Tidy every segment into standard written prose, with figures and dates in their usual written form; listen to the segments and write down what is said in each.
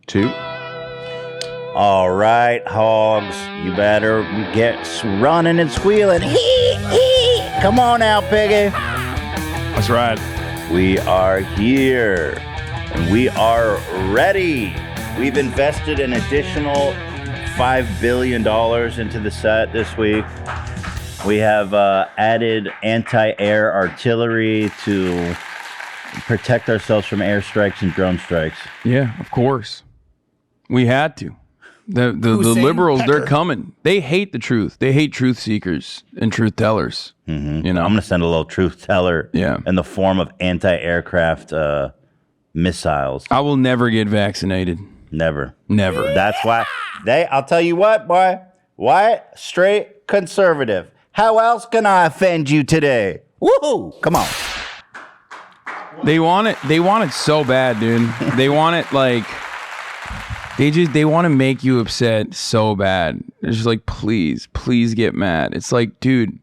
2. All right, hogs, you better get running and squealing. Come on now, piggy. That's right. We are here, and we are ready. We've invested an additional $5 billion into the set this week. We have added anti-air artillery to protect ourselves from airstrikes and drone strikes. Yeah, of course. We had to. The liberals, they're coming. They hate the truth. They hate truth seekers and truth tellers. Mm-hmm. You know, I'm going to send a little truth teller in the form of anti-aircraft missiles. I will never get vaccinated. Never. Never. That's why I'll tell you what, boy. White, straight, conservative. How else can I offend you today? Woohoo! Come on. They want it. They want it so bad, dude. They want it like they want to make you upset so bad. It's just like, please get mad. It's like, dude,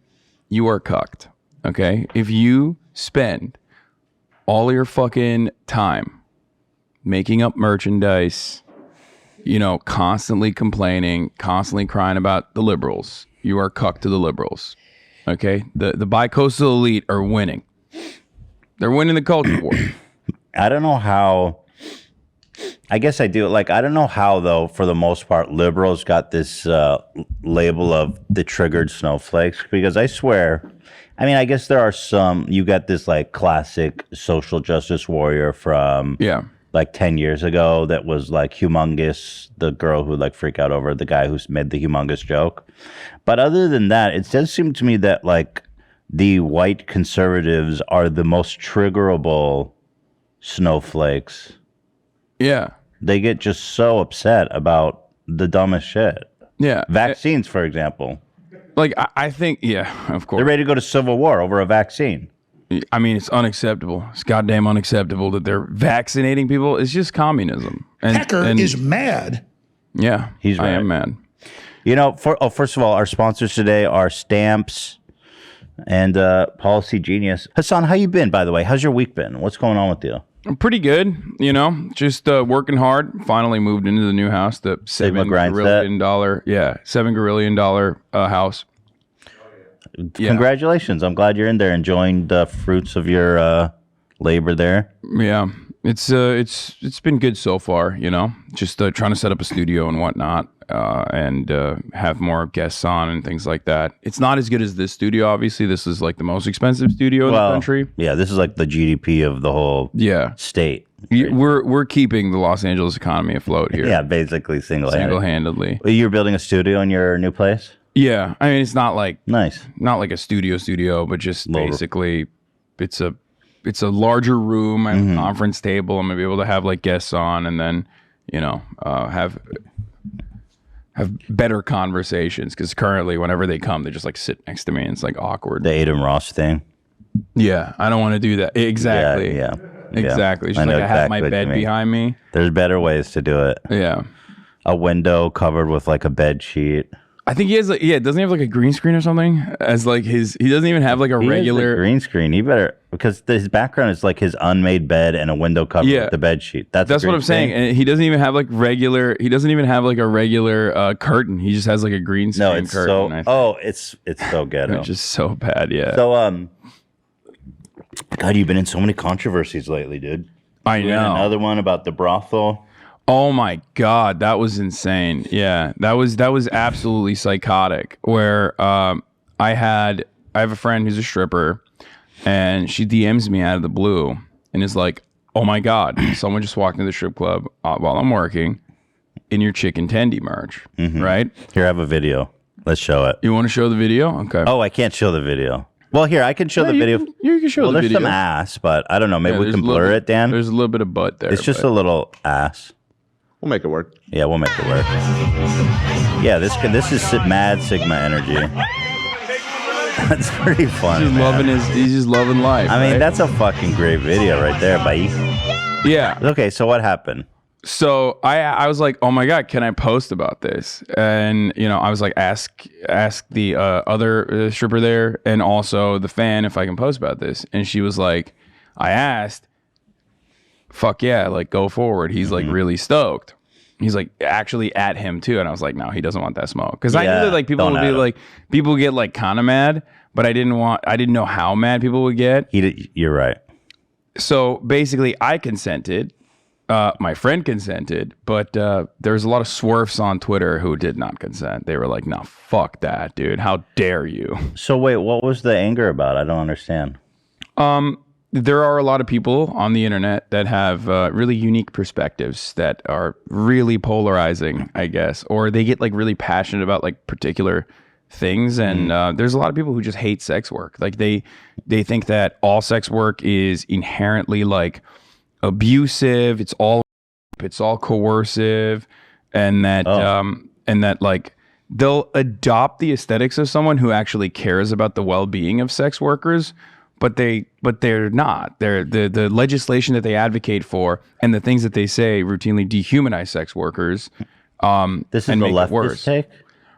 you are cucked. Okay? If you spend all your fucking time making up merchandise, you know, constantly complaining, constantly crying about the liberals, you are cucked to the liberals. Okay? The bi-coastal elite are winning. They're winning the culture war. I don't know how. I guess I do. Like, I don't know how, though, for the most part, liberals got this label of the triggered snowflakes, because I swear, I mean, I guess there are some, you got this like classic social justice warrior from like 10 years ago that was like humongous, the girl who like freaked out over the guy who made the humongous joke. But other than that, it does seem to me that like the white conservatives are the most triggerable snowflakes. Yeah. They get just so upset about the dumbest shit. Yeah. Vaccines, for example. Like, I think, yeah, of course. They're ready to go to civil war over a vaccine. I mean, it's unacceptable. It's goddamn unacceptable that they're vaccinating people. It's just communism. Pecker is mad. Yeah. I am mad. You know, first of all, our sponsors today are Stamps and Policy Genius. Hassan, how you been, by the way? How's your week been? What's going on with you? I'm pretty good, you know, just working hard. Finally moved into the new house, the $7 gazillion house. Yeah. Congratulations. I'm glad you're in there enjoying the fruits of your labor there. Yeah, it's been good so far, you know, just trying to set up a studio and whatnot, and have more guests on and things like that. It's not as good as this studio, obviously. This is like the most expensive studio in the country. Yeah, this is like the GDP of the whole state. Right? We're keeping the Los Angeles economy afloat here. Yeah, basically single-handedly. You're building a studio in your new place? Yeah, I mean, it's not like not like a studio, but just basically it's a larger room. I have a conference table. I'm gonna be able to have like guests on, and then, you know, have better conversations, because currently whenever they come, they just like sit next to me and it's like awkward. The Adam Ross thing. Yeah, I don't want to do that. Exactly. Yeah. Exactly. Just like I have my bed behind me. There's better ways to do it. Yeah. A window covered with like a bed sheet. I think he has like, doesn't he have like a green screen or something as like he doesn't even have like a regular green screen. He better, because his background is like his unmade bed and a window covered with the bed sheet. That's what I'm saying. And he doesn't even have like regular curtain. He just has like a green screen curtain. It's so ghetto. It's just so bad. Yeah. So, God, you've been in so many controversies lately, dude. I know. Another one about the brothel. Oh my God, that was insane. Yeah, that was absolutely psychotic. Where I have a friend who's a stripper, and she DMs me out of the blue and is like, "Oh my God, someone just walked into the strip club while I'm working in your chicken tendy merch." Right? Here, I have a video. Let's show it. You want to show the video? Okay. Oh, I can't show the video. Well, here, I can show the video. You can show the video. There's some ass, but I don't know. Maybe we can blur it, Dan. There's a little bit of butt there. It's just a little ass. We'll make it work. Yeah, we'll make it work. Yeah, this is Mad Sigma energy. That's pretty fun. He's just loving life. I mean, that's a fucking great video right there, buddy. Yeah. Okay, so what happened? So I was like, oh my God, can I post about this? And, you know, I was like, ask the other stripper there and also the fan if I can post about this. And she was like, I asked, fuck yeah, like go forward. He's like really stoked. he's like actually at him too, and I was like, no, he doesn't want that smoke, because I knew Yeah, that like people don't would add be him. like, people get like kind of mad, but I didn't know how mad people would get. You're right. So basically, I consented. My friend consented, but there's a lot of swerfs on Twitter who did not consent. They were like, no, fuck that, dude. How dare you? So wait, what was the anger about? I don't understand. There are a lot of people on the internet that have really unique perspectives that are really polarizing, I guess, or they get like really passionate about like particular things. And there's a lot of people who just hate sex work. Like they think that all sex work is inherently like abusive. It's all coercive, and that like they'll adopt the aesthetics of someone who actually cares about the well-being of sex workers, but they're not. They're the legislation that they advocate for and the things that they say routinely dehumanize sex workers. This is and the make it leftist worse. take?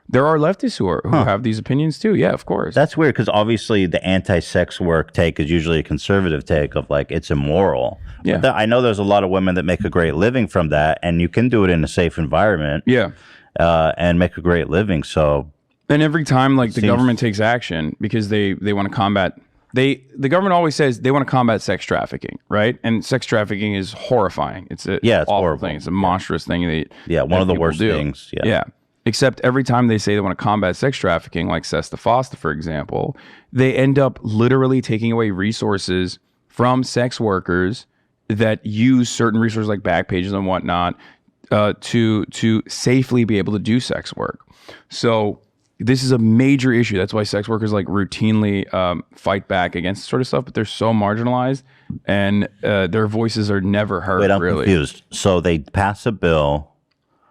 There are leftists who have these opinions too. Yeah, of course. That's weird because obviously the anti-sex work take is usually a conservative take of like it's immoral. Yeah. But I know there's a lot of women that make a great living from that, and you can do it in a safe environment. Yeah. And make a great living. So, and every time like the government takes action because they want to combat, the government always says they want to combat sex trafficking, right? And sex trafficking is horrifying. It's a it's awful horrible. thing. It's a monstrous thing. One of the worst do. things. Yeah. Except every time they say they want to combat sex trafficking, like Sesta Fosta, for example, they end up literally taking away resources from sex workers that use certain resources like back pages and whatnot to safely be able to do sex work. So this is a major issue. That's why sex workers like routinely fight back against this sort of stuff, but they're so marginalized and their voices are never heard. Wait, I'm really confused. So they pass a bill.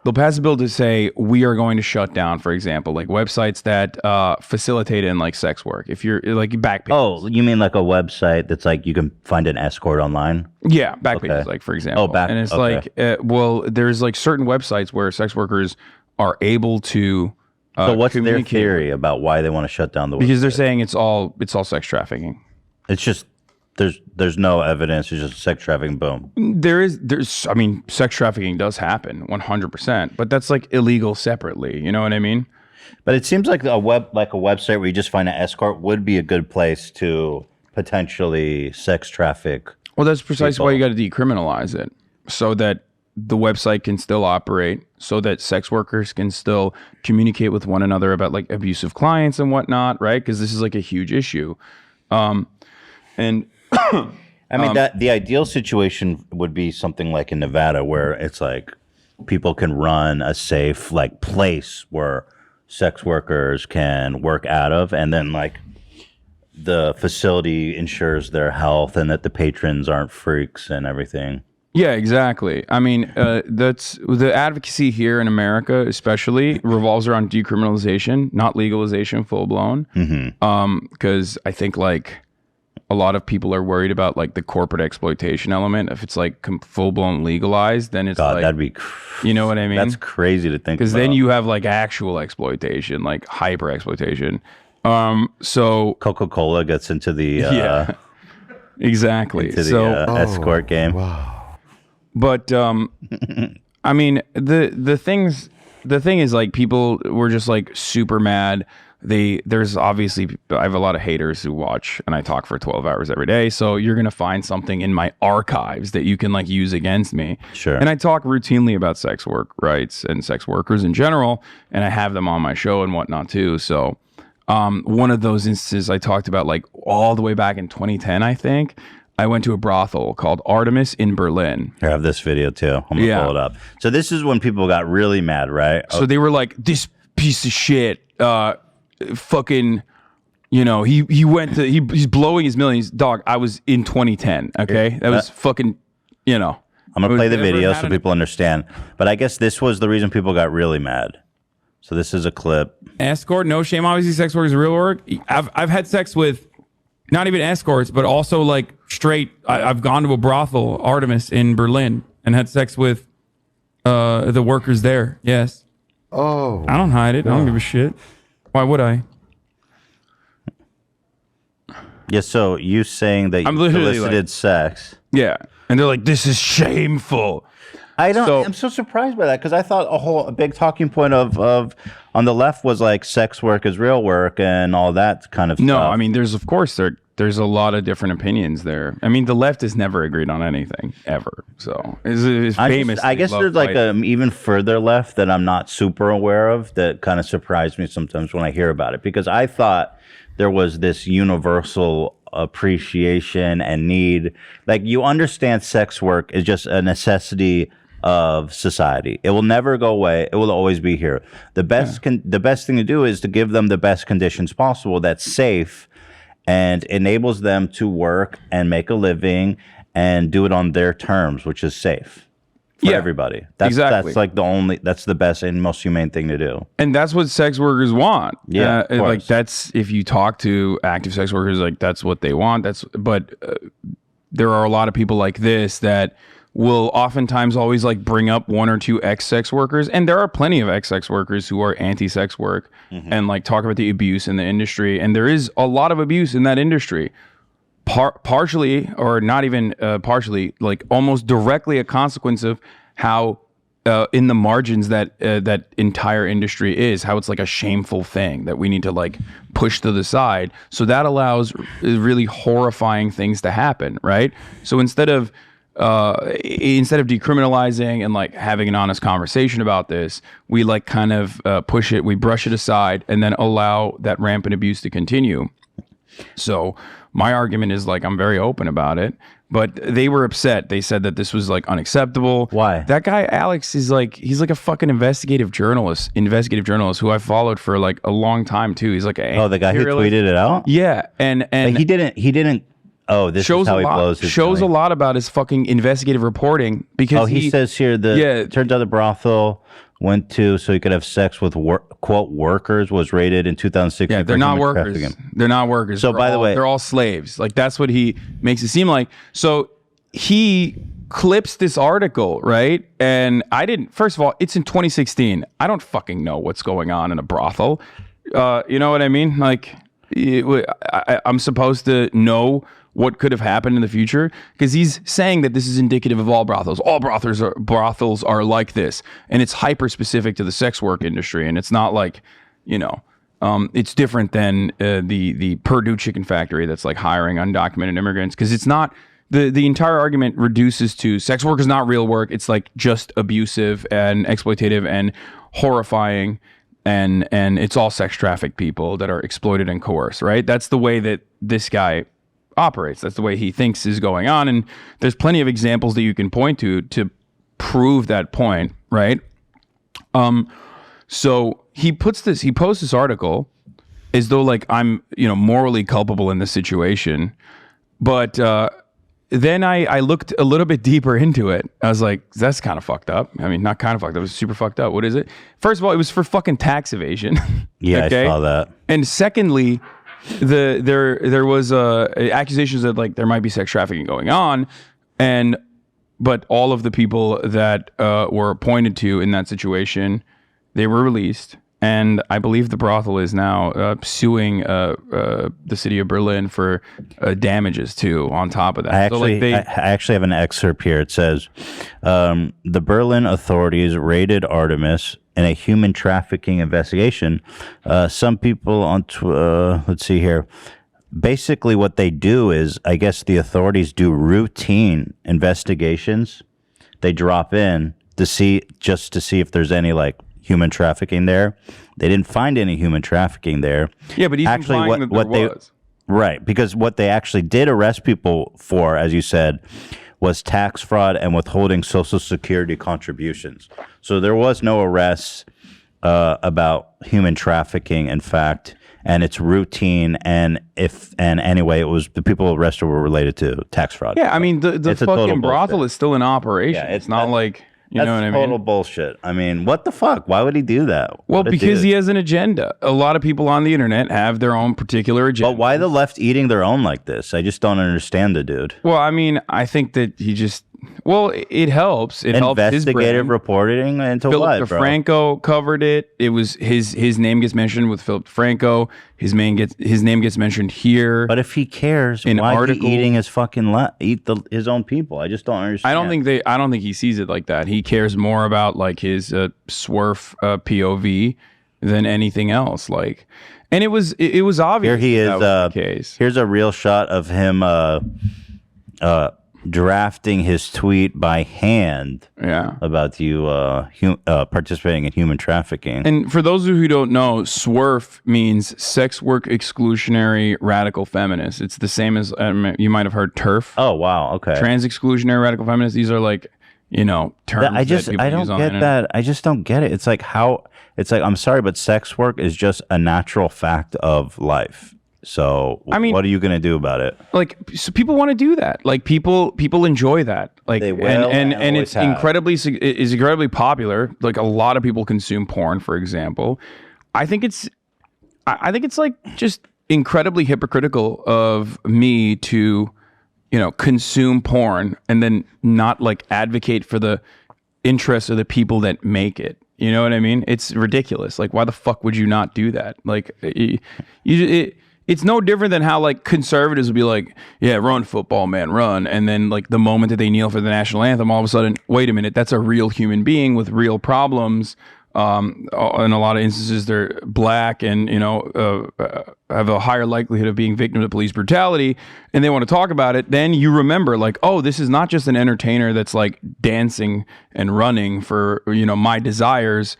They'll pass a bill to say we are going to shut down, for example, like websites that facilitate in like sex work. If you're like Backpages. Oh, you mean like a website that's like you can find an escort online? Yeah, Backpages, Okay. like for example. And it's okay. like, well, there's like certain websites where sex workers are able to. So what's their communicate theory about why they want to shut down the website? Because they're saying it's all sex trafficking. It's just there's no evidence. It's just sex trafficking. Boom. There's I mean, sex trafficking does happen 100%, but that's like illegal separately. You know what I mean? But it seems like a website where you just find an escort would be a good place to potentially sex traffic. Well, that's precisely why you got to decriminalize it, so that the website can still operate, so that sex workers can still communicate with one another about like abusive clients and whatnot, right? Because this is like a huge issue. And I mean, that the ideal situation would be something like in Nevada, where it's like people can run a safe like place where sex workers can work out of, and then like the facility ensures their health and that the patrons aren't freaks and everything. yeah, exactly. I mean, that's the advocacy here in America, especially revolves around decriminalization, not legalization, full blown. Because I think like a lot of people are worried about like the corporate exploitation element. If it's like full blown legalized, then it's like, that'd be, you know what I mean? that's crazy to think. Because about. then you have like actual exploitation, like hyper exploitation. So Coca-Cola gets into the yeah, exactly. into the So escort game. but I mean, the thing is like people were just like super mad. There's obviously, I have a lot of haters who watch and I talk for 12 hours every day. So you're going to find something in my archives that you can like use against me. Sure. And I talk routinely about sex work rights and sex workers in general. And I have them on my show and whatnot too. So one of those instances I talked about like all the way back in 2010, I think. I went to a brothel called Artemis in Berlin. I have this video too. I'm gonna pull it up. So this is when people got really mad, right? So they were like, this piece of shit, fucking, you know, he's blowing his millions. Dog, I was in 2010, okay? That was fucking, you know. I'm gonna play the video so people understand. But I guess this was the reason people got really mad. So this is a clip. Escort, no shame. Obviously, sex work is real work. I've had sex with not even escorts, but also like straight. I've gone to a brothel, Artemis in Berlin, and had sex with the workers there. Yes. Oh. I don't hide it. I don't give a shit. Why would I? Yeah, so you saying that I'm you literally solicited sex. Yeah. And they're like, this is shameful. I don't. I'm so surprised by that because I thought a big talking point of on the left was like sex work is real work and all that kind of stuff. No, I mean, there's a lot of different opinions there. I mean, the left has never agreed on anything ever. So it's famous. I guess there's like a even further left that I'm not super aware of that kind of surprised me sometimes when I hear about it because I thought there was this universal appreciation and need. Like you understand sex work is just a necessity of society. It will never go away. It will always be here. The best the best thing to do is to give them the best conditions possible that's safe and enables them to work and make a living and do it on their terms, which is safe for everybody. That's like that's the best and most humane thing to do. And that's what sex workers want. Yeah, like that's if you talk to active sex workers, like that's what they want. But there are a lot of people like this that will oftentimes always like bring up one or two ex-sex workers, and there are plenty of ex-sex workers who are anti-sex work and like talk about the abuse in the industry, and there is a lot of abuse in that industry, partially or not even partially, like almost directly a consequence of how in the margins that that entire industry is, how it's like a shameful thing that we need to like push to the side. So that allows really horrifying things to happen, right? So instead of decriminalizing and like having an honest conversation about this, we like kind of push it, we brush it aside, and then allow that rampant abuse to continue. So my argument is like, I'm very open about it, but they were upset. They said that this was like unacceptable. Why? That guy, Alex, is like, he's like a fucking investigative journalist who I followed for like a long time too. He's like, the guy who tweeted it out? Yeah. And but he didn't. Oh, this is how he blows his shows a lot about his fucking investigative reporting because he says here that turns out the brothel went to so he could have sex with quote workers was rated in 2016. Yeah, they're not workers. They're not workers. So by the way, they're all slaves. Like that's what he makes it seem like. So he clips this article, right? And first of all, it's in 2016. I don't fucking know what's going on in a brothel. You know what I mean? Like I'm supposed to know what could have happened in the future because he's saying that this is indicative of all brothels. All brothels are like this, and it's hyper specific to the sex work industry. And it's not like, it's different than the Purdue Chicken Factory that's like hiring undocumented immigrants because it's not. The entire argument reduces to sex work is not real work. It's like just abusive and exploitative and horrifying. And it's all sex trafficked people that are exploited and coerced, right? That's the way that this guy operates. That's the way he thinks is going on. And there's plenty of examples that you can point to prove that point, right? So he posts this article as though like I'm, morally culpable in this situation. But then I looked a little bit deeper into it. I was like, that's kind of fucked up. I mean, not kind of fucked up. It was super fucked up. What is it? First of all, it was for fucking tax evasion. Yeah, okay? I saw that. And secondly, there was accusations that like there might be sex trafficking going on, but all of the people that were pointed to in that situation, they were released. And I believe the brothel is now suing the city of Berlin for damages too. On top of that, I actually have an excerpt here. It says the Berlin authorities raided Artemis in a human trafficking investigation. Some people on let's see here. Basically, what they do is, I guess the authorities do routine investigations. They drop in to see if there's any like human trafficking there. They didn't find any human trafficking there. Yeah, but he's implying that there was. Right, because what they actually did arrest people for, as you said, was tax fraud and withholding Social Security contributions. So there was no arrests about human trafficking, in fact, and it's routine. And anyway, it was the people arrested were related to tax fraud. Yeah, I mean the fucking brothel is still in operation. Yeah, it's not like. You know what I mean? Total bullshit. I mean, what the fuck? Why would he do that? Well, because he has an agenda. A lot of people on the internet have their own particular agenda. But why the left eating their own like this? I just don't understand the dude. Well, I mean, I think that he just Well, it helps. It helps his Investigative brand. reporting into Philip what, bro? DeFranco covered it. It was his name gets mentioned with Philip DeFranco. His name gets mentioned here. But if he cares, in why is he article- eating his fucking his own people? I just don't understand. I don't think he sees it like that. He cares more about like his swerf POV than anything else. Like, and it was obvious. Here he is. that was the case. Here's a real shot of him drafting his tweet by hand. Yeah. About you participating in human trafficking. And for those of you who don't know, SWERF means sex work exclusionary radical feminist. It's the same as you might have heard TERF. Oh wow, okay. Trans exclusionary radical feminist. These are like, terms I don't use on get the internet. that. I just don't get it. It's like I'm sorry, but sex work is just a natural fact of life. So I mean, what are you going to do about it? Like, so people want to do that. Like people enjoy that. Like, They will and and it's always have. incredibly popular. Like a lot of people consume porn, for example. I think it's like just incredibly hypocritical of me to, consume porn and then not like advocate for the interests of the people that make it. You know what I mean? It's ridiculous. Like, why the fuck would you not do that? Like, it's no different than how like conservatives would be like, yeah, run football, man, run. And then like the moment that they kneel for the national anthem, all of a sudden, wait a minute, that's a real human being with real problems. In a lot of instances, they're black and, have a higher likelihood of being victims of police brutality, and they want to talk about it. Then you remember like, oh, this is not just an entertainer that's like dancing and running for, my desires,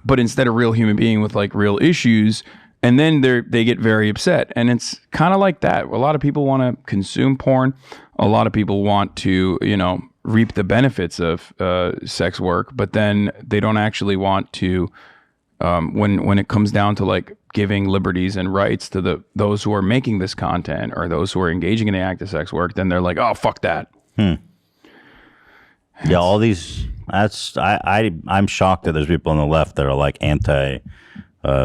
but instead a real human being with like real issues. And then they get very upset. And it's kind of like that. A lot of people want to consume porn. A lot of people want to, reap the benefits of sex work. But then they don't actually want to, when it comes down to like giving liberties and rights to those who are making this content or those who are engaging in the act of sex work, then they're like, oh, fuck that. Yeah, all these. I'm shocked that there's people on the left that are like anti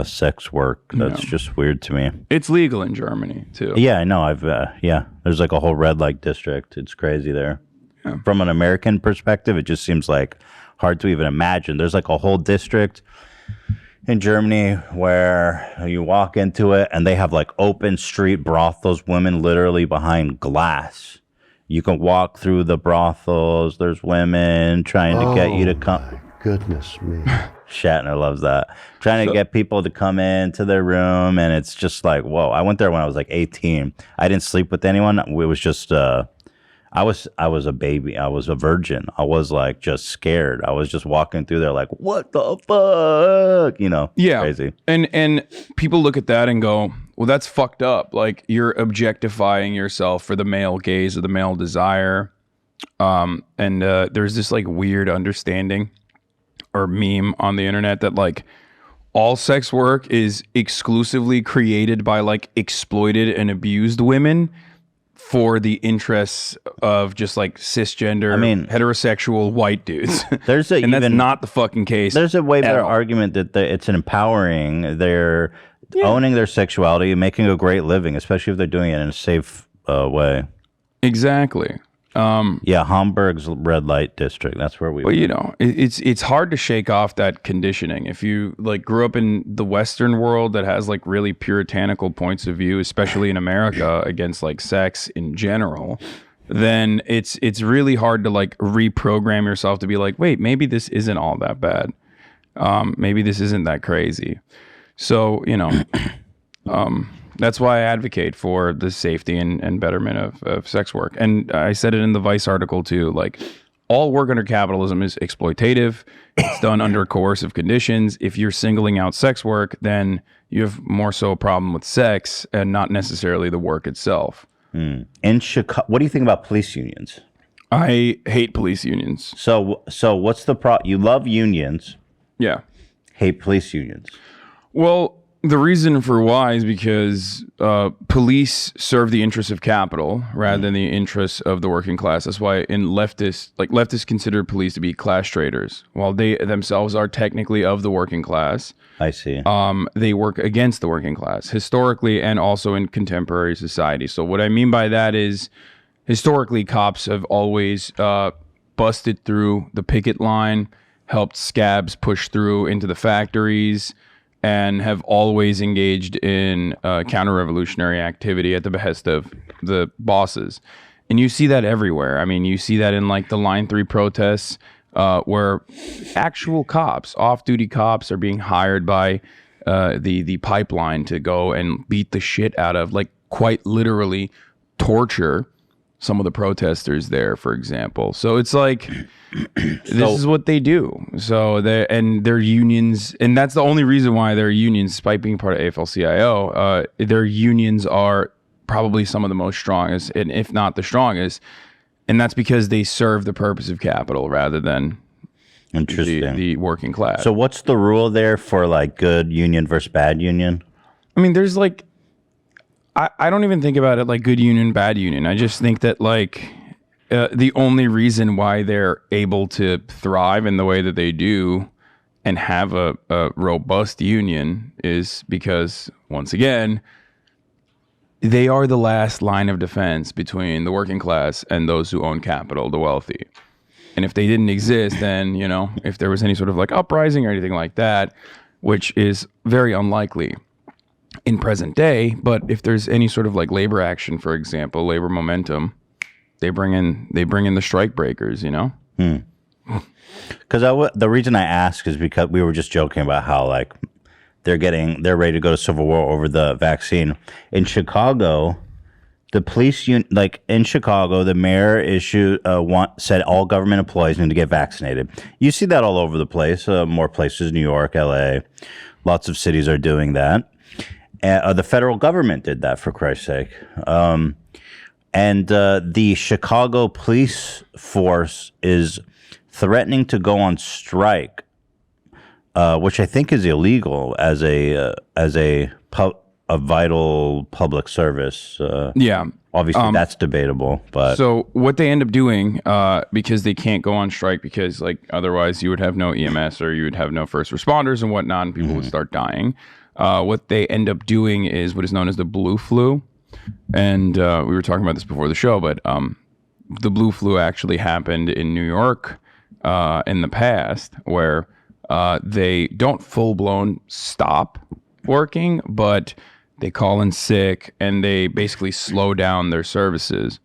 sex work. That's just weird to me. It's legal in Germany too. Yeah, I know. There's like a whole red light district. It's crazy there. Yeah. From an American perspective, it just seems like hard to even imagine. There's like a whole district in Germany where you walk into it and they have like open street brothels, women literally behind glass. You can walk through the brothels. There's women trying to get you to come. Goodness me. Shatner loves that. Trying to get people to come into their room, and it's just like, whoa. I went there when I was like 18. I didn't sleep with anyone. It was just, I was a baby. I was a virgin. I was like just scared. I was just walking through there like, what the fuck? Yeah. Crazy. And people look at that and go, well, that's fucked up. Like you're objectifying yourself for the male gaze or the male desire. And there's this like weird understanding or meme on the internet that like all sex work is exclusively created by like exploited and abused women for the interests of just like cisgender, heterosexual white dudes. That's not the fucking case. There's a way better argument that it's an empowering. They're owning their sexuality and making a great living, especially if they're doing it in a safe way. Exactly. Hamburg's red light district. That's where we. Well, it's hard to shake off that conditioning. If you like grew up in the Western world that has like really puritanical points of view, especially in America against like sex in general, then it's really hard to like reprogram yourself to be like, wait, maybe this isn't all that bad. Maybe this isn't that crazy. So that's why I advocate for the safety and betterment of sex work. And I said it in the Vice article too, like all work under capitalism is exploitative. It's done under coercive conditions. If you're singling out sex work, then you have more so a problem with sex and not necessarily the work itself. In Chicago, what do you think about police unions? I hate police unions. So what's the You love unions. Yeah. Hate police unions. Well, the reason for why is because police serve the interests of capital rather than the interests of the working class. That's why leftists consider police to be class traders, while they themselves are technically of the working class. I see. They work against the working class historically and also in contemporary society. So what I mean by that is historically cops have always busted through the picket line, helped scabs push through into the factories, and have always engaged in counter-revolutionary activity at the behest of the bosses. And you see that everywhere. I mean, you see that in like the Line 3 protests, where actual cops, off-duty cops, are being hired by the pipeline to go and beat the shit out of, like, quite literally torture some of the protesters there, for example. So it's like, this is what they do. So their unions, and that's the only reason why their unions, despite being part of AFL-CIO, their unions are probably some of the most strongest, and if not the strongest, and that's because they serve the purpose of capital rather than the working class. So what's the rule there for like good union versus bad union? I mean, there's like, I don't even think about it like good union, bad union. I just think that like the only reason why they're able to thrive in the way that they do and have a robust union is because, once again, they are the last line of defense between the working class and those who own capital, the wealthy. And if they didn't exist, then, you know, if there was any sort of like uprising or anything like that, which is very unlikely in present day, but if there's any sort of like labor action, for example, labor momentum, they bring in the strike breakers, you know? Because the reason I ask is because we were just joking about how like they're ready to go to civil war over the vaccine. In Chicago, the police in Chicago, the mayor said all government employees need to get vaccinated. You see that all over the place. More places, New York, LA, lots of cities are doing that. The federal government did that, for Christ's sake. And the Chicago police force is threatening to go on strike, which I think is illegal as a vital public service. Yeah. Obviously, that's debatable. But so what they end up doing, because they can't go on strike because like otherwise you would have no EMS or you would have no first responders and whatnot, and people would start dying. What they end up doing is what is known as the blue flu. And we were talking about this before the show, but the blue flu actually happened in New York in the past, where they don't full-blown stop working, but they call in sick and they basically slow down their services.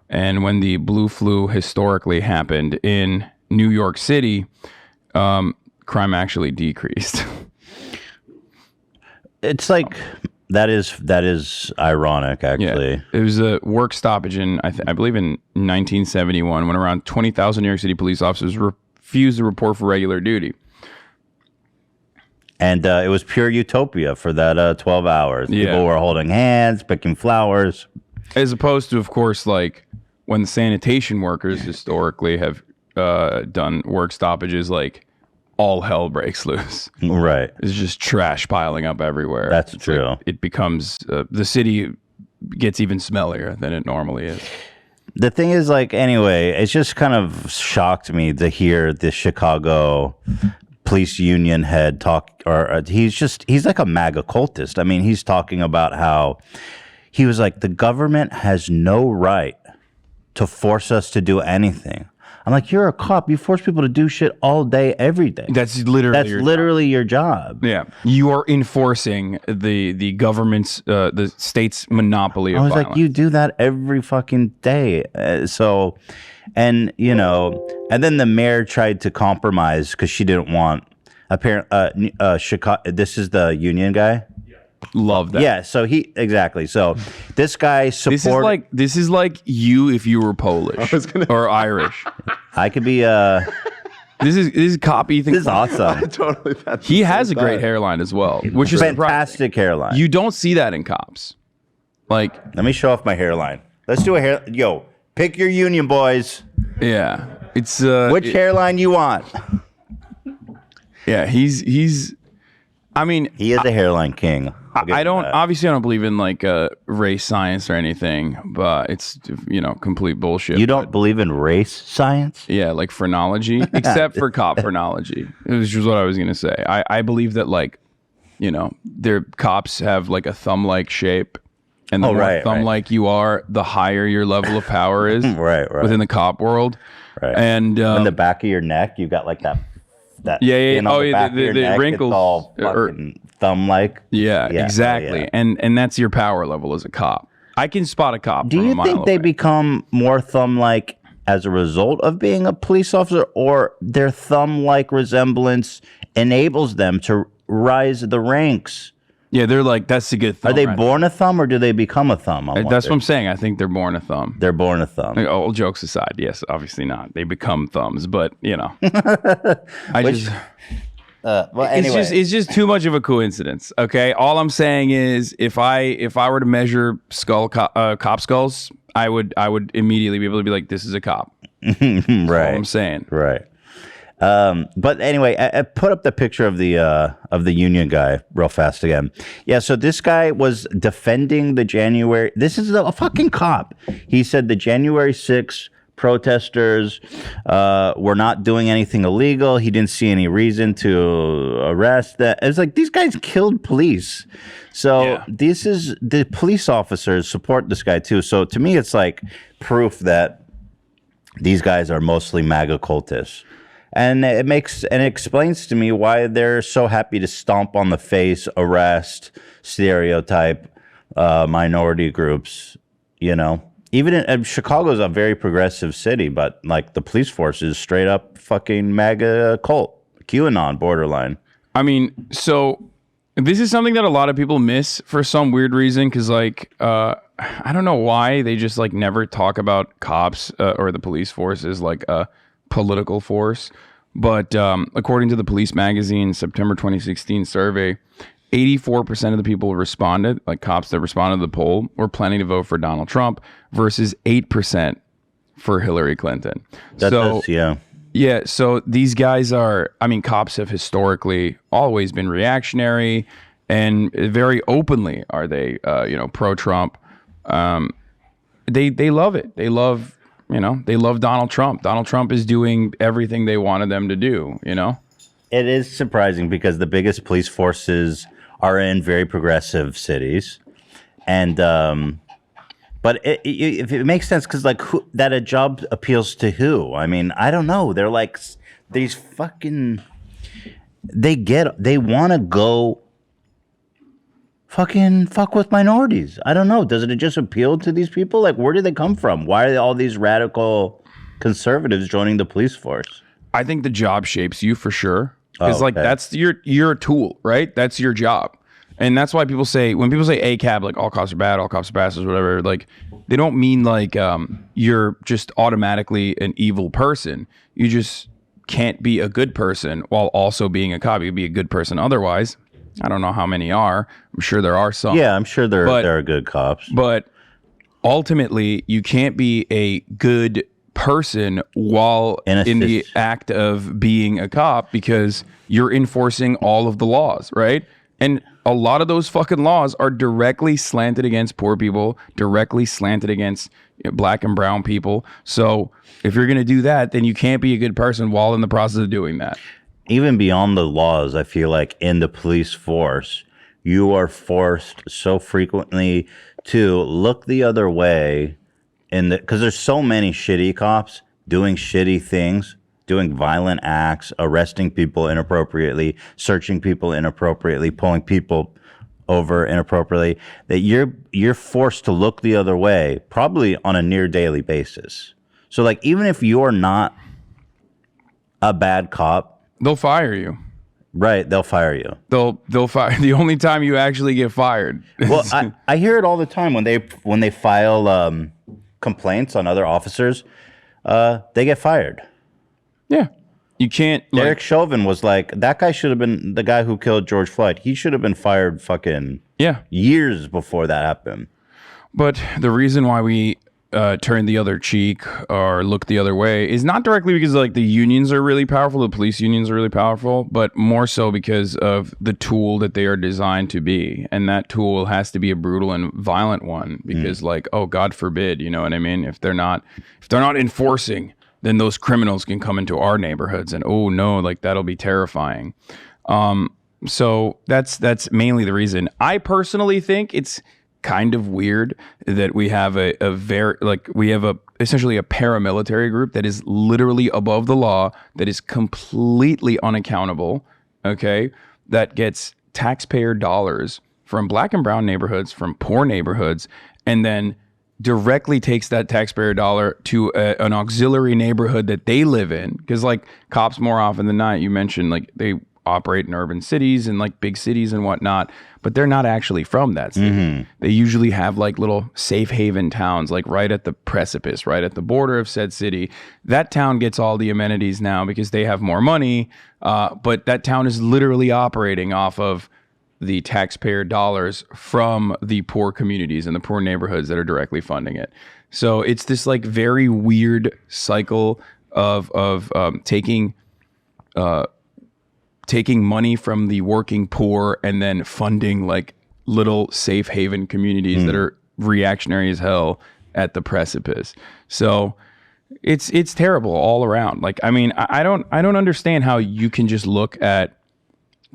And when the blue flu historically happened in New York City, crime actually decreased. It's like that is ironic, actually. Yeah. It was a work stoppage in I believe in 1971 when around 20,000 New York City police officers refused to report for regular duty. And it was pure utopia for that 12 hours. Yeah. People were holding hands, picking flowers. As opposed to, of course, like when the sanitation workers historically have done work stoppages, like all hell breaks loose. Right. It's just trash piling up everywhere. That's true. Like, it becomes, the city gets even smellier than it normally is. The thing is, like, anyway, it's just kind of shocked me to hear the Chicago police union head talk, or he's like a MAGA cultist. I mean, he's talking about how he was like, the government has no right to force us to do anything. I'm like, you're a cop. You force people to do shit all day, every day. That's literally your job. Yeah, you are enforcing the government's, the state's monopoly of I was violence. like, you do that every fucking day. And you know, and then the mayor tried to compromise because she didn't want Chicago. This is the union guy. Love that. Yeah, so So this guy supported. This is like you if you were Polish or Irish. I could be. This is copy. This is awesome. Totally. He has a great hairline as well, which is fantastic hairline. You don't see that in cops. Like, let me show off my hairline. Let's do a hair. Yo, pick your union, boys. Yeah, it's which hairline you want. Yeah, he's. I mean, he is a hairline king. I don't believe in like race science or anything, but it's, you know, complete bullshit. You don't believe in race science? Yeah, like phrenology, except for cop phrenology, which is what I was gonna say. I believe that, like, you know, their cops have like a thumb-like shape, and the more thumb-like you are, the higher your level of power is. right. Within the cop world. Right. And in the back of your neck, you got like that yeah. skin on Oh, the yeah, back of your neck, wrinkles, it's all fucking thumb-like. Yeah, exactly. Yeah. And that's your power level as a cop. I can spot a cop. Do from a you mile think they away. become more thumb-like as a result of being a police officer, or their thumb-like resemblance enables them to rise the ranks? Yeah, they're like, that's a good thumb. Are they right born a thumb, or do they become a thumb? That's what I'm saying. I think they're born a thumb. They're born a thumb. Like, all jokes aside, yes, obviously not. They become thumbs, but well, anyway. it's just too much of a coincidence. Okay, all I'm saying is if I were to measure cop skulls, I would immediately be able to be like, this is a cop. Right. All I'm saying. Right. But anyway, I put up the picture of the union guy real fast again. Yeah, so this guy was defending the January. This is a fucking cop. He said the January 6th protesters were not doing anything illegal. He didn't see any reason to arrest that. It's like these guys killed police. So this is the police officers support this guy too. So to me, it's like proof that these guys are mostly MAGA cultists. And it explains to me why they're so happy to stomp on the face, arrest, stereotype minority groups. You know, even in Chicago's a very progressive city, but like the police force is straight up fucking MAGA cult, QAnon borderline. I mean, so this is something that a lot of people miss for some weird reason, because like I don't know why they just like never talk about cops or the police force as like a political force. But according to the Police Magazine September 2016 survey, 84% of the people responded, like cops that responded to the poll, were planning to vote for Donald Trump versus 8% for Hillary Clinton. Yeah, so these guys are, I mean, cops have historically always been reactionary, and very openly are they, pro-Trump. They love it. They love Donald Trump. Donald Trump is doing everything they wanted them to do, you know? It is surprising because the biggest police forces are in very progressive cities. And, but if it makes sense, because like that a job appeals to who? I mean, I don't know. They're like these fucking, they want to go fucking fuck with minorities. I don't know. Does it just appeal to these people? Like, where do they come from? Why are all these radical conservatives joining the police force? I think the job shapes you for sure. Because like that's you're a tool, right? That's your job. And that's why people say, when people say ACAB, like all cops are bad, all cops are bastards, whatever, like they don't mean like you're just automatically an evil person. You just can't be a good person while also being a cop. You'd be a good person otherwise. I don't know how many are. I'm sure there are some. Yeah, I'm sure there are good cops. But ultimately, you can't be a good person while in the act of being a cop, because you're enforcing all of the laws, right? And a lot of those fucking laws are directly slanted against poor people, directly slanted against black and brown people. So if you're going to do that, then you can't be a good person while in the process of doing that. Even beyond the laws, I feel like in the police force, you are forced so frequently to look the other way, because there's so many shitty cops doing shitty things, doing violent acts, arresting people inappropriately, searching people inappropriately, pulling people over inappropriately, that you're forced to look the other way, probably on a near daily basis. So like, even if you're not a bad cop, they'll fire you. Right, they'll fire you. They'll fire. The only time you actually get fired. Well, I hear it all the time when they file complaints on other officers, they get fired. Yeah, you can't. Derek Chauvin was like, that guy should have been the guy who killed George Floyd. He should have been fired fucking years before that happened. But the reason why we turn the other cheek or look the other way is not directly because like the unions are really powerful, the police unions are really powerful, but more so because of the tool that they are designed to be. And that tool has to be a brutal and violent one, because like, oh, God forbid, you know what I mean? If they're not enforcing, then those criminals can come into our neighborhoods, and oh no, like that'll be terrifying. So that's mainly the reason. I personally think it's kind of weird that we have essentially a paramilitary group that is literally above the law, that is completely unaccountable, okay, that gets taxpayer dollars from black and brown neighborhoods, from poor neighborhoods, and then directly takes that taxpayer dollar to an auxiliary neighborhood that they live in. Because like cops more often than not, you mentioned like they operate in urban cities and like big cities and whatnot, but they're not actually from that city. They usually have like little safe haven towns, like right at the precipice, right at the border of said city. That town gets all the amenities now because they have more money, but that town is literally operating off of the taxpayer dollars from the poor communities and the poor neighborhoods that are directly funding it. So it's this like very weird cycle of taking money from the working poor and then funding like little safe haven communities that are reactionary as hell at the precipice. So it's terrible all around. Like, I mean, I don't understand how you can just look at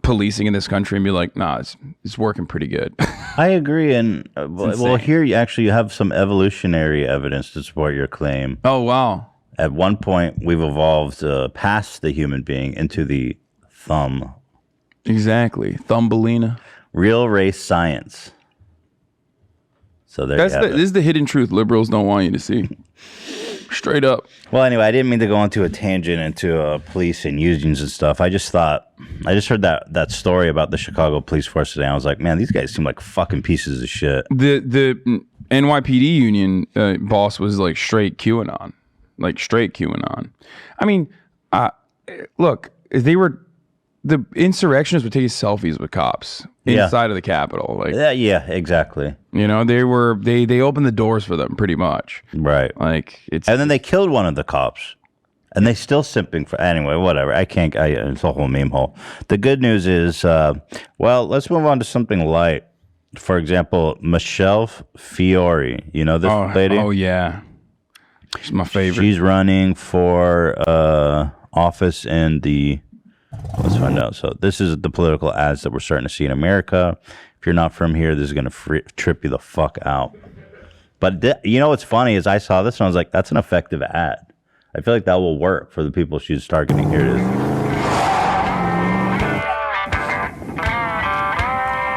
policing in this country and be like, nah, it's working pretty good. I agree. And well, here you have some evolutionary evidence to support your claim. Oh, wow. At one point, we've evolved past the human being into the thumb. Exactly. Thumbelina. Real race science. So this is the hidden truth liberals don't want you to see. Straight up. Well, anyway, I didn't mean to go into a tangent into police and unions and stuff. I just heard that story about the Chicago police force today. I was like, man, these guys seem like fucking pieces of shit. The NYPD union boss was like straight QAnon. I mean, look, the insurrectionists were taking selfies with cops inside of the Capitol. Like, yeah, exactly. You know, they opened the doors for them pretty much. Right. Like and then they killed one of the cops. And they still simping for anyway, whatever. It's a whole meme hole. The good news is, well, let's move on to something light. For example, Michelle Fiore. You know this lady? Oh yeah. She's my favorite. She's running for office in the let's find out. So this is the political ads that we're starting to see in America. If you're not from here, this is going to trip you the fuck out. But you know what's funny is I saw this and I was like, that's an effective ad. I feel like that will work for the people she's targeting. Here it is.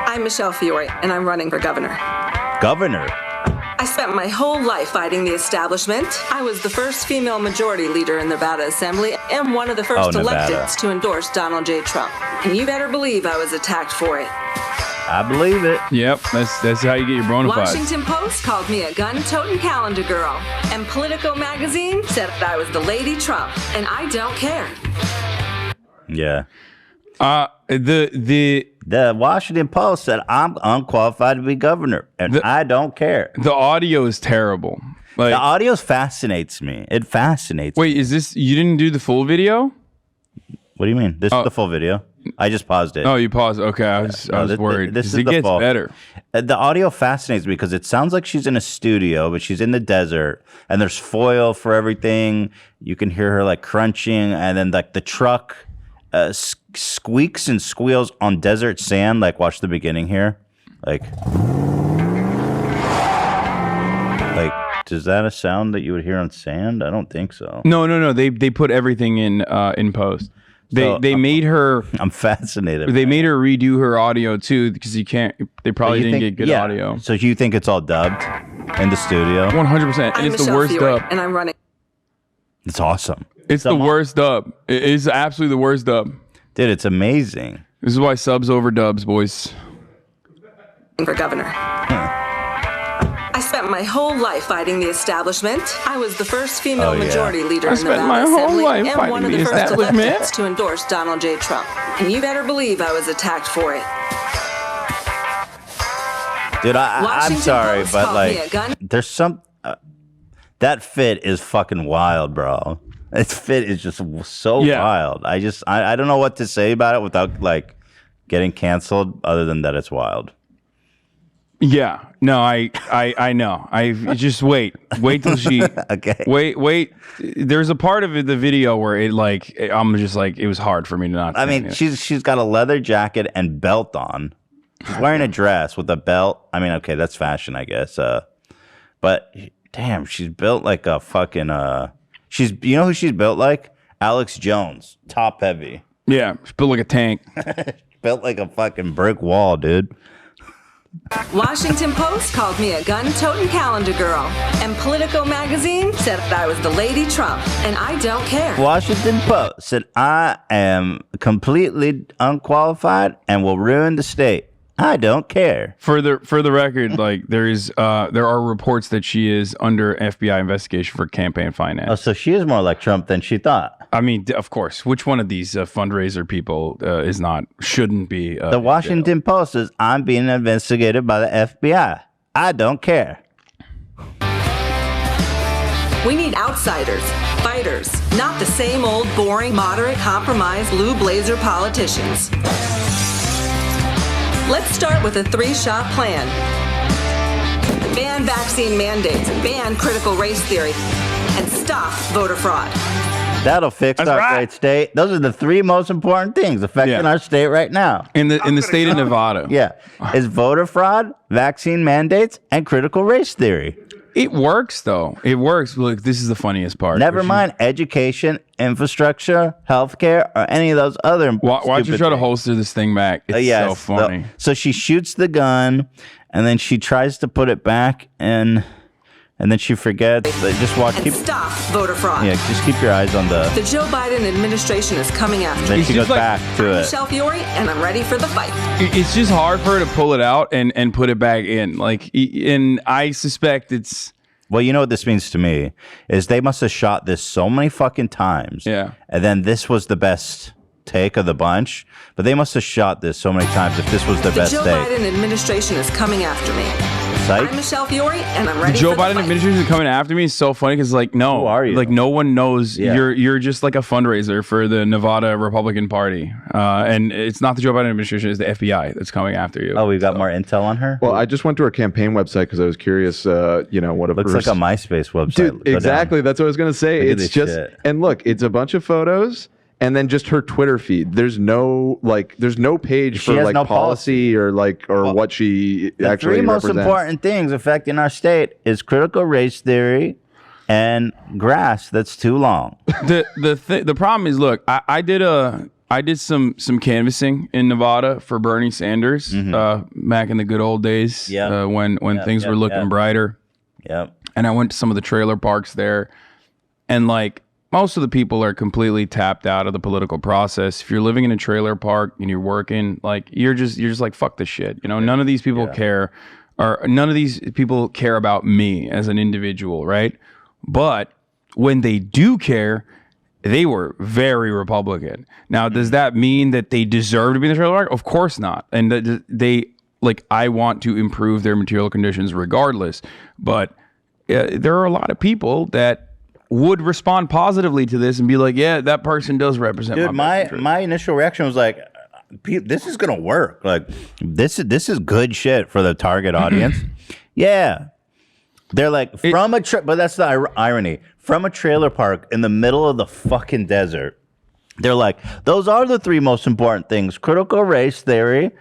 I'm Michelle Fiore, and I'm running for governor. Governor? I spent my whole life fighting the establishment. I was the first female majority leader in the Nevada Assembly and one of the first electeds to endorse Donald J. Trump. And you better believe I was attacked for it. I believe it. Yep, that's how you get your bona fides. Washington Post called me a gun-toting calendar girl. And Politico magazine said I was the Lady Trump. And I don't care. Yeah. The Washington Post said I'm unqualified to be governor, and I don't care. The audio is terrible. Like, the audio fascinates me. It fascinates me. Wait, is this, you didn't do the full video? What do you mean? This is the full video. I just paused it. Oh, you paused. Okay, I was worried. This is it gets better. The audio fascinates me because it sounds like she's in a studio, but she's in the desert, and there's foil for everything. You can hear her like crunching, and then like the truck squeaks and squeals on desert sand. Like, watch the beginning here. Like, is that a sound that you would hear on sand? I don't think so. No. They put everything in post. They made her. I'm fascinated. They made her redo her audio too because you can't. They probably didn't get good audio. So you think it's all dubbed in the studio? 100%. And it's the worst dub. And I'm running. It's awesome. It's the worst dub. It is absolutely the worst dub. Dude, it's amazing. This is why subs over dubs, boys. For governor. I spent my whole life fighting the establishment. I was the first female majority leader in the Nevada Assembly and one of the first electeds to endorse Donald J. Trump. And you better believe I was attacked for it. Dude, I'm sorry, but like, there's some... that fit is fucking wild, bro. Its fit is just so wild. I don't know what to say about it without like getting canceled other than that it's wild. Yeah. No, I know. I just wait till she okay. Wait. There's a part of the video where it like I'm just like it was hard for me to not. I mean, she's got a leather jacket and belt on, She's wearing a dress with a belt. I mean, okay, that's fashion, I guess. But damn, she's built like a fucking. You know who she's built like? Alex Jones, top heavy. Yeah, she's built like a tank. Built like a fucking brick wall, dude. Washington Post called me a gun-toting calendar girl, and Politico magazine said I was the Lady Trump, and I don't care. Washington Post said I am completely unqualified and will ruin the state. I don't care. For the record, like there are reports that she is under FBI investigation for campaign finance. Oh, so she is more like Trump than she thought. I mean, of course. Which one of these fundraiser people shouldn't be? The Washington Post says I'm being investigated by the FBI. I don't care. We need outsiders, fighters, not the same old boring, moderate, compromise, blue blazer politicians. Let's start with a 3-shot plan. Ban vaccine mandates, ban critical race theory, and stop voter fraud. That'll fix our great state. Those are the 3 most important things affecting our state right now. In the state of Nevada. Yeah. Is voter fraud, vaccine mandates, and critical race theory. It works, though. It works. Look, this is the funniest part. Never mind education, infrastructure, healthcare, or any of those other Why'd you try to holster this thing back? It's so funny. So she shoots the gun, and then she tries to put it back, and then she forgets. Stop voter fraud. Yeah, just keep your eyes on the Joe Biden administration is coming after Then me. she goes back to it. Michelle Fiore, and I'm ready for the fight. It's just hard for her to pull it out and put it back in. And I suspect it's. Well, you know what this means to me is they must have shot this so many fucking times. Yeah. And then this was the best take of the bunch, but they must have shot this so many times if this was the best Joe take. Biden administration is coming after me. Psych. I'm Michelle Fiore, and I'm ready The Joe for the Biden fight. administration is coming after me is so funny because no. Who are you? Like no one knows. Yeah. You're just like a fundraiser for the Nevada Republican Party. And it's not the Joe Biden administration, it's the FBI that's coming after you. Oh, we've got more intel on her? Well, I just went to her campaign website because I was curious, what of Looks like a MySpace website. Dude, exactly. That's what I was going to say. Look at It's this just, shit. and look, it's a bunch of photos and then just her Twitter feed. There's no page She for has like no policy or what she The actually 3 most represents. important things affecting our state is critical race theory and grass that's too long. The problem is, look, I did some canvassing in Nevada for Bernie Sanders back in the good old days when things were looking brighter. Yep. And I went to some of the trailer parks there, and like most of the people are completely tapped out of the political process. If you're living in a trailer park and you're working, like you're just like fuck this shit. None of these people care, or none of these people care about me as an individual, right? But when they do care, they were very Republican. Now, does that mean that they deserve to be in the trailer park? Of course not. And I want to improve their material conditions regardless. But there are a lot of people that would respond positively to this and be like, yeah, that person does represent My initial reaction was like, this is gonna work. Like this is good shit for the target audience. Yeah. They're like but that's the irony. From a trailer park in the middle of the fucking desert. They're like, those are the 3 most important things: critical race theory,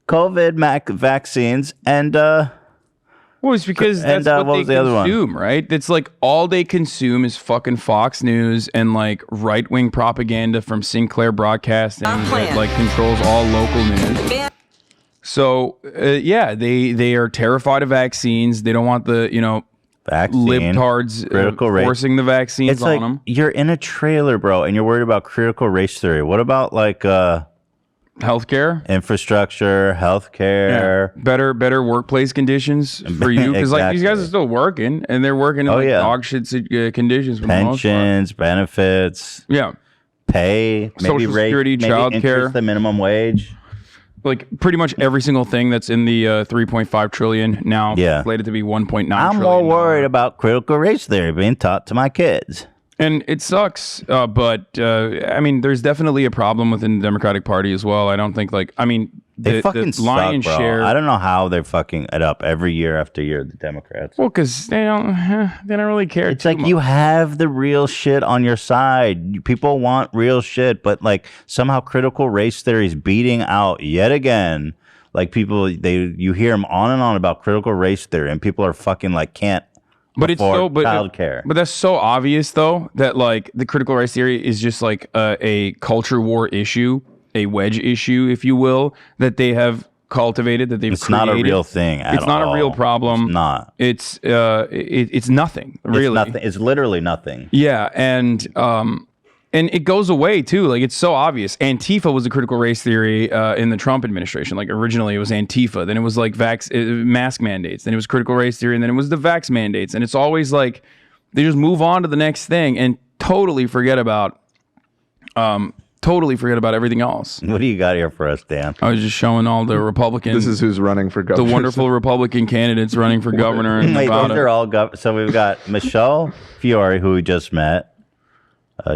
COVID vaccines, and well, it's because that's what they consume, right? It's like all they consume is fucking Fox News and like right-wing propaganda from Sinclair Broadcasting that like controls all local news. So they are terrified of vaccines. They don't want the vaccine, libtards forcing the vaccines on them. You're in a trailer, bro, and you're worried about critical race theory. What about like healthcare, infrastructure, healthcare, better workplace conditions for you? Because like these guys are still working, and they're working in dog shit conditions. Pensions, benefits, pay, Social Security, child care, the minimum wage. Like pretty much every single thing that's in the 3.5 trillion now slated to be 1.9 trillion. I'm more worried about critical race theory being taught to my kids. And it sucks, but I mean, there's definitely a problem within the Democratic Party as well. I don't think they fucking lion's suck, bro. share. I don't know how they're fucking it up every year after year. The Democrats. Well, because they don't really care. It's like you have the real shit on your side. People want real shit, but like somehow critical race theory is beating out yet again. Like people, you hear them on and on about critical race theory, and people are fucking like can't. But it's so, childcare. But that's so obvious, though, that like the critical race theory is just like a culture war issue, a wedge issue, if you will, that they have cultivated, that they've created. Not a real thing. It's not a real problem. It's not. It's nothing. Really, it's nothing. It's literally nothing. Yeah, and it goes away too. Like it's so obvious. Antifa was a critical race theory in the Trump administration. Like originally it was Antifa, then it was like mask mandates, then it was critical race theory, and then it was the vax mandates. And it's always like they just move on to the next thing and totally forget about everything else. What do you got here for us, Dan? I was just showing all the Republicans. This is who's running for governor. The wonderful Republican candidates running for governor in Wait, Nevada. those are all so we've got Michelle Fiore, who we just met.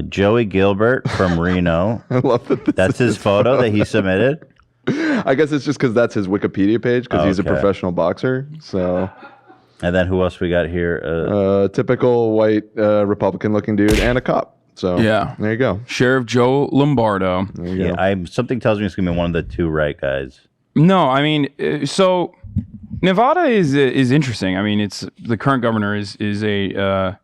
Joey Gilbert from Reno. I love that. That's his photo that he submitted. I guess it's just because that's his Wikipedia page because he's a professional boxer. So. And then who else we got here? Typical white Republican-looking dude and a cop. So yeah, there you go. Sheriff Joe Lombardo. There you go. Something tells me it's gonna be one of the two right guys. No, I mean, so Nevada is interesting. I mean, it's the current governor is a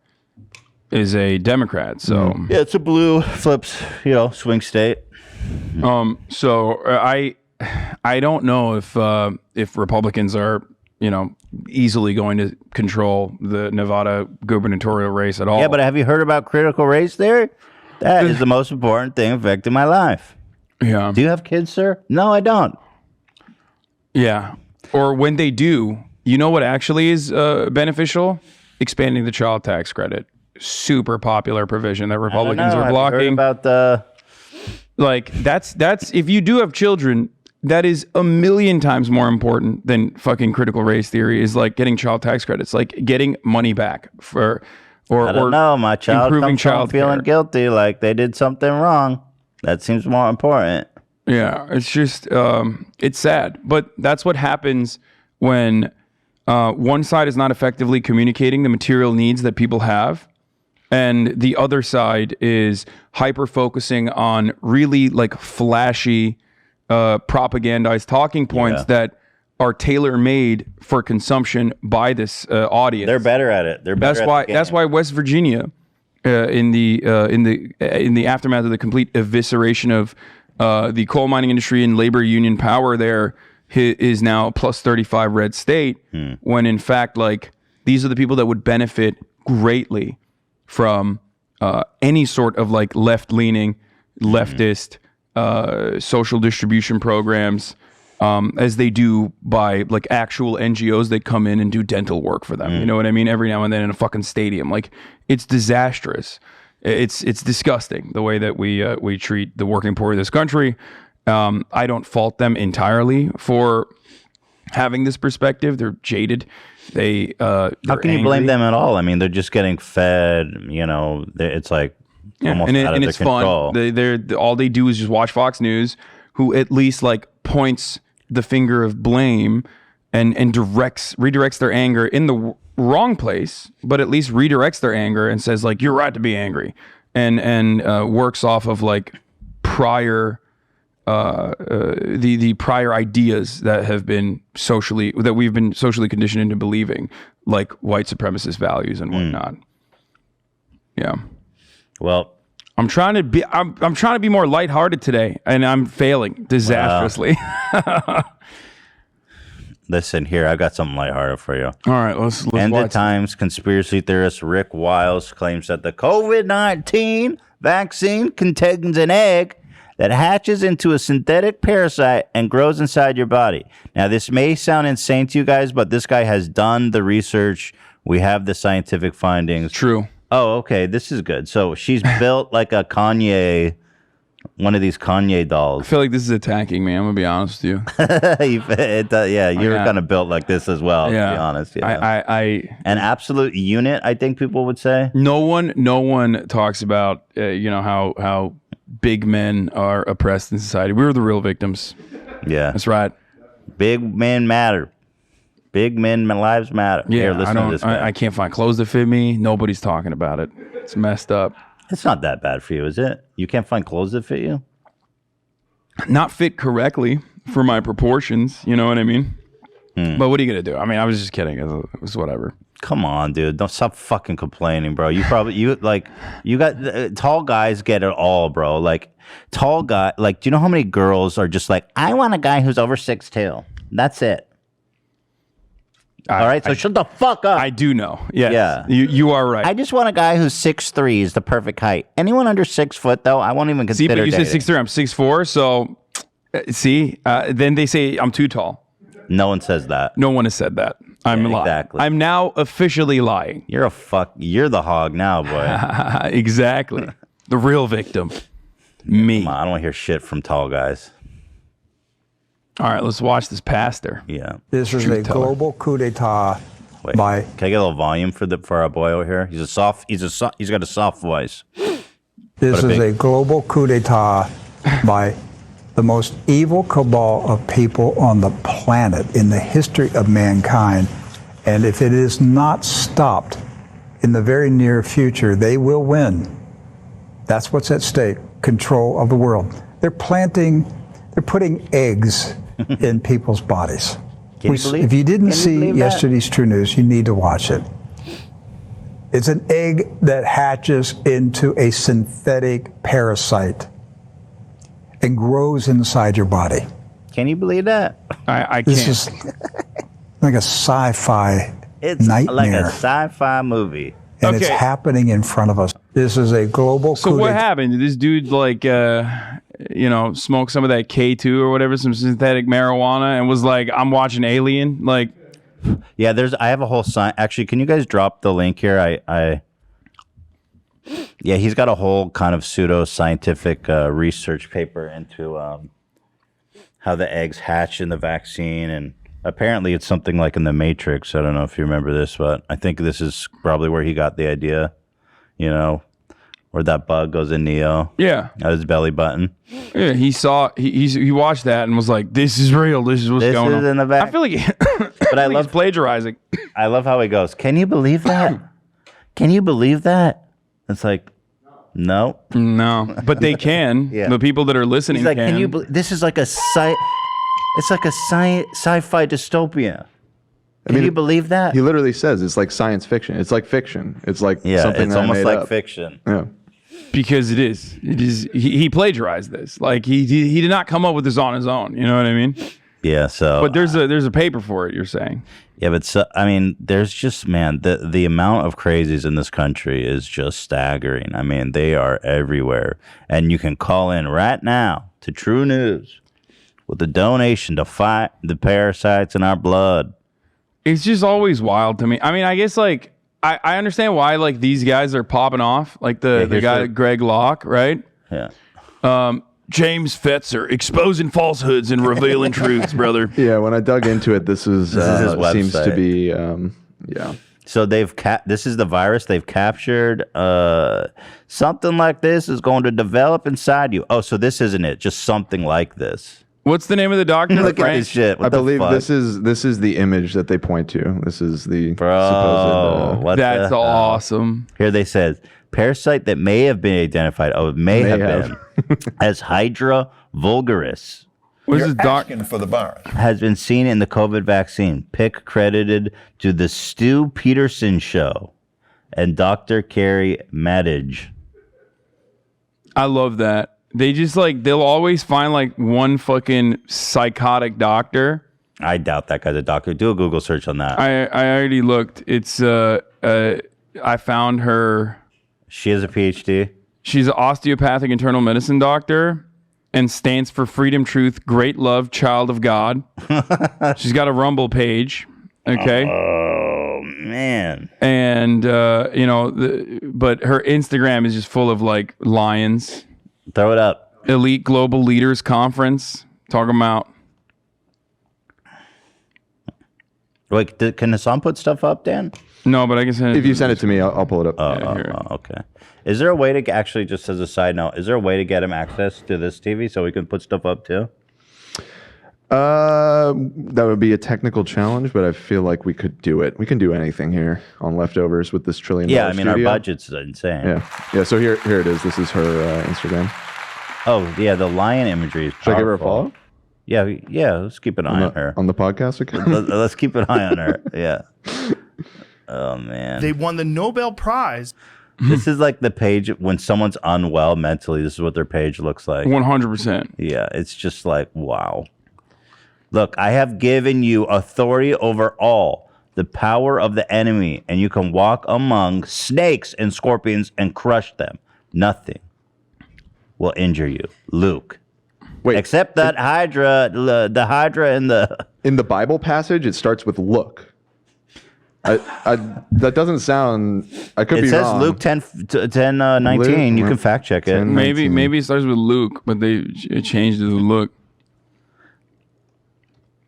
Democrat, so yeah, it's a blue flips, swing state. So I don't know if Republicans are easily going to control the Nevada gubernatorial race at all. Yeah, but have you heard about critical race theory? That is the most important thing affecting my life. Yeah. Do you have kids, sir? No, I don't. Yeah. Or when they do, you know what actually is beneficial? Expanding the child tax credit. Super popular provision that Republicans are blocking. About the that's if you do have children, that is a million times more important than fucking critical race theory. Is like getting child tax credits, like getting money back for I don't know. My child improving comes home child feeling care. guilty, like they did something wrong. That seems more important. Yeah, it's just it's sad, but that's what happens when one side is not effectively communicating the material needs that people have. And the other side is hyper focusing on really like flashy, propagandized talking points that are tailor made for consumption by this audience. They're better at it. That's why West Virginia, in the aftermath of the complete evisceration of the coal mining industry and labor union power, there is now a plus 35 red state. When in fact, like these are the people that would benefit greatly from any sort of like left-leaning, leftist social distribution programs, as they do by like actual NGOs that come in and do dental work for them. You know what I mean? Every now and then in a fucking stadium. Like it's disastrous. It's disgusting the way that we treat the working poor of this country. I don't fault them entirely for having this perspective. They're jaded. How can you blame them at all? I mean, they're just getting fed. It's like almost out of their control. Fun. They're all they do is just watch Fox News, who at least like points the finger of blame and redirects their anger in the wrong place, but at least redirects their anger and says like you're right to be angry, and works off of like prior. The prior ideas that we've been socially conditioned into believing, like white supremacist values and whatnot. Yeah. Well, I'm trying to be more lighthearted today, and I'm failing disastrously. Listen here, I've got something lighthearted for you. All right, let's End watch of Times conspiracy theorist Rick Wiles claims that the COVID-19 vaccine contains an egg that hatches into a synthetic parasite and grows inside your body. Now, this may sound insane to you guys, but this guy has done the research. We have the scientific findings. True. Oh, okay. This is good. So she's built like a one of these Kanye dolls. I feel like this is attacking me. I'm gonna be honest with you. You're kind of built like this as well. Yeah. To be honest. Yeah. An absolute unit, I think people would say. No one talks about how big men are oppressed in society. We're the real victims. Yeah, that's right. Big men matter. Big men lives matter. Yeah, Here, listen to this guy. I can't find clothes that fit me. Nobody's talking about it. It's messed up. It's not that bad for you, is it? You can't find clothes that fit you? Not fit correctly. for my proportions. You know what I mean? But what are you gonna do? I mean, I was just kidding. It was whatever. Come on, dude. Don't stop fucking complaining, bro. You got tall guys get it all, bro. Like tall guy. Like, do you know how many girls are just like, I want a guy who's over 6'2"? That's it. All right, so shut the fuck up. I do know. Yes. Yeah. You are right. I just want a guy who's 6'3" is the perfect height. Anyone under 6 foot, though, I won't even consider. See, but you dating. said 6'3". I'm 6'4". So, then they say I'm too tall. No one says that. No one has said that. I'm lying. Exactly. I'm now officially lying. You're the hog now, boy. Exactly. The real victim. Me. Come on, I don't want to hear shit from tall guys. All right, let's watch this pastor. Yeah. This is a global coup d'etat. Wait, can I get a little volume for our boy over here? He's got a soft voice. This is a global coup d'etat by the most evil cabal of people on the planet in the history of mankind. And if it is not stopped in the very near future, they will win. That's what's at stake, control of the world. They're putting eggs in people's bodies. If you didn't see yesterday's True News, you need to watch it. It's an egg that hatches into a synthetic parasite and grows inside your body. Can you believe that? I can't. This is like a sci-fi nightmare. Like a sci-fi movie. And it's happening in front of us. This is a global So what happened? Did this dude smoke some of that K2 or whatever, some synthetic marijuana, and was like, I'm watching Alien? Like, yeah, I have a whole sign. Actually, can you guys drop the link here? Yeah, he's got a whole kind of pseudo-scientific research paper into how the eggs hatch in the vaccine, and apparently it's something like in the Matrix. I don't know if you remember this, but I think this is probably where he got the idea, where that bug goes in Neo. Yeah. At his belly button. Yeah, he watched that and was like, this is real. This is what's going on. In the I feel like, I love he's plagiarizing. I love how he goes, can you believe that? Can you believe that? It's like, no. No, but they can. Yeah. The people that are listening He's like, can. can you believe this is like it's like a sci-fi dystopia. Can you believe that? He literally says it's like science fiction. It's like fiction. It's like something it's that I almost made like up. fiction. Yeah. Because it is. He plagiarized this. Like he did not come up with this on his own. You know what I mean? Yeah. So, but there's a paper for it. You're saying? Yeah, but I mean, there's just the amount of crazies in this country is just staggering. I mean, they are everywhere, and you can call in right now to True News with a donation to fight the parasites in our blood. It's just always wild to me. I mean, I guess like I understand why like these guys are popping off, like the guy Greg Locke, right? Yeah. James Fetzer exposing falsehoods and revealing truths, brother. Yeah, when I dug into it, this is his website. Seems to be yeah. So this is the virus they've captured. Something like this is going to develop inside you. Oh, so this isn't it? Just something like this. What's the name of the doctor? Look at this shit. What I the believe fuck? this is the image that they point to. This is the supposed. what That's awesome. Here they said parasite that may have been identified. Oh, may have been as Hydra vulgaris. What is asking for the virus. Has been seen in the COVID vaccine. Pick credited to the Stu Peterson Show and Dr. Carrie Maddage. I love that. They just they'll always find like one fucking psychotic doctor. I doubt that guy's a doctor. Do a Google search on that. I already looked. It's I found her. She has a PhD. She's an osteopathic internal medicine doctor and stands for freedom, truth, great love, child of God. She's got a Rumble page. Okay. Oh man. And but her Instagram is just full of like lions. Throw it up. Elite Global Leaders Conference. Talking about. Wait, can Hassan put stuff up, Dan? No, but I can send it. If you send it to me, I'll pull it up. Okay. Is there a way to actually, just as a side note, is there a way to get him access to this TV so we can put stuff up too? That would be a technical challenge, but I feel like we could do it. We can do anything here on Leftovers with this $1 trillion. Yeah, I mean, studio. our budget's insane. Yeah. So here it is. This is her Instagram. Oh yeah, the lion imagery is powerful. Should I give her a follow? Yeah, let's keep an eye on her. On the podcast account? Let's keep an eye on her. Yeah. Oh, man. They won the Nobel Prize. This is like the page when someone's unwell mentally. This is what their page looks like. 100%. Yeah, it's just like, wow. Look, I have given you authority over all, the power of the enemy, and you can walk among snakes and scorpions and crush them. Nothing will injure you. Luke. Wait, except that Hydra, the Hydra in the Bible passage, it starts with look. That doesn't sound. I could be wrong. It says Luke 10:19. You can fact check it. Maybe it starts with Luke, but they changed it to look.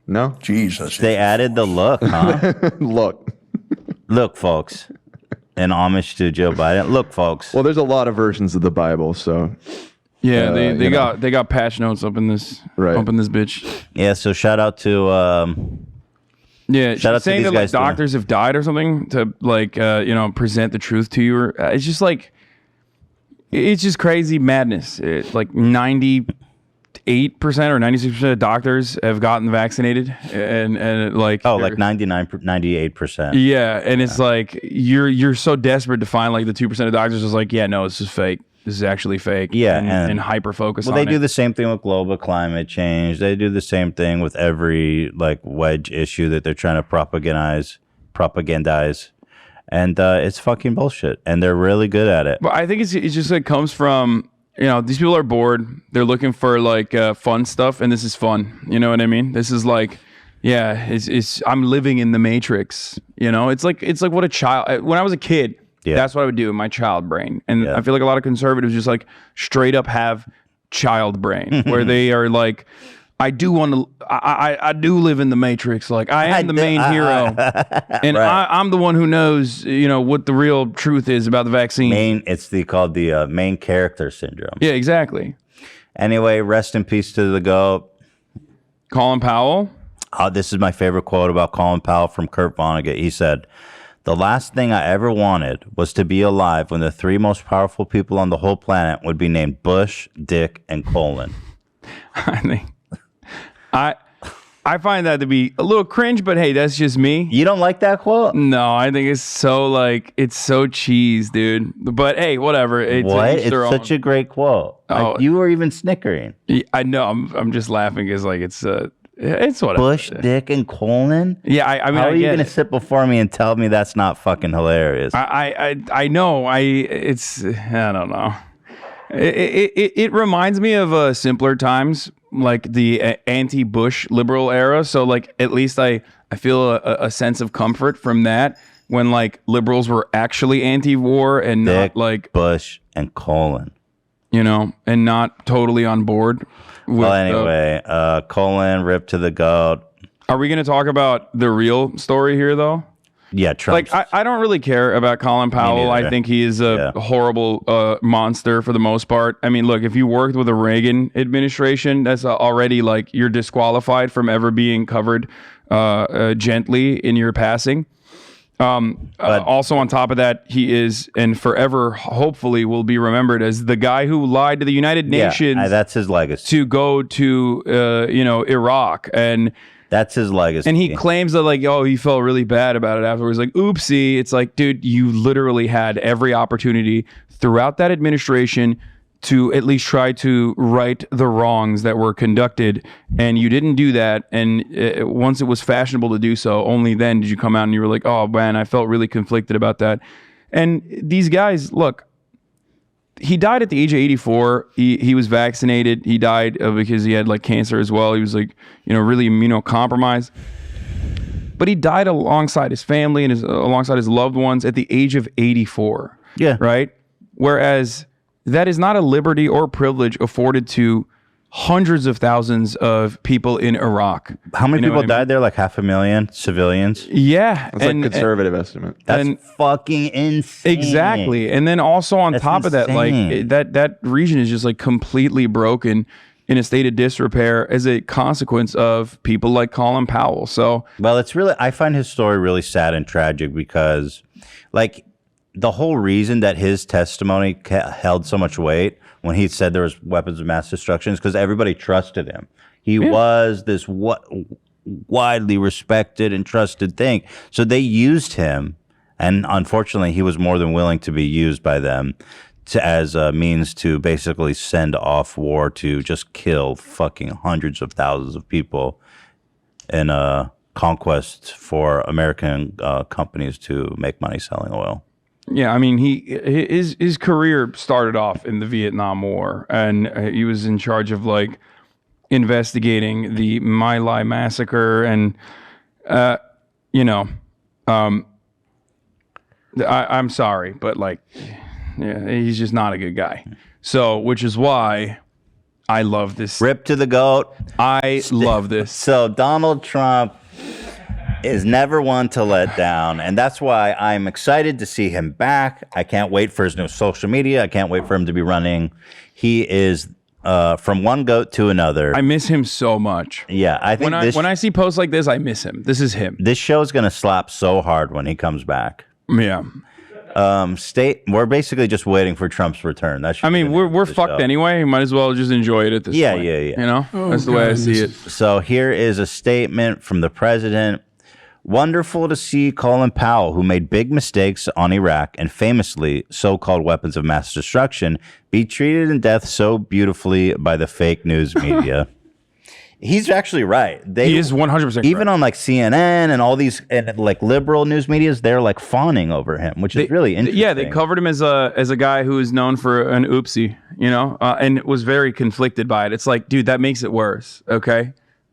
No, Jesus. They added the look, huh? Look, folks. In homage to Joe Biden. Look, folks. Well, there's a lot of versions of the Bible, so. Yeah, they got patch notes up in this bitch. Yeah, so shout out to. Yeah, shout out saying to these that guys. Doctors have died or something to present the truth to you. It's just like, it's just crazy madness. Like 98% or 96% of doctors have gotten vaccinated, and like like 98%. Yeah, and it's like you're so desperate to find like the 2% of doctors is like, yeah, no, this is fake. This is actually fake. Yeah, and hyper focus on it. Well, they do the same thing with global climate change. They do the same thing with every like wedge issue that they're trying to propagandize. And it's fucking bullshit. And they're really good at it. But I think it just like comes from, these people are bored. They're looking for like fun stuff, and this is fun. You know what I mean? This is like, yeah, it's I'm living in the Matrix. It's like what a child. When I was a kid. Yeah. That's what I would do in my child brain. And I feel like a lot of conservatives just like straight up have child brain where they are like, I do live in the Matrix. Like I am the main hero. And right. I'm the one who knows, what the real truth is about the vaccine. It's called the main character syndrome. Yeah, exactly. Anyway, rest in peace to the GOAT. Colin Powell. This is my favorite quote about Colin Powell from Kurt Vonnegut. He said, "The last thing I ever wanted was to be alive when the three most powerful people on the whole planet would be named Bush, Dick, and Colin." I find that to be a little cringe, but hey, that's just me. You don't like that quote? No, I think it's so cheese, dude. But hey, whatever. It's such a great quote. Oh, you were even snickering. I know. I'm just laughing because like it's whatever. Bush, Dick, and Colin? Yeah, I mean, how are you going to sit before me and tell me that's not fucking hilarious? I know. I don't know. It reminds me of simpler times, like the anti-Bush liberal era. So like at least I feel a sense of comfort from that when like liberals were actually anti-war and Dick, not like Bush and Colin, and not totally on board. Well, anyway, Colin, rip to the GOAT. Are we going to talk about the real story here, though? Yeah, Trump. Like, I don't really care about Colin Powell. I think he is a horrible monster for the most part. I mean, look, if you worked with the Reagan administration, that's already like you're disqualified from ever being covered gently in your passing. Also, on top of that, he is and forever, hopefully, will be remembered as the guy who lied to the United Nations. Yeah, that's his legacy. To go to, Iraq, and that's his legacy. And he claims that, like, he felt really bad about it afterwards. Like, oopsie. It's like, dude, you literally had every opportunity throughout that administration to at least try to right the wrongs that were conducted, and you didn't do that. And once it was fashionable to do so, only then did you come out and you were like, oh man, I felt really conflicted about that. And these guys, look, he died at the age of 84. He was vaccinated. He died because he had like cancer as well. He was like, really immunocompromised. But he died alongside his family and alongside his loved ones at the age of 84. Yeah. Right? Whereas that is not a liberty or privilege afforded to hundreds of thousands of people in Iraq. How many people died there? Like 500,000 civilians? Yeah. That's like a conservative estimate. That's fucking insane. Exactly. And then also on top of that, like that region is just like completely broken in a state of disrepair as a consequence of people like Colin Powell. So, well, I find his story really sad and tragic because like the whole reason that his testimony held so much weight when he said there was weapons of mass destruction is because everybody trusted him. He was this widely respected and trusted thing. So they used him, and unfortunately, he was more than willing to be used by them as a means to basically send off war to just kill fucking hundreds of thousands of people in a conquest for American companies to make money selling oil. Yeah, I mean, his career started off in the Vietnam War, and he was in charge of like investigating the My Lai massacre, and I'm sorry, but like, yeah, he's just not a good guy. So, which is why I love this. Rip to the goat. I love this. So Donald Trump is never one to let down, and that's why I'm excited to see him back. I can't wait for his new social media. I can't wait for him to be running. He is from one goat to another. I miss him so much. Yeah, I think when I see posts like this, I miss him. This is him. This show's gonna slap so hard when he comes back. Yeah. We're basically just waiting for Trump's return. We're fucked anyway. Might as well just enjoy it at this point. Yeah. You know, that's the way I see it. So here is a statement from the president. Wonderful to see Colin Powell, who made big mistakes on Iraq and famously so-called weapons of mass destruction, be treated in death so beautifully by the fake news media. He's actually right. He is 100% even on like CNN and all these and like liberal news medias, they're like fawning over him, which is really interesting. Yeah, they covered him as a guy who is known for an oopsie, you know, and was very conflicted by it. It's like, dude, that makes it worse. Okay.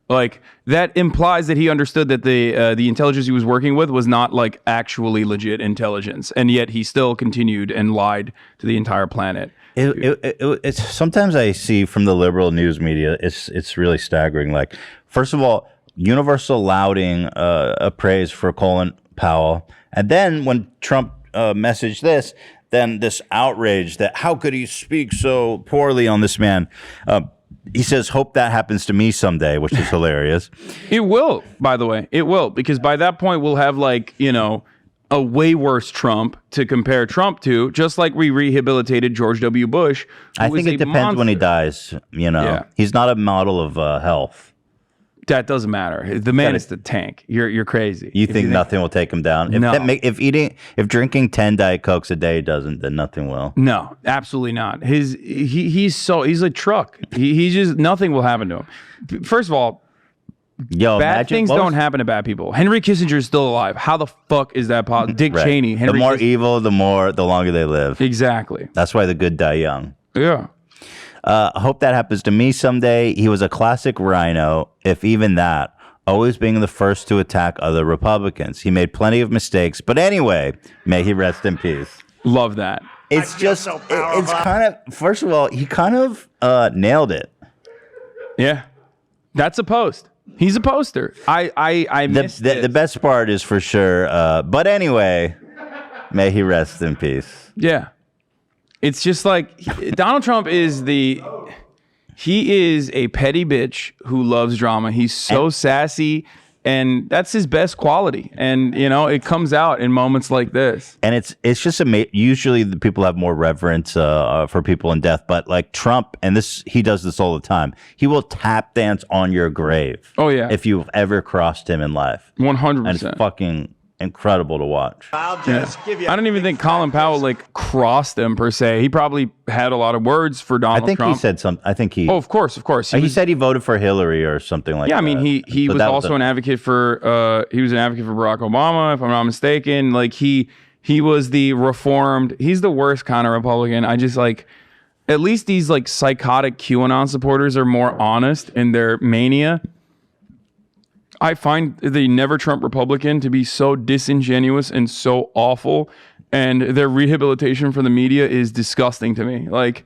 Like that implies that he understood that the intelligence he was working with was not like actually legit intelligence, and yet he still continued and lied to the entire planet. It's sometimes I see from the liberal news media, it's really staggering. Like, first of all, universal lauding praise for Colin Powell, and then when Trump messaged this, then this outrage that how could he speak so poorly on this man. He says, hope that happens to me someday, which is hilarious. It will, by the way. It will, because by that point, we'll have, like, you know, a way worse Trump to compare Trump to, just like we rehabilitated George W. Bush. I think it depends when he dies, you know. Yeah. He's not a model of health. That doesn't matter. The man is the tank. You're crazy. You think nothing will take him down? No. If drinking 10 Diet Cokes a day doesn't, then nothing will. No, absolutely not. He's a truck. He just nothing will happen to him. First of all, bad things don't happen to bad people. Henry Kissinger is still alive. How the fuck is that possible? Dick Cheney. The more evil, the longer they live. Exactly. That's why the good die young. Yeah. I hope that happens to me someday. He was a classic rhino, if even that, always being the first to attack other Republicans. He made plenty of mistakes, but anyway, may he rest in peace. Love that. It's just, it's kind of, first of all, he kind of nailed it. Yeah. That's a post. He's a poster. I missed the best part is for sure, but anyway, may he rest in peace. Yeah. It's just like Donald Trump is he is a petty bitch who loves drama. He's so sassy, and that's his best quality. And, you know, it comes out in moments like this. And it's just usually the people have more reverence for people in death, but like Trump, and he does this all the time. He will tap dance on your grave. Oh yeah. If you've ever crossed him in life. 100%. And it's fucking incredible to watch. I don't even think Colin Powell like crossed him per se. He probably had a lot of words for Donald Trump. I think he said something. I think he. Oh, of course. He said he voted for Hillary or something like that. Yeah, I mean he was also an advocate for. He was an advocate for Barack Obama, if I'm not mistaken. Like he was the reformed. He's the worst kind of Republican. I just like. At least these like psychotic QAnon supporters are more honest in their mania. I find the Never Trump Republican to be so disingenuous and so awful, and their rehabilitation from the media is disgusting to me. Like,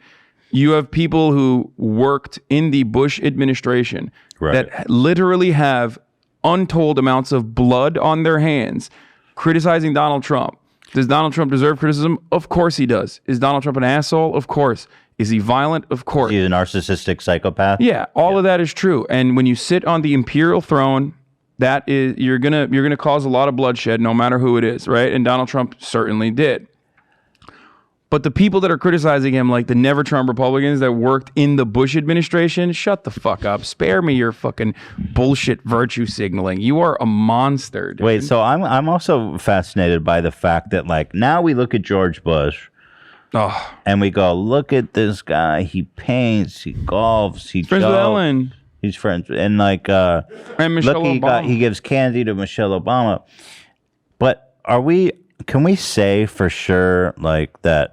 you have people who worked in the Bush administration that literally have untold amounts of blood on their hands criticizing Donald Trump. Does Donald Trump deserve criticism? Of course he does. Is Donald Trump an asshole? Of course. Is he violent? Of course. He's a narcissistic psychopath? Yeah, all of that is true. And when you sit on the imperial throne, that is, you're gonna cause a lot of bloodshed, no matter who it is, right? And Donald Trump certainly did. But the people that are criticizing him, like the Never Trump Republicans that worked in the Bush administration, shut the fuck up. Spare me your fucking bullshit virtue signaling. You are a monster, dude. Wait, so I'm also fascinated by the fact that like now we look at George Bush and we go, look at this guy. He paints, he golfs, he friends with Ellen. He's friends and like and Michelle Obama. He gives candy to Michelle Obama. But can we say for sure like that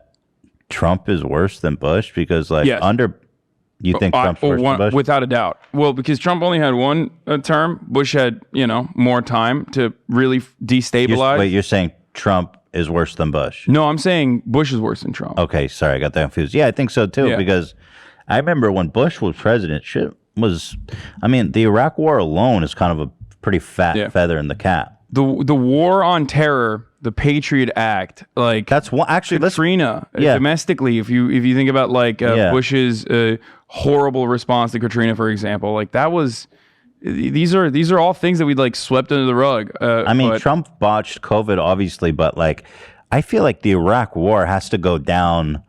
Trump is worse than Bush? Because like yes. You think Trump's worse than Bush? Without a doubt. Well, because Trump only had one term. Bush had, more time to really destabilize. You're saying Trump is worse than Bush? No, I'm saying Bush is worse than Trump. Okay, sorry, I got that confused. Yeah, I think so too, because I remember when Bush was president, the Iraq War alone is kind of a pretty fat feather in the cap. The war on terror, the Patriot Act, like that's one actually Katrina domestically. If you think about like Bush's horrible response to Katrina, for example, like that was. These are all things that we like swept under the rug. Trump botched COVID, obviously, but like I feel like the Iraq War has to go down.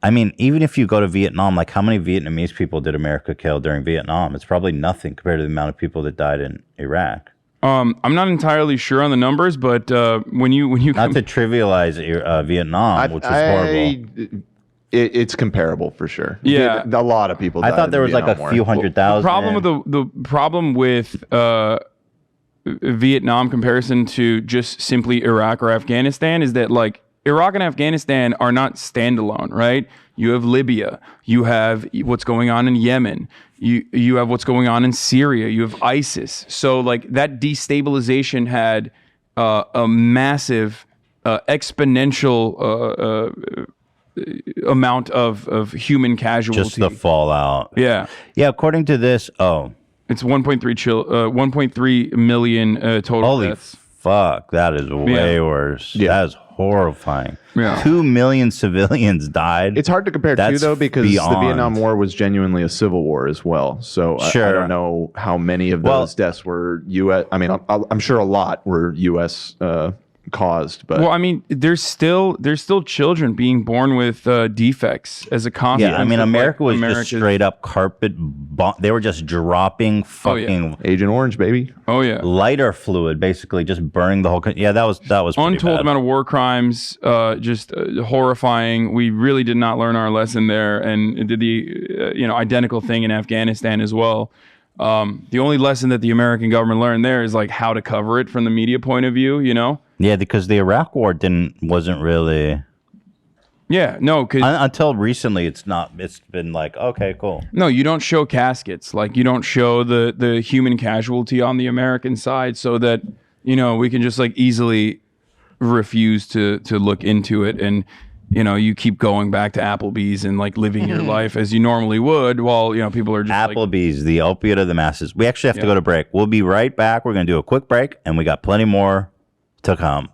I mean, even if you go to Vietnam, like how many Vietnamese people did America kill during Vietnam? It's probably nothing compared to the amount of people that died in Iraq. I'm not entirely sure on the numbers, but when you not to trivialize Vietnam, which was horrible. It's comparable for sure. Yeah, a lot of people. I thought there was like a few 100,000. The problem with Vietnam comparison to just simply Iraq or Afghanistan is that like Iraq and Afghanistan are not standalone, right? You have Libya, you have what's going on in Yemen, you have what's going on in Syria, you have ISIS. So like that destabilization had a massive exponential amount of human casualty. Just the fallout. Yeah. According to this, it's 1.3 million total holy deaths. Fuck, that is way worse. That is horrifying. 2 million civilians died. It's hard to compare too, though, because the Vietnam War was genuinely a civil war as well. So I don't know how many of those deaths were U.S. I mean, I'm sure a lot were U.S. Caused, but there's still children being born with defects as a consequence. America was just straight up carpet they were just dropping fucking Agent Orange, baby. Lighter fluid, basically just burning the whole country. That was untold amount of war crimes, just horrifying. We really did not learn our lesson there, and did the identical thing in Afghanistan as well. The only lesson that the American government learned there is like how to cover it from the media point of view, Yeah, because the Iraq War wasn't really. Yeah, no, until recently, it's been like, okay, cool. No, you don't show caskets, like you don't show the human casualty on the American side, so that we can just like easily refuse to look into it, and you keep going back to Applebee's and like living your life as you normally would, while people are just Applebee's, the opiate of the masses. We actually have to go to break. We'll be right back. We're gonna do a quick break, and we got plenty more to come.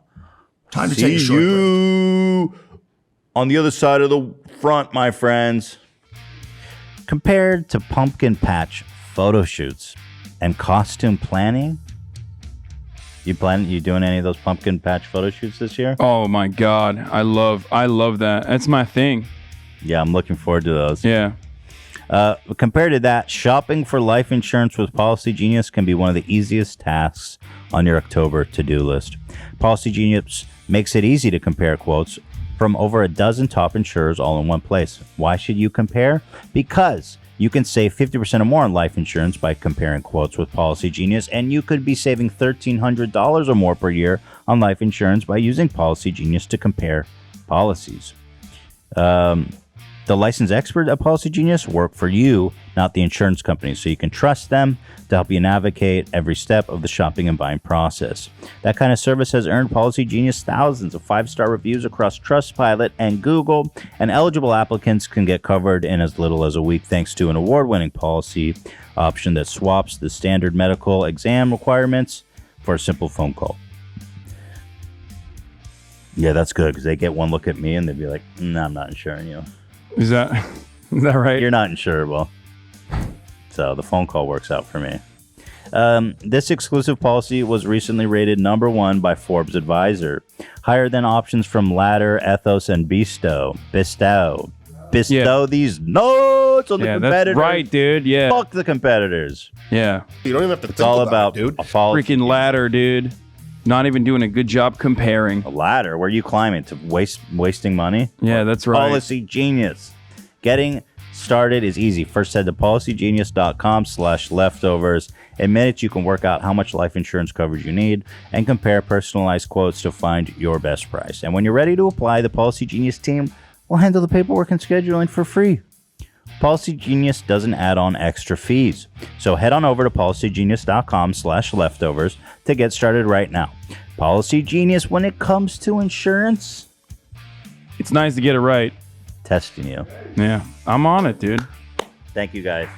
Time to take a short break. On the other side of the front, my friends. Compared to pumpkin patch photo shoots and costume planning, you doing any of those pumpkin patch photo shoots this year? Oh my God, I love that. That's my thing. Yeah, I'm looking forward to those. Yeah. Compared to that, shopping for life insurance with Policy Genius can be one of the easiest tasks on your October to-do list. Policy Genius makes it easy to compare quotes from over a dozen top insurers all in one place. Why should you compare? Because you can save 50% or more on life insurance by comparing quotes with Policy Genius, and you could be saving $1,300 or more per year on life insurance by using Policy Genius to compare policies. The licensed expert at Policy Genius work for you, not the insurance company, so you can trust them to help you navigate every step of the shopping and buying process. That kind of service has earned Policy Genius thousands of 5-star reviews across Trustpilot and Google, and eligible applicants can get covered in as little as a week thanks to an award-winning policy option that swaps the standard medical exam requirements for a simple phone call. Yeah, that's good, because they get one look at me and they'd be like, "No, I'm not insuring you." Is that right? You're not insurable. So the phone call works out for me. This exclusive policy was recently rated #1 by Forbes Advisor, higher than options from Ladder, Ethos, and Bestow these notes on the competitors. That's right, dude. Yeah. Fuck the competitors. Yeah. You don't even have to It's think all about about it, dude. Freaking Ladder, dude. Not even doing a good job comparing. A ladder? Where are you climbing? To wasting money? Yeah, that's right. Policy Genius. Getting started is easy. First head to policygenius.com/leftovers. In minutes, you can work out how much life insurance coverage you need and compare personalized quotes to find your best price. And when you're ready to apply, the Policy Genius team will handle the paperwork and scheduling for free. Policy Genius doesn't add on extra fees. So head on over to policygenius.com/leftovers to get started right now. Policy Genius, when it comes to insurance, it's nice to get it right. Testing you. Yeah, I'm on it, dude. Thank you, guys.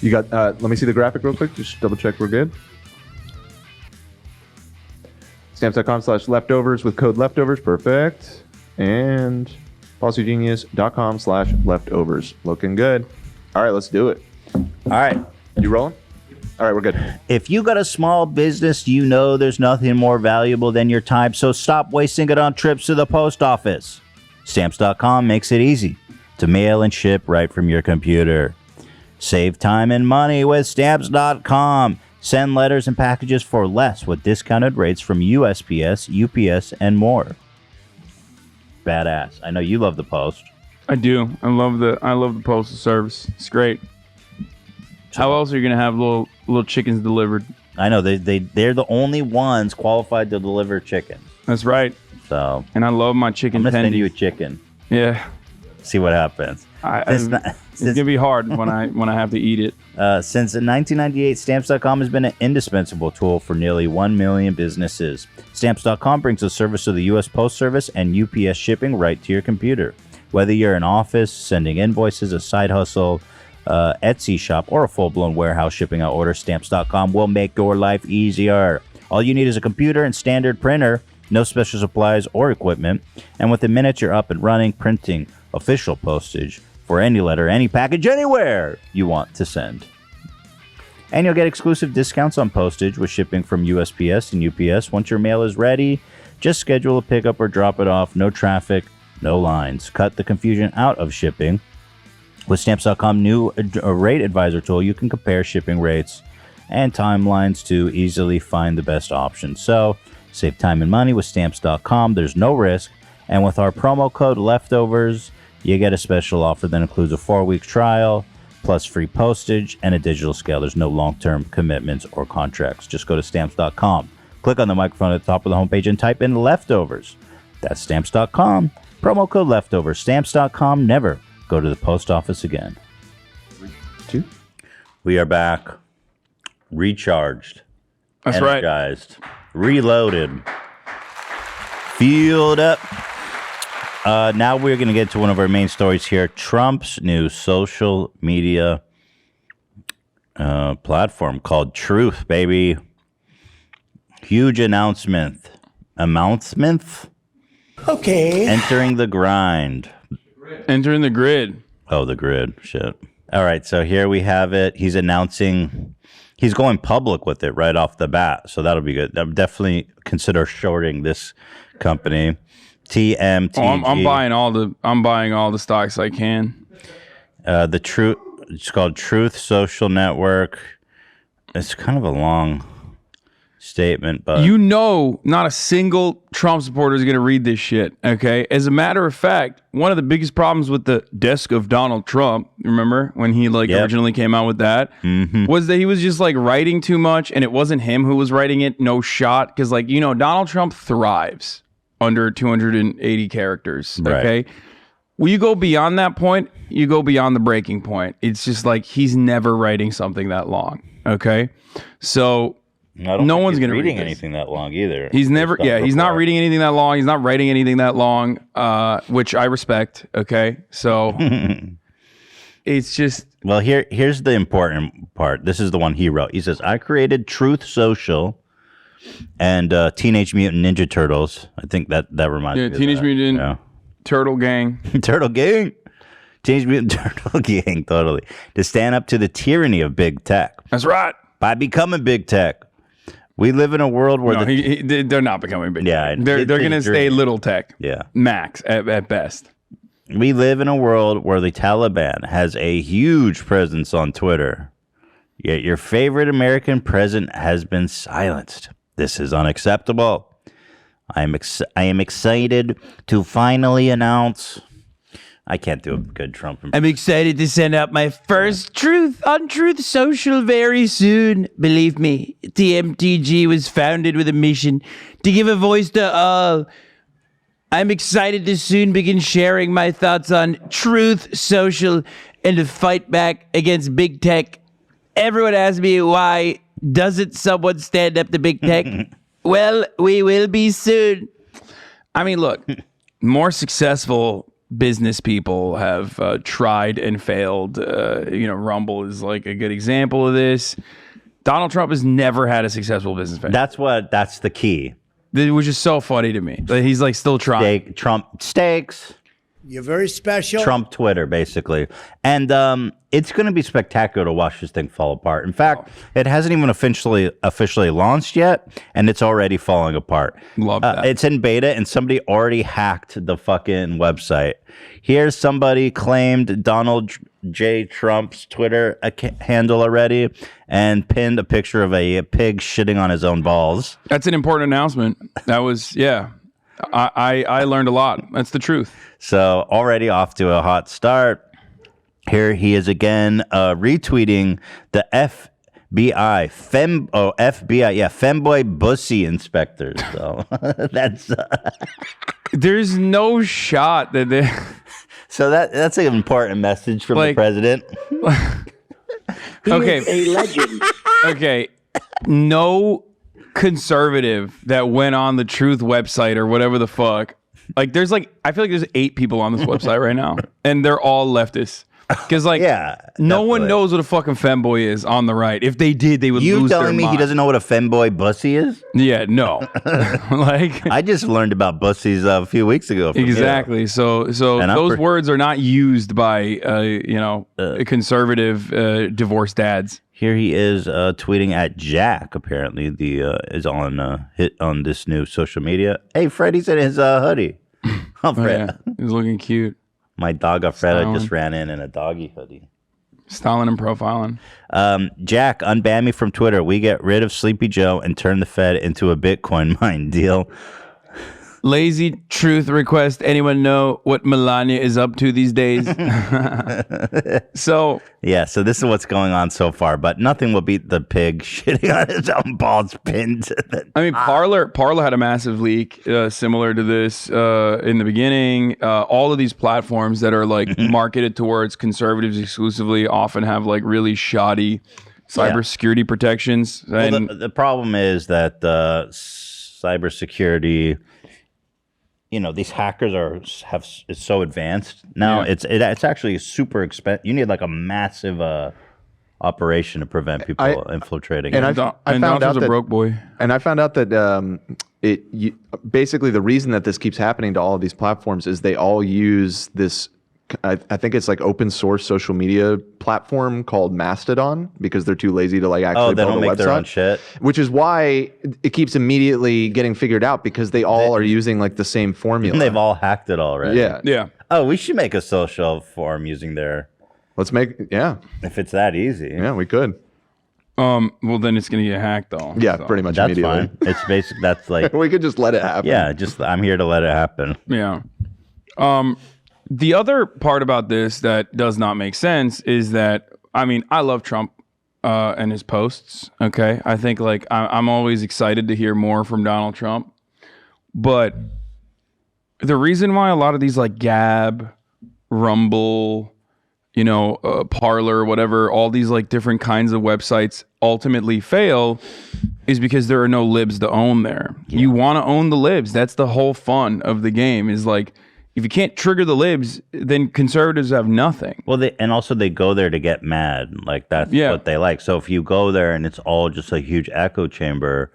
You got, let me see the graphic real quick. Just double check we're good. Stamps.com/leftovers with code leftovers. Perfect. And policygenius.com/leftovers. Looking good. All right, let's do it. All right. You rolling? All right, we're good. If you got a small business, you know there's nothing more valuable than your time, so stop wasting it on trips to the post office. Stamps.com makes it easy to mail and ship right from your computer. Save time and money with Stamps.com. Send letters and packages for less with discounted rates from USPS, UPS, and more. Badass. I know you love the post. I do. I love the postal service. It's great. How else are you gonna have little chickens delivered? I know they're the only ones qualified to deliver chickens. That's right. So, and I love my chicken. I'm gonna send you a chicken. Yeah. See what happens. It's gonna be hard when I have to eat it. Since 1998, Stamps.com has been an indispensable tool for nearly 1 million businesses. Stamps.com brings the service of the U.S. Post Service and UPS shipping right to your computer. Whether you're an office, sending invoices, a side hustle, Etsy shop, or a full-blown warehouse shipping out orders, Stamps.com will make your life easier. All you need is a computer and standard printer, no special supplies or equipment, and within minutes you're up and running, printing official postage for any letter, any package, anywhere you want to send. And you'll get exclusive discounts on postage with shipping from USPS and UPS. Once your mail is ready, just schedule a pickup or drop it off. No traffic, no lines. Cut the confusion out of shipping. With Stamps.com new rate advisor tool, you can compare shipping rates and timelines to easily find the best option. So save time and money with Stamps.com. There's no risk. And with our promo code leftovers, you get a special offer that includes a 4-week trial, plus free postage and a digital scale. There's no long-term commitments or contracts. Just go to Stamps.com. Click on the microphone at the top of the homepage and type in leftovers. That's Stamps.com. Promo code leftovers. Stamps.com. Never go to the post office again. 2. We are back. Recharged. That's energized, reloaded. Fueled up. Now we're going to get to one of our main stories here. Trump's new social media platform called Truth, baby. Huge announcement. Okay. Entering the grind. Entering the grid. Oh, the grid. Shit. All right, so here we have it. He's announcing he's going public with it right off the bat, so that'll be good. I'll definitely consider shorting this company. TMTG. Oh, I'm buying all the stocks I can. The Truth. It's called Truth Social Network. It's kind of a long statement, but not a single Trump supporter is going to read this shit. Okay. As a matter of fact, one of the biggest problems with the desk of Donald Trump, remember when he originally came out with that, was that he was just writing too much, and it wasn't him who was writing it. No shot, because Donald Trump thrives under 280 characters. Okay. Right. When you go beyond that point, you go beyond the breaking point. It's just he's never writing something that long. Okay. So no one's going to read anything that long either. He's never, he's not reading anything that long. He's not writing anything that long, which I respect. Okay. So it's just. Well, here's the important part. This is the one he wrote. He says, I created Truth Social and Teenage Mutant Ninja Turtles. I think that reminds me of Teenage Mutant Turtle Gang. Turtle Gang. Teenage Mutant Turtle Gang, totally. To stand up to the tyranny of big tech. That's right. By becoming big tech. We live in a world where they're not becoming big tech. They're going to stay little tech. Yeah. Max at best. We live in a world where the Taliban has a huge presence on Twitter. Yet your favorite American president has been silenced. This is unacceptable. I am excited to finally announce. I can't do a good Trump impression. I'm excited to send out my first Truth on Truth Social very soon. Believe me, TMTG was founded with a mission to give a voice to all. I'm excited to soon begin sharing my thoughts on Truth Social and to fight back against big tech. Everyone asks me, why doesn't someone stand up to big tech? Well, we will be soon. I mean, look, more successful business people have tried and failed. Rumble is like a good example of this. Donald Trump has never had a successful business venture. That's the key. Which is so funny to me. He's like still trying. Trump steaks. You're very special. Trump Twitter, basically. And it's going to be spectacular to watch this thing fall apart. In fact, it hasn't even officially launched yet, and it's already falling apart. Love that. It's in beta, and somebody already hacked the fucking website. Here's somebody claimed Donald J. Trump's Twitter handle already and pinned a picture of a pig shitting on his own balls. That's an important announcement. That was, yeah. I learned a lot. That's the truth. So already off to a hot start. Here he is again retweeting the FBI, femboy bussy inspectors. So that's there's no shot that they. So that's an important message from the president. Okay, a legend. Okay, no conservative that went on the Truth website or whatever the fuck. I feel like there's 8 people on this website right now, and they're all leftists. Because no one knows what a fucking femboy is on the right. If they did, they would lose their mind. You telling me he doesn't know what a femboy bussy is? Yeah, no. I just learnned about bussies a few weeks ago. Exactly. So those words are not used by conservative divorced dads. Here he is tweeting at Jack. Apparently, is on hit on this new social media. Hey, Freddie's in his hoodie. Oh, Fred. Yeah. He's looking cute. My dog Alfredo just ran in a doggy hoodie. Styling and profiling. Jack, unban me from Twitter. We get rid of Sleepy Joe and turn the Fed into a Bitcoin mine. Deal. Lazy truth request. Anyone know what Melania is up to these days? So this is what's going on so far, but nothing will beat the pig shitting on his own balls pinned. I mean, Parler had a massive leak similar to this in the beginning. All of these platforms that are like marketed towards conservatives exclusively often have like really shoddy cybersecurity protections. Well, the problem is that cybersecurity, these hackers it's so advanced now. Yeah. It's actually super expensive. You need like a massive operation to prevent people infiltrating. And I found out that broke boy. And I found out that basically the reason that this keeps happening to all of these platforms is they all use this. I think it's like open source social media platform called Mastodon because they're too lazy to like actually they build don't a make website. Their own shit. Which is why it keeps immediately getting figured out because they all are using like the same formula. And they've all hacked it already. Yeah. Oh, we should make a social forum using their. Let's make if it's that easy. Yeah, we could. Well, then it's gonna get hacked though. Yeah, pretty much that's immediately. Fine. It's basic. That's like we could just let it happen. Yeah, I'm here to let it happen. Yeah. The other part about this that does not make sense is that, I mean, I love Trump and his posts, okay? I think, like, I'm always excited to hear more from Donald Trump. But the reason why a lot of these, like, Gab, Rumble, Parler, whatever, all these, like, different kinds of websites ultimately fail is because there are no libs to own there. Yeah. You want to own the libs. That's the whole fun of the game is, like, if you can't trigger the libs, then conservatives have nothing. Well, they go there to get mad. Like, that's what they like. So if you go there and it's all just a huge echo chamber,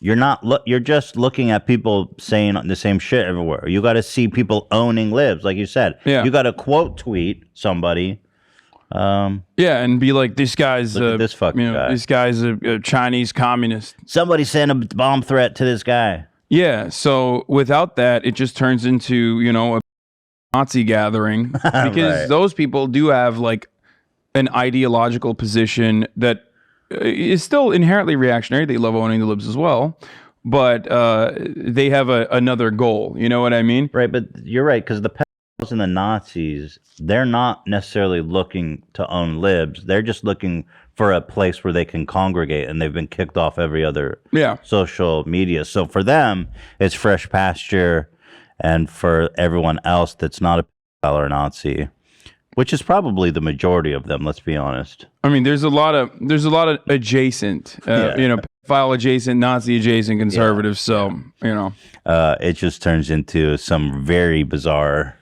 You're just looking at people saying the same shit everywhere. You got to see people owning libs, like you said. Yeah. You got to quote tweet somebody. And be like, this guy's this fucking guy. This guy's a Chinese communist. Somebody sent a bomb threat to this guy. Yeah. So without that, it just turns into a Nazi gathering because those people do have like an ideological position that is still inherently reactionary. They love owning the libs as well, but they have another goal. You know what I mean? Right, but you're right, because the pedophiles and the Nazis, they're not necessarily looking to own libs. They're just looking for a place where they can congregate, and they've been kicked off every other social media. So for them, it's fresh pasture, and for everyone else that's not a pedophile or a Nazi, which is probably the majority of them, let's be honest. I mean, there's a lot of adjacent, pedophile adjacent, Nazi adjacent conservatives. So, it just turns into some very bizarre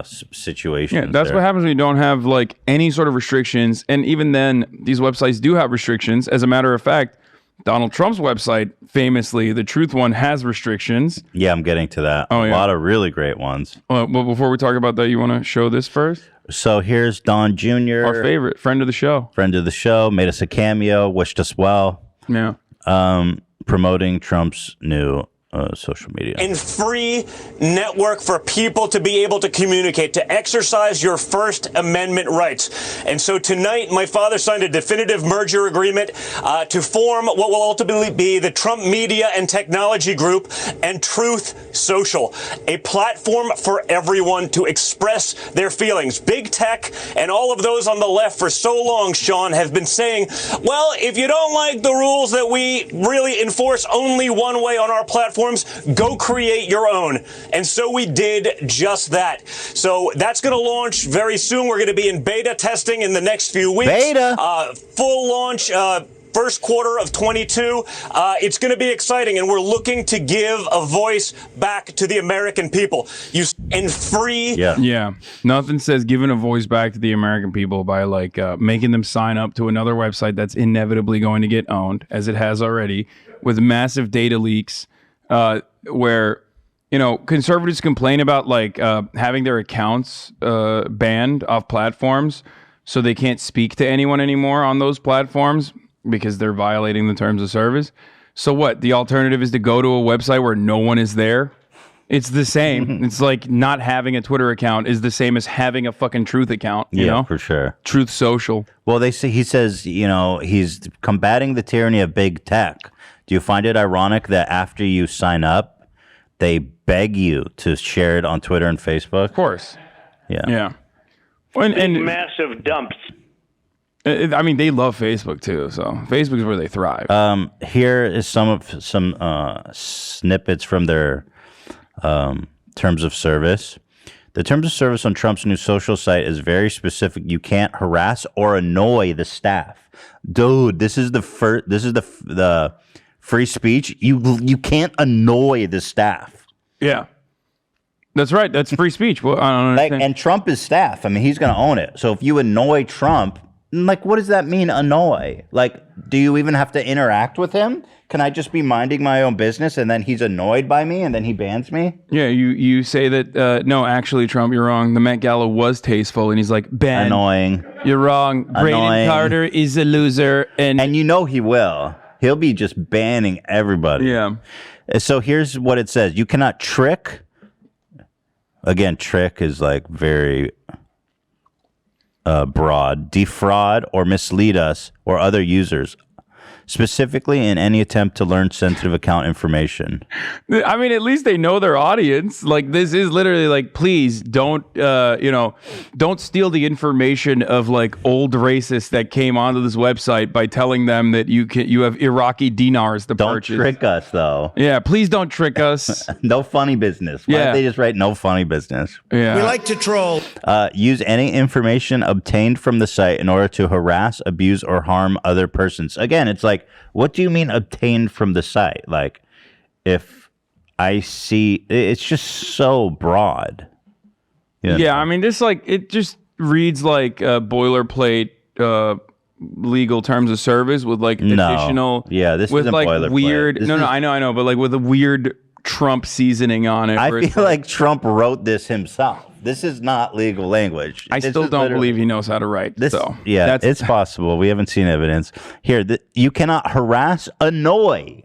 situations. Yeah, that's what happens when you don't have like any sort of restrictions. And even then, these websites do have restrictions. As a matter of fact, Donald Trump's website, famously, the Truth one, has restrictions. Yeah, I'm getting to that. A lot of really great ones. Well, before we talk about that, you want to show this first? So here's Don Jr., our favorite friend of the show. Made us a cameo, wished us well. Yeah. Promoting Trump's new social media. And free network for people to be able to communicate, to exercise your First Amendment rights. And so tonight, my father signed a definitive merger agreement to form what will ultimately be the Trump Media and Technology Group and Truth Social, a platform for everyone to express their feelings. Big tech and all of those on the left for so long, Sean, have been saying, well, if you don't like the rules that we really enforce only one way on our platform, go create your own. And so we did just that. So that's going to launch very soon. We're going to be in beta testing in the next few weeks. Full launch first quarter of 22. It's going to be exciting, and we're looking to give a voice back to the American people. Yeah. Nothing says giving a voice back to the American people by like making them sign up to another website that's inevitably going to get owned, as it has already, with massive data leaks. Where conservatives complain about like having their accounts banned off platforms, so they can't speak to anyone anymore on those platforms because they're violating the terms of service. So what? The alternative is to go to a website where no one is there. It's the same. It's like not having a Twitter account is the same as having a fucking Truth account. You know? For sure. Truth Social. Well, he says he's combating the tyranny of big tech. Do you find it ironic that after you sign up, they beg you to share it on Twitter and Facebook? Of course. Yeah. And massive dumps. I mean, they love Facebook too. So Facebook is where they thrive. Here is some snippets from their terms of service. The terms of service on Trump's new social site is very specific. You can't harass or annoy the staff. Dude, this is the free speech. You can't annoy the staff. Yeah, that's right. That's free speech. Well, I don't understand. And Trump is staff. I mean, he's going to own it. So if you annoy Trump, like, what does that mean? Annoy? Like, do you even have to interact with him? Can I just be minding my own business and then he's annoyed by me and then he bans me? Yeah, you say that, no, actually, Trump, you're wrong. The Met Gala was tasteful. And he's like, Ben. Annoying. You're wrong. Braden Carter is a loser. And he will. He'll be just banning everybody. Yeah. So here's what it says. You cannot trick. Again, trick is like very broad. Defraud or mislead us or other users, specifically in any attempt to learn sensitive account information. I mean, at least they know their audience. Like, this is literally like, please don't steal the information of like old racists that came onto this website by telling them that you have Iraqi dinars to purchase. Don't trick us, though. Yeah, please don't trick us. No funny business. Why don't they just write no funny business? Yeah. We like to troll. Use any information obtained from the site in order to harass, abuse, or harm other persons. Again, it's like, what do you mean obtained from the site? Like, if I see, it's just so broad. Yeah, I mean, this like, it just reads like a boilerplate legal terms of service with like additional. Yeah, this with isn't like boilerplate. weird. I know, but like with a weird Trump seasoning on it. I feel like Trump wrote this himself. This is not legal language. I still don't believe he knows how to write. Yeah, it's possible. We haven't seen evidence. Here, you cannot harass, annoy.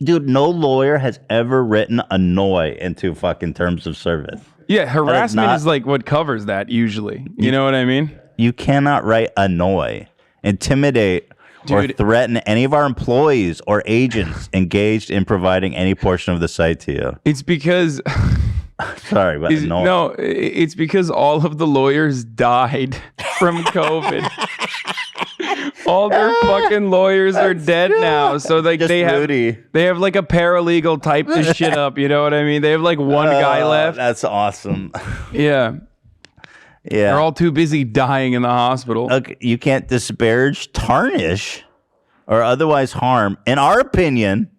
Dude, no lawyer has ever written annoy into fucking terms of service. Yeah, harassment is like what covers that usually. You know what I mean? You cannot write annoy, intimidate, or threaten any of our employees or agents engaged in providing any portion of the site to you. It's because... Sorry, but no, it's because all of the lawyers died from COVID. All their fucking lawyers are dead now, so like they have like a paralegal type this shit up. You know what I mean? They have like one guy left. That's awesome. Yeah. They're all too busy dying in the hospital. Look, you can't disparage, tarnish, or otherwise harm, in our opinion,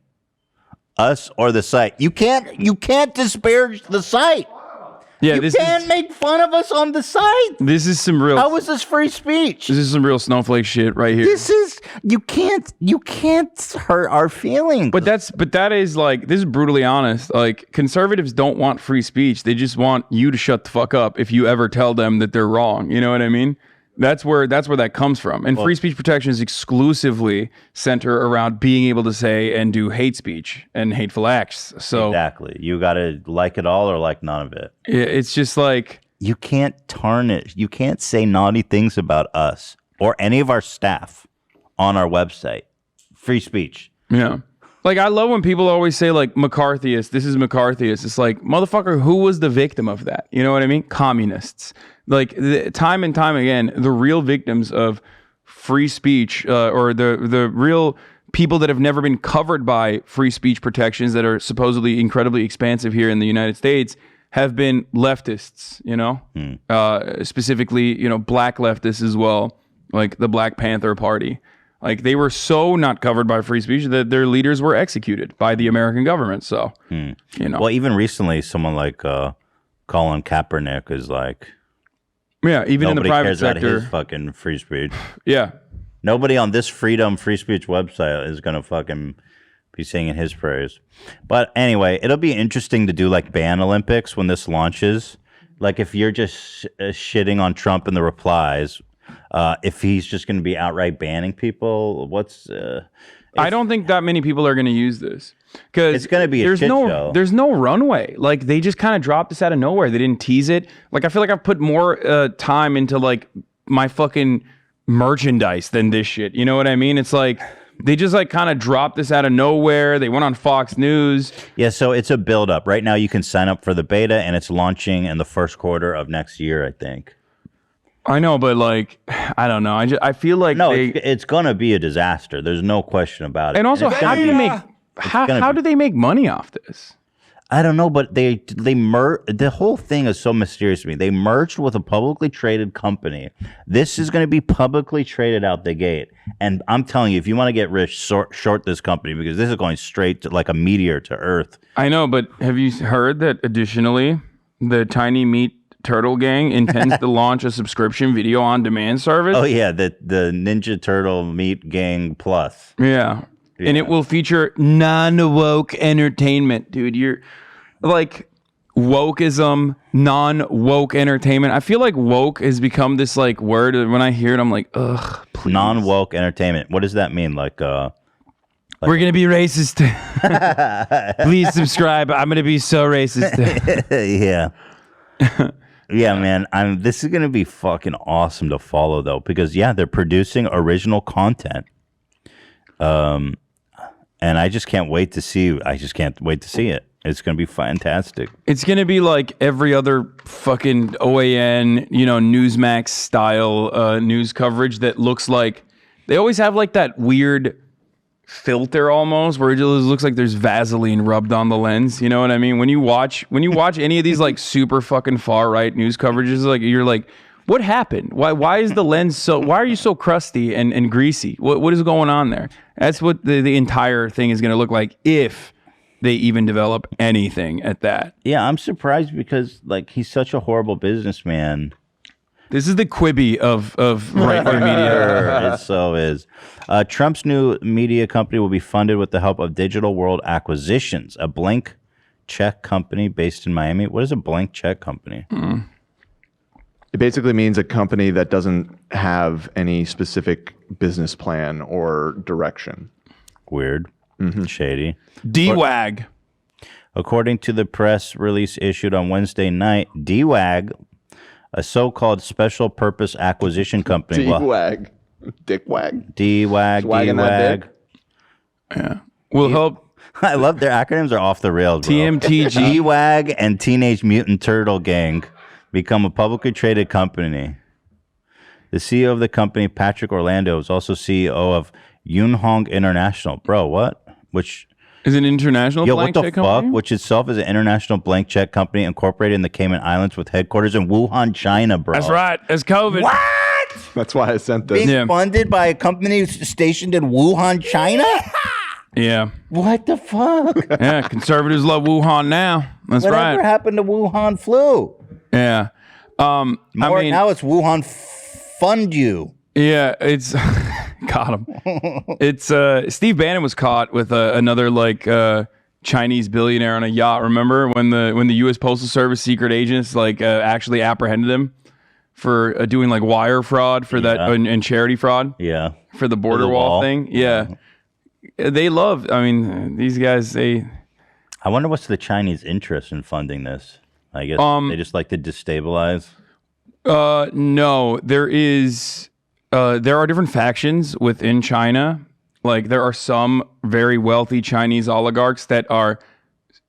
us or the site. You can't disparage the site. Yeah, you can't make fun of us on the site. This is some real. How is this free speech? This is some real snowflake shit right here. You can't hurt our feelings. But that is like, this is brutally honest. Like, conservatives don't want free speech. They just want you to shut the fuck up if you ever tell them that they're wrong. You know what I mean? That's where that comes from. And free speech protection is exclusively centered around being able to say and do hate speech and hateful acts. So exactly. You got to like it all or like none of it. Yeah, it's just like, you can't tarnish. You can't say naughty things about us or any of our staff on our website. Free speech. Yeah. Like, I love when people always say, like, McCarthyist, this is McCarthyist. It's like, motherfucker, who was the victim of that? You know what I mean? Communists. Like, time and time again, the real victims of free speech or the real people that have never been covered by free speech protections that are supposedly incredibly expansive here in the United States have been leftists, you know? Specifically, you know, black leftists as well, like the Black Panther Party. Like, they were so not covered by free speech that their leaders were executed by the American government. So, you know. Well, even recently, someone like Colin Kaepernick is like, yeah, even in the private sector, nobody cares about his fucking free speech. Yeah, nobody on this freedom free speech website is gonna fucking be singing his praise. But anyway, it'll be interesting to do like ban Olympics when this launches. Like, if you're just shitting on Trump in the replies. If he's just going to be outright banning people, I don't think that many people are going to use this because it's going to be a shit show. There's no runway. Like, they just kind of dropped this out of nowhere. They didn't tease it. Like, I feel like I've put more time into like my fucking merchandise than this shit. You know what I mean? It's like they just like kind of dropped this out of nowhere. They went on Fox News. Yeah, so it's a buildup. Right now, you can sign up for the beta, and it's launching in the first quarter of next year, I think. I know, but like, I don't know. I feel like it's gonna be a disaster. There's no question about it. And also, how do they make money off this? I don't know, but the whole thing is so mysterious to me. They merged with a publicly traded company. This is going to be publicly traded out the gate. And I'm telling you, if you want to get rich, short this company, because this is going straight to like a meteor to Earth. I know, but have you heard that additionally, the Tiny Meat Turtle Gang intends to launch a subscription video on demand service? Oh yeah, the Ninja Turtle Meat Gang Plus. Yeah. And it will feature non-woke entertainment. Dude, you're like wokeism, non-woke entertainment. I feel like woke has become this like word. When I hear it, I'm like, ugh, please. Non-woke entertainment. What does that mean? Like we're going to be racist. Please subscribe. I'm going to be so racist. Yeah. Yeah, man. This is going to be fucking awesome to follow, though, because, yeah, they're producing original content. And I just can't wait to see. I just can't wait to see it. It's going to be fantastic. It's going to be like every other fucking OAN, Newsmax style news coverage that looks like they always have like that weird filter almost where it just looks like there's Vaseline rubbed on the lens. You know what I mean? When you watch any of these like super fucking far right news coverages, like you're like, what happened? Why is the lens so? Why are you so crusty and greasy? What is going on there? That's what the entire thing is going to look like if they even develop anything at that. Yeah, I'm surprised because like he's such a horrible businessman. This is the Quibi of right-wing media. It so is. Trump's new media company will be funded with the help of Digital World Acquisitions, a blank check company based in Miami. What is a blank check company? It basically means a company that doesn't have any specific business plan or direction. Weird. Shady. DWAG. According to the press release issued on Wednesday night, DWAG, a so-called special purpose acquisition company. DWAG. Dickwag. DWAG. Yeah. Will help. I love their acronyms are off the rails, bro. TMTG. DWAG and Teenage Mutant Turtle Gang become a publicly traded company. The CEO of the company, Patrick Orlando, is also CEO of Yunhong International. Bro, what? Which is an international blank check company? Which itself is an international blank check company incorporated in the Cayman Islands with headquarters in Wuhan, China, bro. That's right. It's COVID. What? That's why I sent this. Being funded by a company stationed in Wuhan, China? Yeah. What the fuck? Yeah, conservatives love Wuhan now. That's right. Whatever happened to Wuhan flu? Yeah. Now it's Wuhan fund you. Yeah, it's got him. It's Steve Bannon was caught with another Chinese billionaire on a yacht. Remember when the U.S. Postal Service secret agents actually apprehended him for doing wire fraud for that and charity fraud? Yeah, for the border wall thing. Yeah. They love. I mean, these guys. I wonder what's the Chinese interest in funding this. I guess they just like to destabilize. No, there is. There are different factions within China. There are some very wealthy Chinese oligarchs that are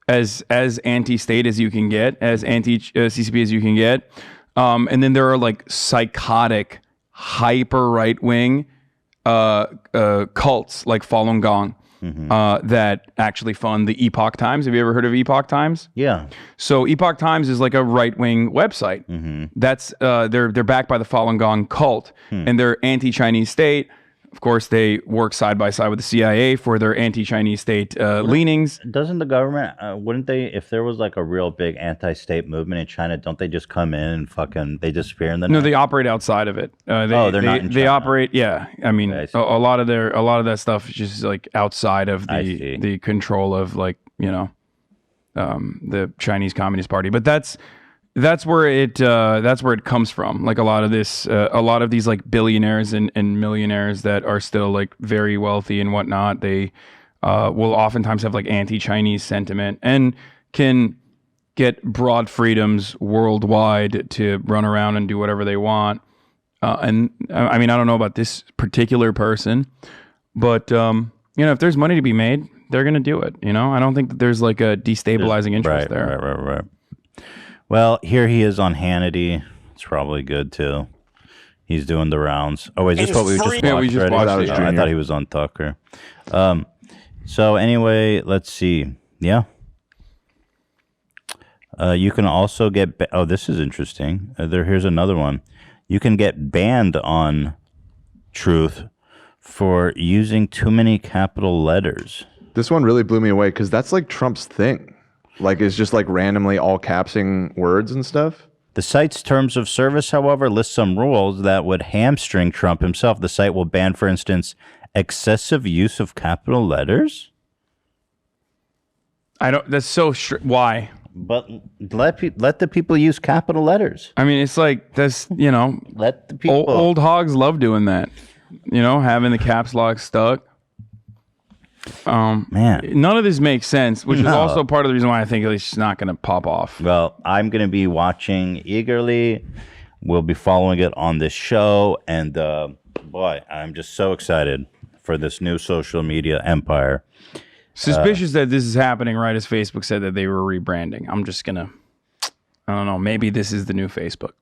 as anti-state as you can get, as anti-CCP as you can get. And then there are psychotic, hyper right-wing cults like Falun Gong that actually fund the Epoch Times. Have you ever heard of Epoch Times? Yeah. So Epoch Times is a right-wing website. That's they're backed by the Falun Gong cult, and they're anti-Chinese state. Of course, they work side by side with the CIA for their anti-Chinese state leanings. Doesn't the government, wouldn't they, if there was a real big anti-state movement in China, don't they just come in and they disappear in the night? No, they operate outside of it. They're not in China. They operate, yeah. I mean, a lot of that stuff is just outside of the control of the Chinese Communist Party. But that's where it comes from. A lot of these billionaires and millionaires that are still very wealthy and whatnot, they will oftentimes have anti-Chinese sentiment and can get broad freedoms worldwide to run around and do whatever they want. And I mean, I don't know about this particular person, but if there's money to be made, they're gonna do it. I don't think that there's a destabilizing interest there. Right. Well, here he is on Hannity. It's probably good too. He's doing the rounds. Oh, is this what we just watched? Yeah, we just watched it. I thought he was on Tucker. So anyway, let's see. Yeah. You can also get. Oh, this is interesting. Here's another one. You can get banned on Truth for using too many capital letters. This one really blew me away because that's Trump's thing. It's just randomly all capsing words and stuff. The site's terms of service, however, lists some rules that would hamstring Trump himself. The site will ban, for instance, excessive use of capital letters. That's so why? But let the people use capital letters. I mean, it's that's let the people. Old hogs love doing that. Having the caps lock stuck. Man, none of this makes sense, which is also part of the reason why I think it's not going to pop off. Well, I'm going to be watching eagerly. We'll be following it on this show, and boy, I'm just so excited for this new social media empire. Suspicious that this is happening right as Facebook said that they were rebranding. I'm just gonna, I don't know, maybe this is the new Facebook.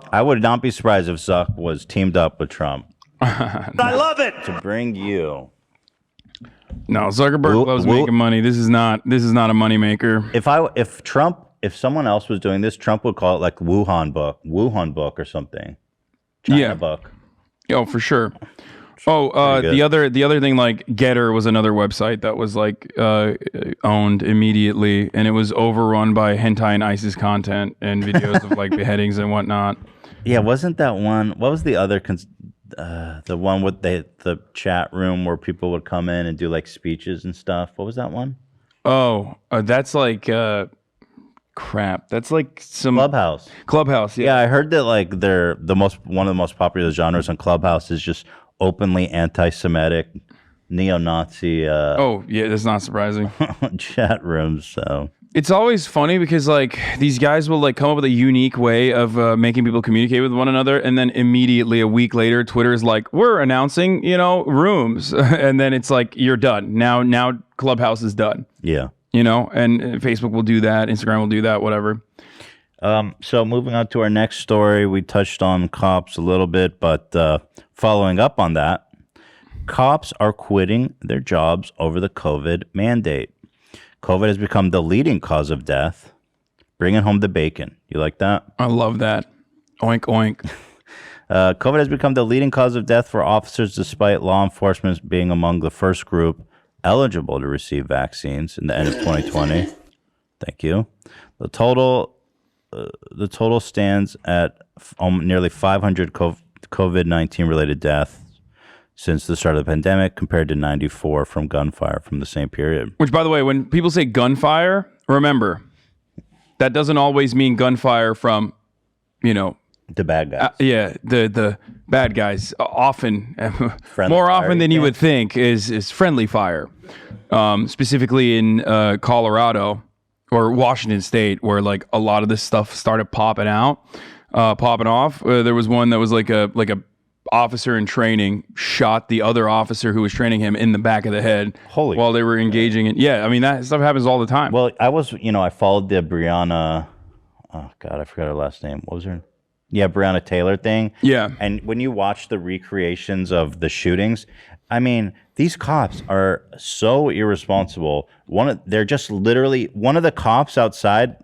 I would not be surprised if Zuck was teamed up with Trump. I love it to bring you. No, Zuckerberg loves making money. This is not a moneymaker. If someone else was doing this, Trump would call it Wuhan book or something. China book. Oh, for sure. Oh, the other thing, Getter was another website that was owned immediately, and it was overrun by hentai and ISIS content and videos of beheadings and whatnot. Yeah, wasn't that one? What was the other? The one with the chat room where people would come in and do like speeches and stuff. What was that one? Oh, that's like crap. That's like some Clubhouse. Clubhouse. Yeah. Yeah, I heard that like one of the most popular genres on Clubhouse is just openly anti-Semitic, neo-Nazi. Oh yeah, that's not surprising. Chat rooms. So it's always funny because like these guys will like come up with a unique way of making people communicate with one another, and then immediately a week later, Twitter is like, "We're announcing, rooms," and then it's like you're done. Now Clubhouse is done. Yeah. And Facebook will do that, Instagram will do that, whatever. So moving on to our next story, we touched on cops a little bit, but following up on that, cops are quitting their jobs over the COVID mandate. COVID has become the leading cause of death. Bringing home the bacon. You like that? I love that. Oink, oink. COVID has become the leading cause of death for officers, despite law enforcement being among the first group eligible to receive vaccines in the end of 2020. Thank you. The total stands at nearly 500 COVID-19 related deaths since the start of the pandemic, compared to 94 from gunfire from the same period. Which, by the way, when people say gunfire, remember, that doesn't always mean gunfire from, the bad guys. The bad guys. Often, more often than you would think, is friendly fire. Specifically in Colorado or Washington State, where like a lot of this stuff started popping off. There was one that was like a officer in training shot the other officer who was training him in the back of the head while they were engaging in. Yeah, I mean, that stuff happens all the time. Well, I followed the Breonna, oh God, I forgot her last name. What was her? Yeah, Breonna Taylor thing. Yeah. And when you watch the recreations of the shootings, I mean, these cops are so irresponsible. They're just literally, one of the cops outside,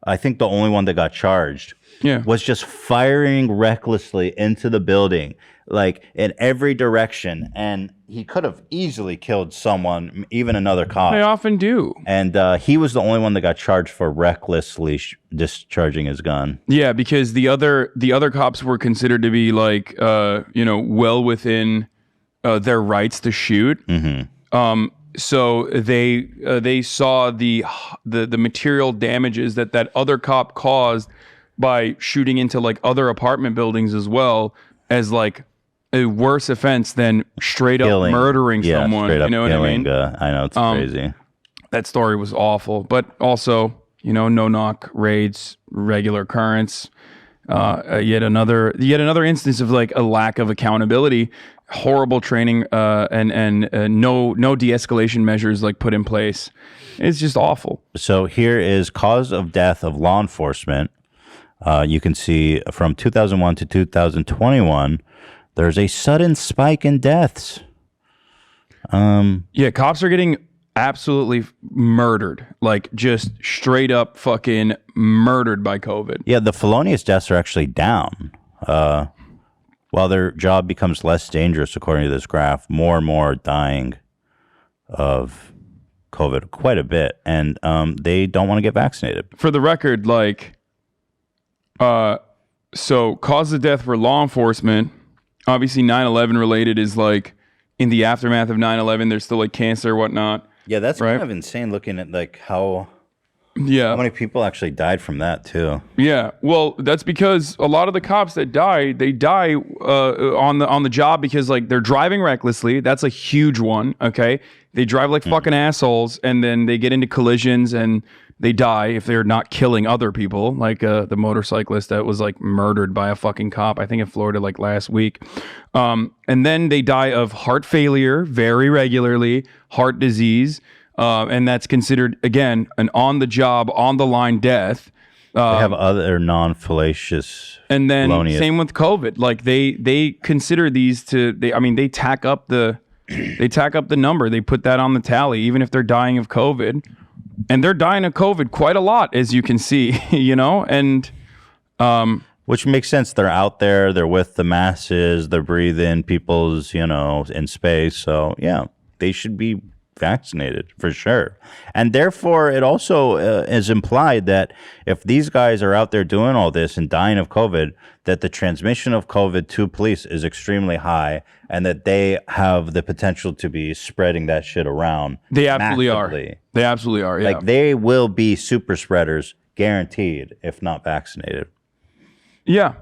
I think the only one that got charged, was just firing recklessly into the building, like in every direction. And he could have easily killed someone, even another cop. They often do. And he was the only one that got charged for recklessly discharging his gun. Yeah, because the other cops were considered to be like, well within their rights to shoot. Mm-hmm. So they saw the material damages that other cop caused by shooting into like other apartment buildings as well as like a worse offense than straight up murdering someone. Straight up what I mean? I know, it's crazy. That story was awful, but also, no knock raids, regular occurrence. Yet another instance of like a lack of accountability, horrible training, and no de-escalation measures like put in place. It's just awful. So here is cause of death of law enforcement. You can see from 2001 to 2021, there's a sudden spike in deaths. Cops are getting absolutely murdered, like just straight up fucking murdered by COVID. Yeah, the felonious deaths are actually down. While their job becomes less dangerous, according to this graph, more and more are dying of COVID, quite a bit, and they don't want to get vaccinated. For the record, so cause of death for law enforcement, obviously 9/11 related is like in the aftermath of 9/11, there's still like cancer or whatnot. Yeah, that's kind of insane looking at like how many people actually died from that too. Yeah, well, that's because a lot of the cops that die, they die on the job because like they're driving recklessly. That's a huge one. Okay, they drive like fucking assholes, and then they get into collisions and they die if they're not killing other people, like the motorcyclist that was like murdered by a fucking cop, I think in Florida like last week. And then they die of heart failure very regularly, heart disease, and that's considered, again, an on-the-job, on-the-line death. They have other non-fallacious. And then same with COVID. Like they consider these they tack up the number. They put that on the tally, even if they're dying of COVID. And they're dying of COVID quite a lot, as you can see, and which makes sense. They're out there, they're with the masses, they're breathing people's, in space. So yeah, they should be vaccinated for sure. And therefore, it also is implied that if these guys are out there doing all this and dying of COVID, that the transmission of COVID to police is extremely high and that they have the potential to be spreading that shit around. They absolutely massively. are. They absolutely are, yeah. Like, they will be super spreaders, guaranteed, if not vaccinated. Yeah.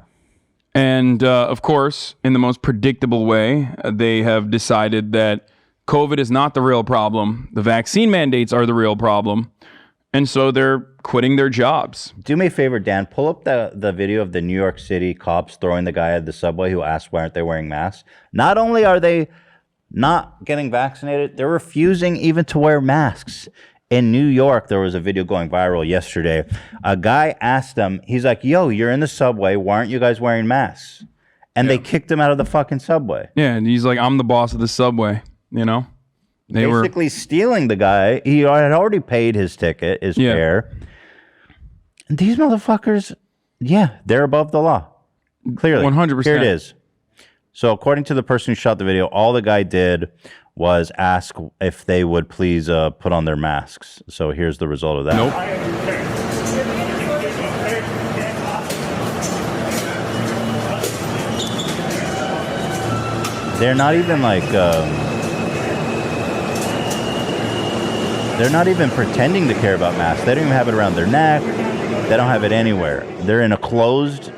And, of course, in the most predictable way, they have decided that COVID is not the real problem. The vaccine mandates are the real problem. And so they're quitting their jobs. Do me a favor, Dan. Pull up the video of the New York City cops throwing the guy at the subway who asked why aren't they wearing masks. Not only are they not getting vaccinated, they're refusing even to wear masks. In New York, there was a video going viral yesterday. A guy asked them, he's like, yo, you're in the subway. Why aren't you guys wearing masks? And they kicked him out of the fucking subway. Yeah, and he's like, I'm the boss of the subway, you know? They basically stealing the guy. He had already paid his ticket, his fare. And these motherfuckers, they're above the law. Clearly. 100%. Here it is. So according to the person who shot the video, all the guy did was ask if they would please put on their masks. So here's the result of that. Nope. They're not even like... they're not even pretending to care about masks. They don't even have it around their neck. They don't have it anywhere. They're in a closed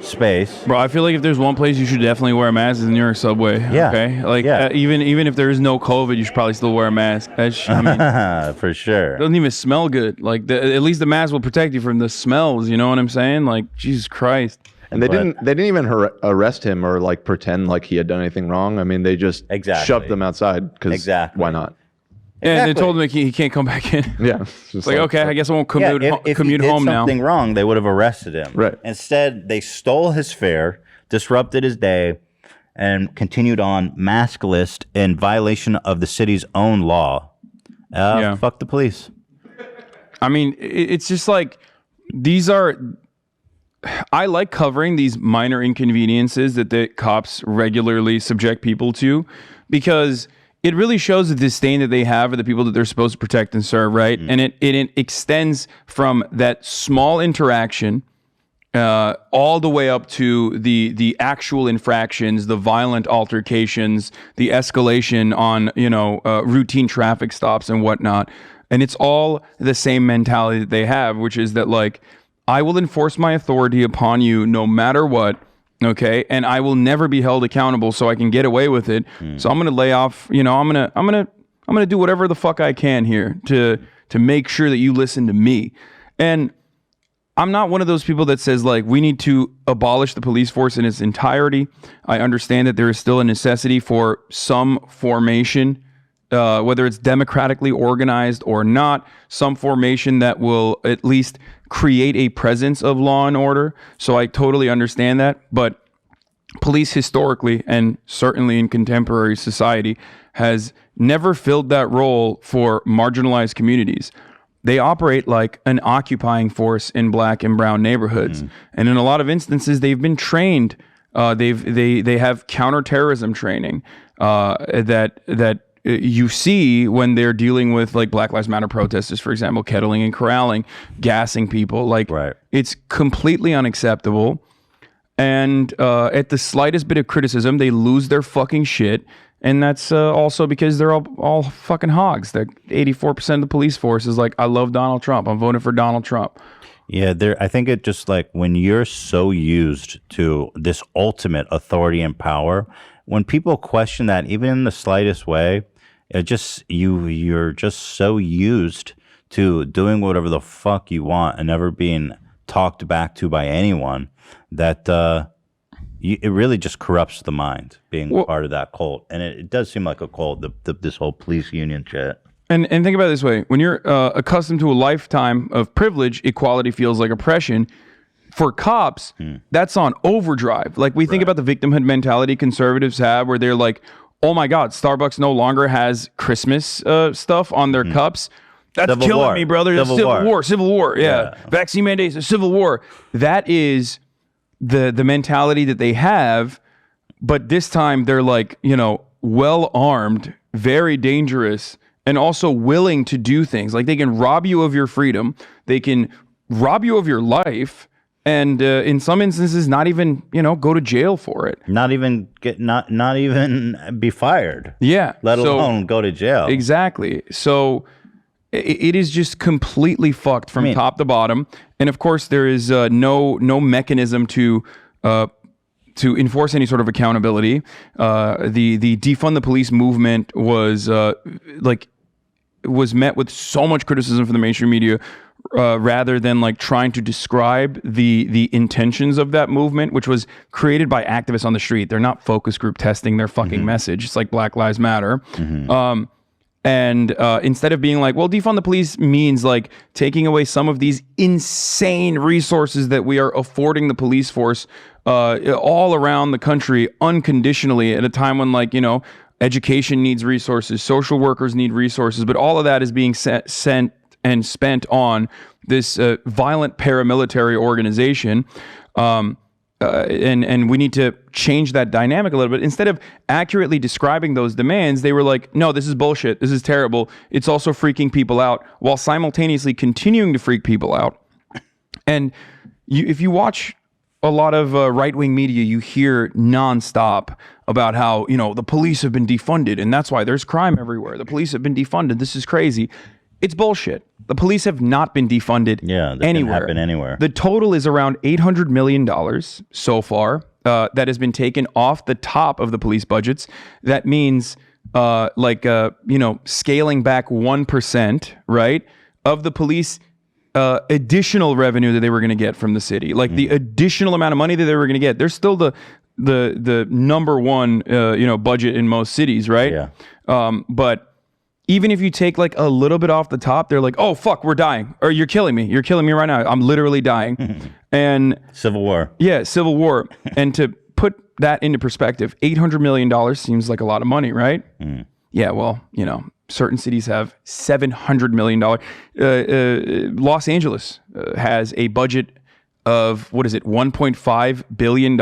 space. Bro, I feel like if there's one place you should definitely wear a mask is in New York subway. Yeah. Okay? Like, even if there is no COVID, you should probably still wear a mask. I mean, for sure. It doesn't even smell good. Like, at least the mask will protect you from the smells. You know what I'm saying? Like, Jesus Christ. And they didn't even arrest him or like pretend like he had done anything wrong. I mean, they just shoved them outside because why not? Yeah, and they told him he can't come back in. Yeah. It's like, okay, I guess I won't commute if he commute did home now. something wrong, they would have arrested him. Right. Instead, they stole his fare, disrupted his day, and continued on maskless in violation of the city's own law. Fuck the police. I mean, it's just like, these are... I like covering these minor inconveniences that the cops regularly subject people to, because it really shows the disdain that they have for the people that they're supposed to protect and serve, right? And it extends from that small interaction all the way up to the actual infractions, the violent altercations, the escalation on routine traffic stops and whatnot. And it's all the same mentality that they have, which is that, like, I will enforce my authority upon you no matter what. Okay, and I will never be held accountable, so I can get away with it. So I'm gonna lay off. I'm gonna do whatever the fuck I can here to make sure that you listen to me. And I'm not one of those people that says, like, we need to abolish the police force in its entirety. I understand that there is still a necessity for some formation, whether it's democratically organized or not, some formation that will at least create a presence of law and order. So I totally understand that. But police historically, and certainly in contemporary society, has never filled that role for marginalized communities. They operate like an occupying force in black and brown neighborhoods. And in a lot of instances, they've been trained. They have counterterrorism training that you see when they're dealing with, like, Black Lives Matter protesters, for example, kettling and corralling, gassing people. Like, It's completely unacceptable. And at the slightest bit of criticism, they lose their fucking shit. And that's also because they're all fucking hogs. That 84% of the police force is like, I love Donald Trump. I'm voting for Donald Trump. Yeah, I think it just, like, when you're so used to this ultimate authority and power, when people question that, even in the slightest way, it just you're just so used to doing whatever the fuck you want and never being talked back to by anyone that it really just corrupts the mind being part of that cult. And it does seem like a cult, this whole police union shit. And think about it this way: when you're accustomed to a lifetime of privilege, equality feels like oppression. For cops, that's on overdrive. Like, we think about the victimhood mentality conservatives have, where they're like, oh my God, Starbucks no longer has Christmas stuff on their cups. That's Civil killing war. me, brother. That's Civil war. Yeah. Vaccine mandates, a civil war. That is the mentality that they have. But this time they're like, well armed very dangerous, and also willing to do things. Like they can rob you of your freedom. They can rob you of your life. And in some instances, not even, go to jail for it. Not even be fired. Yeah. Let alone go to jail. Exactly. So it is just completely fucked from top to bottom. And of course, there is no mechanism to enforce any sort of accountability. The defund the police movement was met with so much criticism from the mainstream media. Rather than like trying to describe the intentions of that movement, which was created by activists on the street. They're not focus group testing their fucking message. It's like Black Lives Matter. And instead of being like, well, defund the police means like taking away some of these insane resources that we are affording the police force all around the country unconditionally at a time when education needs resources, social workers need resources, but all of that is being sent and spent on this violent paramilitary organization. And we need to change that dynamic a little bit. Instead of accurately describing those demands, they were like, no, this is bullshit. This is terrible. It's also freaking people out, while simultaneously continuing to freak people out. And if you watch a lot of right-wing media, you hear nonstop about how, the police have been defunded, and that's why there's crime everywhere. The police have been defunded. This is crazy. It's bullshit. The police have not been defunded anywhere. Can happen anywhere. The total is around $800 million so far that has been taken off the top of the police budgets. That means scaling back 1%, right, of the police additional revenue that they were going to get from the city. Like the additional amount of money that they were going to get. They're still the number one budget in most cities, right? Yeah. But even if you take like a little bit off the top, they're like, oh, fuck, we're dying. Or you're killing me. You're killing me right now. I'm literally dying. And Civil War. Yeah, Civil War. And to put that into perspective, $800 million seems like a lot of money, right? Yeah, well, certain cities have $700 million. Los Angeles has a budget of, $1.5 billion?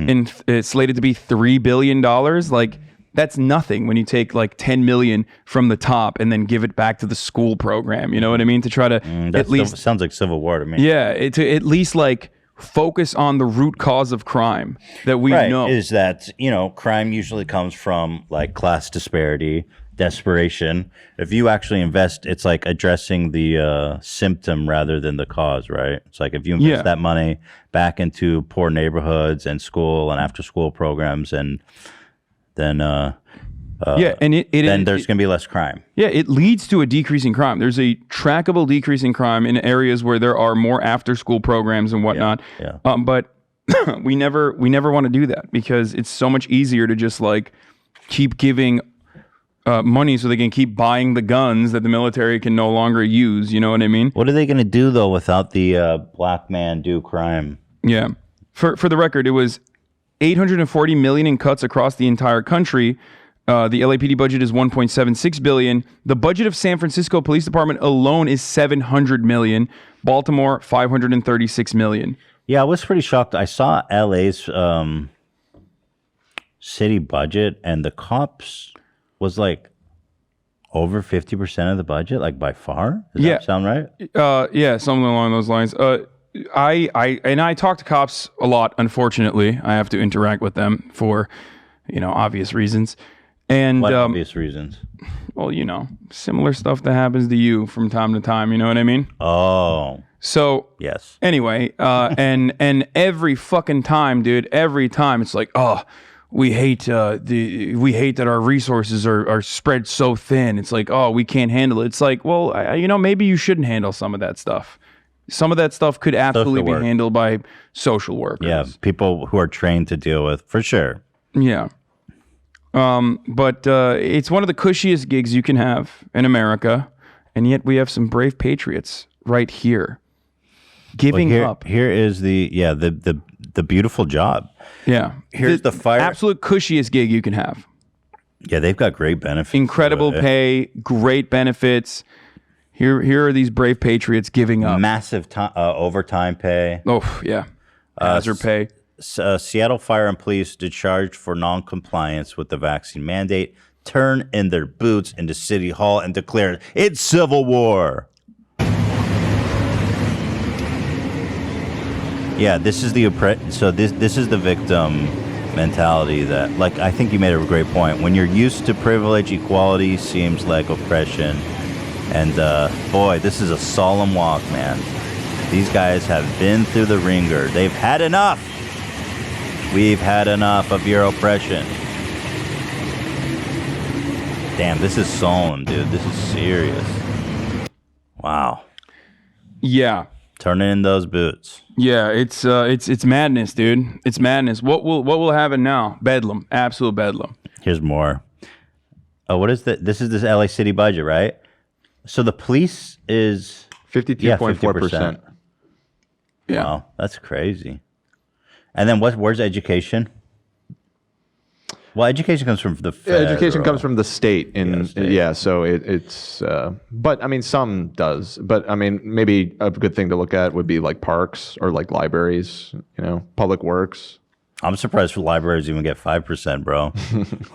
And it's slated to be $3 billion. Like, that's nothing when you take like 10 million from the top and then give it back to the school program. You know what I mean? To try to at least sounds like Civil War to me. Yeah, to at least like focus on the root cause of crime that we know. Is that, crime usually comes from like class disparity, desperation. If you actually invest, it's like addressing the symptom rather than the cause, right? It's like if you invest that money back into poor neighborhoods and school and after school programs, and then then there's going to be less crime. Yeah, it leads to a decrease in crime. There's a trackable decrease in crime in areas where there are more after-school programs and whatnot. But we never want to do that because it's so much easier to just like keep giving money so they can keep buying the guns that the military can no longer use. You know what I mean? What are they going to do though without the black man do crime? Yeah. For the record, it was $840 million in cuts across the entire country. The LAPD budget is $1.76 billion. The budget of San Francisco Police Department alone is $700 million. Baltimore, $536 million. Yeah, I was pretty shocked. I saw LA's city budget, and the cops was like over 50% of the budget, like by far. Does that sound right? Yeah, something along those lines. I talk to cops a lot. Unfortunately, I have to interact with them for, obvious reasons. And what obvious reasons? Well, similar stuff that happens to you from time to time. You know what I mean? Oh. So yes. Anyway, and every fucking time, dude, every time it's like, oh, we hate that our resources are spread so thin. It's like, oh, we can't handle it. It's like, well, maybe you shouldn't handle some of that stuff. Some of that stuff could absolutely be handled by social workers. Yeah, people who are trained to deal with, for sure. Yeah. But it's one of the cushiest gigs you can have in America, and yet we have some brave patriots right here giving up. Here is the beautiful job. Yeah. Here's the fire. Absolute cushiest gig you can have. Yeah, they've got great benefits. Incredible pay, great benefits. Here are these brave patriots giving up. Massive overtime pay. Oh, yeah. Hazard pay. Seattle Fire and Police discharged for non-compliance with the vaccine mandate. turn in their boots into City Hall and declare it's civil war. Yeah, this is the so this is the victim mentality that, like, I think you made a great point. When you're used to privilege, equality seems like oppression. And boy, this is a solemn walk, man. These guys have been through the ringer. They've had enough. We've had enough of your oppression. Damn, this is solemn, dude. This is serious. Wow. Yeah. Turning in those boots. Yeah, it's madness, dude. It's madness. What will happen now? Bedlam, absolute bedlam. Here's more. Oh, what is that? This is this LA City budget, right? So the police is 52.4%. Yeah, wow, that's crazy. And then where's education? Well, education comes from the federal. Education comes from the state. So it's. But I mean, some does. But I mean, maybe a good thing to look at would be like parks or like libraries. Public works. I'm surprised for libraries even get 5%, bro.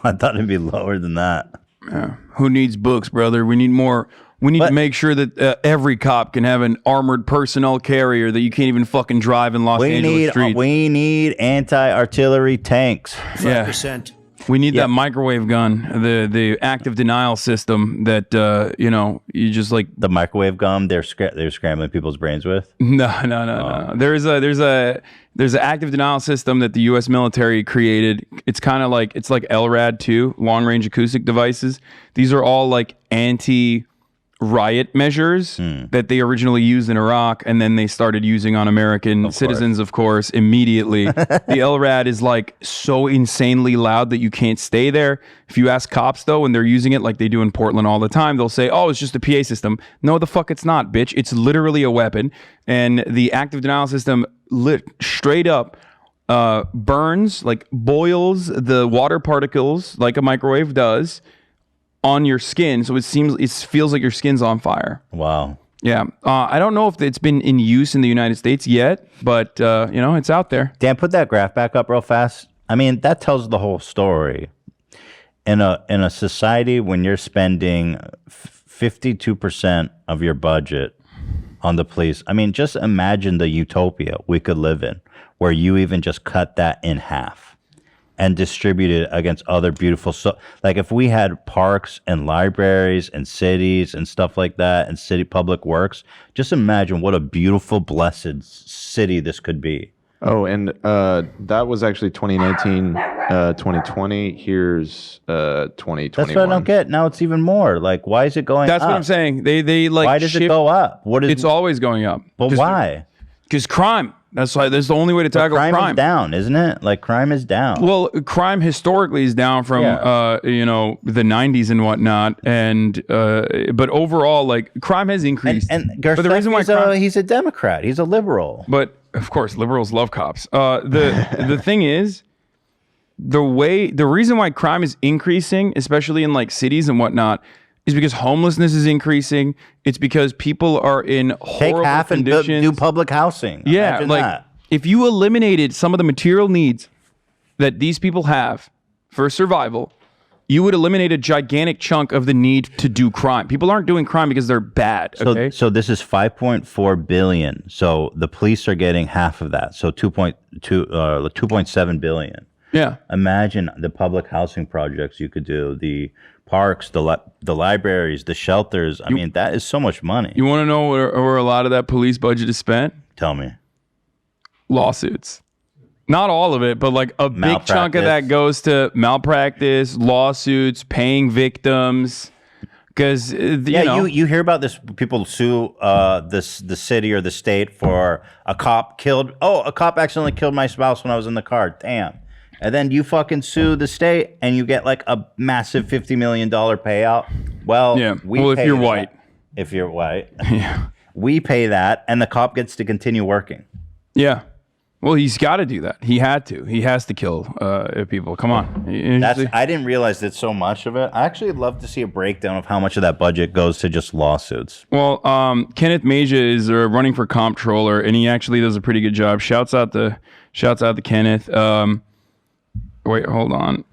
I thought it'd be lower than that. Yeah. Who needs books, brother? We need more. We need to make sure that every cop can have an armored personnel carrier that you can't even fucking drive in Los Angeles streets. We need anti-artillery tanks. 5%. We need that microwave gun, the active denial system that you just like the microwave gun they're scrambling people's brains with. No. There's an active denial system that the U.S. military created. It's kind of like LRAD 2, long range acoustic devices. These are all like anti-riot measures that they originally used in Iraq, and then they started using on American citizens, of course, immediately. The LRAD is like so insanely loud that you can't stay there. If you ask cops, though, when they're using it like they do in Portland all the time, they'll say, oh, it's just a PA system. No, the fuck it's not, bitch. It's literally a weapon. And the active denial system straight up burns, like boils the water particles like a microwave does on your skin, so it feels like your skin's on fire. Wow. Yeah. I don't know if it's been in use in the United States yet, but it's out there. Dan, put that graph back up real fast. I mean, that tells the whole story. In a society when you're spending 52% of your budget on the police, I mean, just imagine the utopia we could live in, where you even just cut that in half and distribute it against other beautiful, like if we had parks and libraries and cities and stuff like that and city public works, just imagine what a beautiful, blessed city this could be. Oh, and that was actually 2019, 2020. Here's 2021. That's what I don't get. Now it's even more. Like, why is it going up? That's what I'm saying. They like. Why does it go up? It's always going up. But why? Because crime. That's why. That's the only way to tackle crime. Crime is down, isn't it? Like crime is down. Well, crime historically is down from the 90s and whatnot, and but overall, like crime has increased. And but the reason why he's a Democrat, he's a liberal. But of course, liberals love cops. The thing is, the reason why crime is increasing, especially in like cities and whatnot, is because homelessness is increasing. It's because people are in horrible conditions. And do public housing. Yeah, imagine like that. If you eliminated some of the material needs that these people have for survival, you would eliminate a gigantic chunk of the need to do crime. People aren't doing crime because they're bad. Okay? So this is $5.4 billion. So the police are getting half of that. So 2.7 billion. Yeah. Imagine the public housing projects you could do, the parks, the libraries, the shelters. I mean, that is so much money. You want to know where a lot of that police budget is spent? Tell me. Lawsuits. Not all of it, but like a big chunk of that goes to malpractice, lawsuits, paying victims. Because you hear about this. People sue the city or the state for a cop accidentally killed my spouse when I was in the car. Damn. And then you fucking sue the state and you get like a massive $50 million payout. Well, if you're white. If you're white. We pay that and the cop gets to continue working. Yeah. Well, he's got to do that. He had to. He has to kill people. Come on. I didn't realize that so much of it. I actually would love to see a breakdown of how much of that budget goes to just lawsuits. Well, Kenneth Major is running for comptroller, and he actually does a pretty good job. Shouts out to Kenneth. Wait, hold on.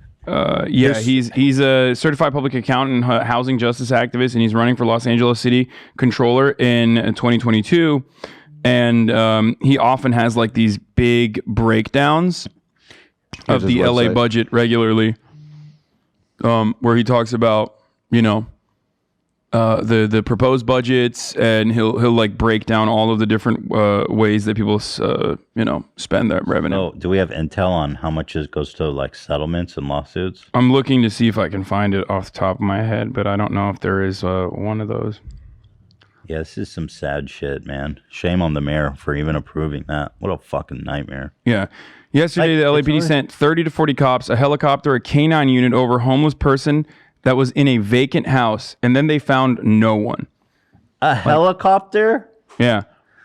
He's a certified public accountant, housing justice activist, and he's running for Los Angeles City Controller in 2022. And he often has like these big breakdowns of the LA budget regularly, where he talks about, the proposed budgets, and he'll like break down all of the different ways that people spend that revenue. Oh, do we have intel on how much it goes to like settlements and lawsuits? I'm looking to see if I can find it off the top of my head, but I don't know if there is one of those. Yeah, this is some sad shit, man. Shame on the mayor for even approving that. What a fucking nightmare. Yeah. Yesterday, the LAPD sent 30 to 40 cops, a helicopter, a K-9 unit over a homeless person that was in a vacant house, and then they found no one. Helicopter? Yeah.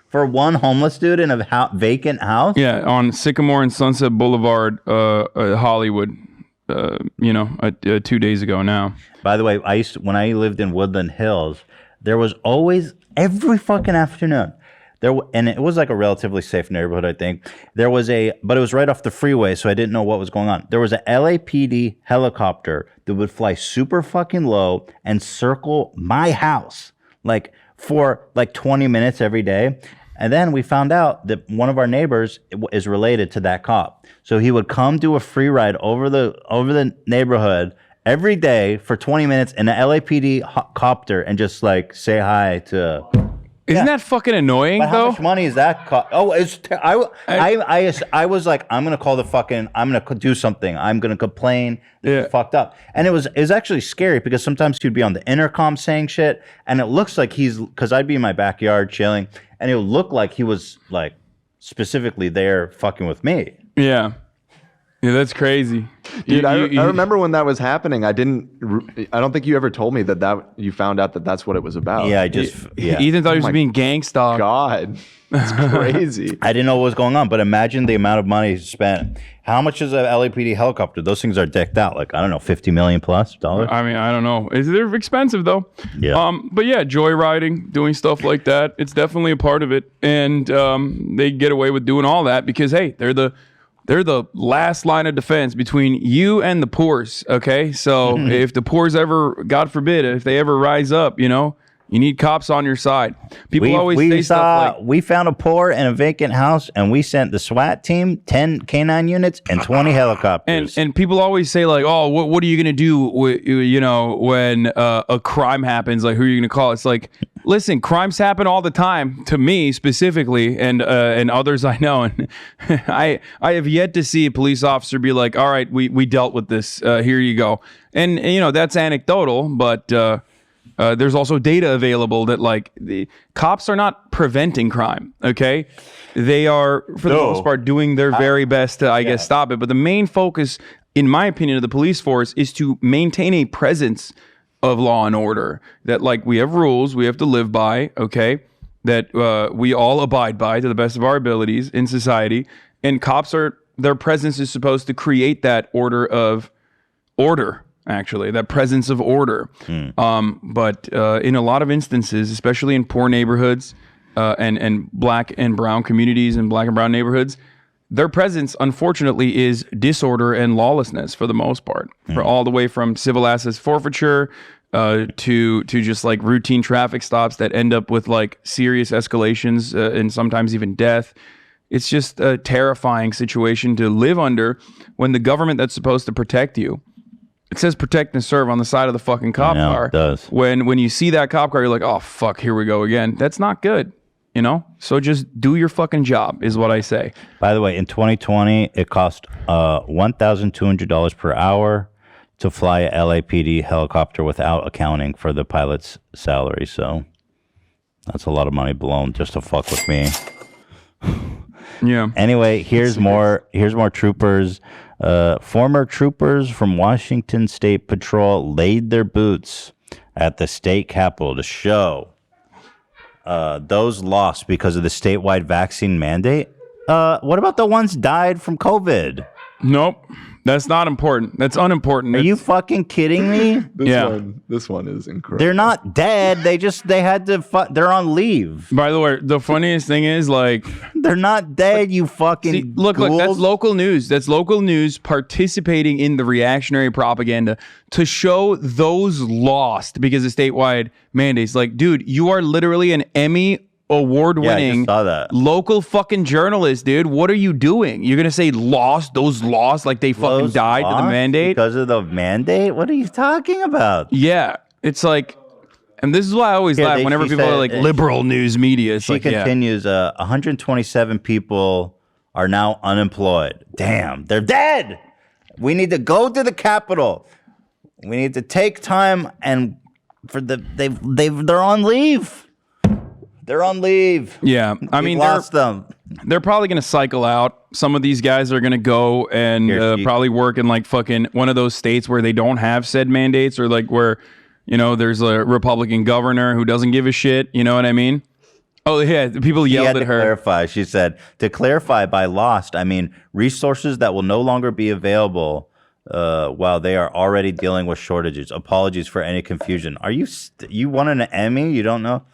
For one homeless dude in a vacant house? Yeah, on Sycamore and Sunset Boulevard, Hollywood, 2 days ago now. By the way, when I lived in Woodland Hills, there was always, every fucking afternoon, and it was like a relatively safe neighborhood, I think. But it was right off the freeway, so I didn't know what was going on. There was a LAPD helicopter that would fly super fucking low and circle my house, like for like 20 minutes every day. And then we found out that one of our neighbors is related to that cop. So he would come do a free ride over the neighborhood every day for 20 minutes in an LAPD copter and just like say hi to. Isn't that fucking annoying, but though? How much money is that? I was like, I'm gonna call I'm gonna do something. I'm gonna complain. This is fucked up. And it was actually scary because sometimes he'd be on the intercom saying shit, and it looks like because I'd be in my backyard chilling, and it would look like he was like specifically there fucking with me. Yeah. Yeah, that's crazy. Dude, I remember when that was happening. I don't think you ever told me that you found out that that's what it was about. Yeah, Ethan thought he was being gangsta. God, that's crazy. I didn't know what was going on, but imagine the amount of money spent. How much is an LAPD helicopter? Those things are decked out like, I don't know, $50 million plus dollars. I mean, I don't know. They're expensive though. Yeah. But yeah, joyriding, doing stuff like that, it's definitely a part of it, and they get away with doing all that because hey, they're the last line of defense between you and the poors, okay? So if the poors ever, God forbid, if they ever rise up, you need cops on your side. People always say stuff like... We found a poor in a vacant house, and we sent the SWAT team, 10 K-9 units, and 20 helicopters. And people always say, like, oh, what are you going to do, when a crime happens? Like, who are you going to call? It's like... Listen, crimes happen all the time to me specifically, and others I know, and I have yet to see a police officer be like, "All right, we dealt with this. Here you go." And that's anecdotal, but there's also data available that like the cops are not preventing crime. Okay, they are for the most part doing their very best to, I guess, stop it. But the main focus, in my opinion, of the police force is to maintain a presence of law and order, that like we have rules we have to live by, okay, that we all abide by to the best of our abilities in society, and their presence is supposed to create that actually that presence of order. But in a lot of instances, especially in poor neighborhoods and black and brown communities and black and brown neighborhoods, their presence, unfortunately, is disorder and lawlessness for the most part, for all the way from civil assets forfeiture to just like routine traffic stops that end up with like serious escalations and sometimes even death. It's just a terrifying situation to live under when the government that's supposed to protect you, it says protect and serve on the side of the fucking cop car. It does. When you see that cop car, you're like, oh, fuck, here we go again. That's not good. So just do your fucking job is what I say. By the way, in 2020, it cost $1,200 per hour to fly a LAPD helicopter without accounting for the pilot's salary. So that's a lot of money blown just to fuck with me. Yeah. Anyway, here's more troopers. Former troopers from Washington State Patrol laid their boots at the state capitol to show those lost because of the statewide vaccine mandate. What about the ones died from COVID? Nope. That's not important. That's unimportant. Are you fucking kidding me? This one is incredible. They're not dead. They had to. They're on leave. By the way, the funniest thing is like they're not dead. You fucking look. That's local news. That's local news participating in the reactionary propaganda to show those lost because of statewide mandates. Like, dude, you are literally an Emmy award-winning local fucking journalist, dude. What are you doing? You're gonna say those lost like they fucking died to the mandate because of the mandate? What are you talking about? Yeah, it's like, and this is why I always laugh whenever people are like liberal news media. It's she continues. 127 people are now unemployed. Damn, they're dead. We need to go to the Capitol. We need to take time and they're on leave. They're on leave. Yeah, I mean, lost them. They're probably going to cycle out. Some of these guys are going to go and probably work in like fucking one of those states where they don't have said mandates, or like where, you know, there's a Republican governor who doesn't give a shit. You know what I mean? Oh yeah, people yelled at her. Clarify. She said, to clarify, by lost, I mean resources that will no longer be available while they are already dealing with shortages. Apologies for any confusion. Are you you won an Emmy? You don't know?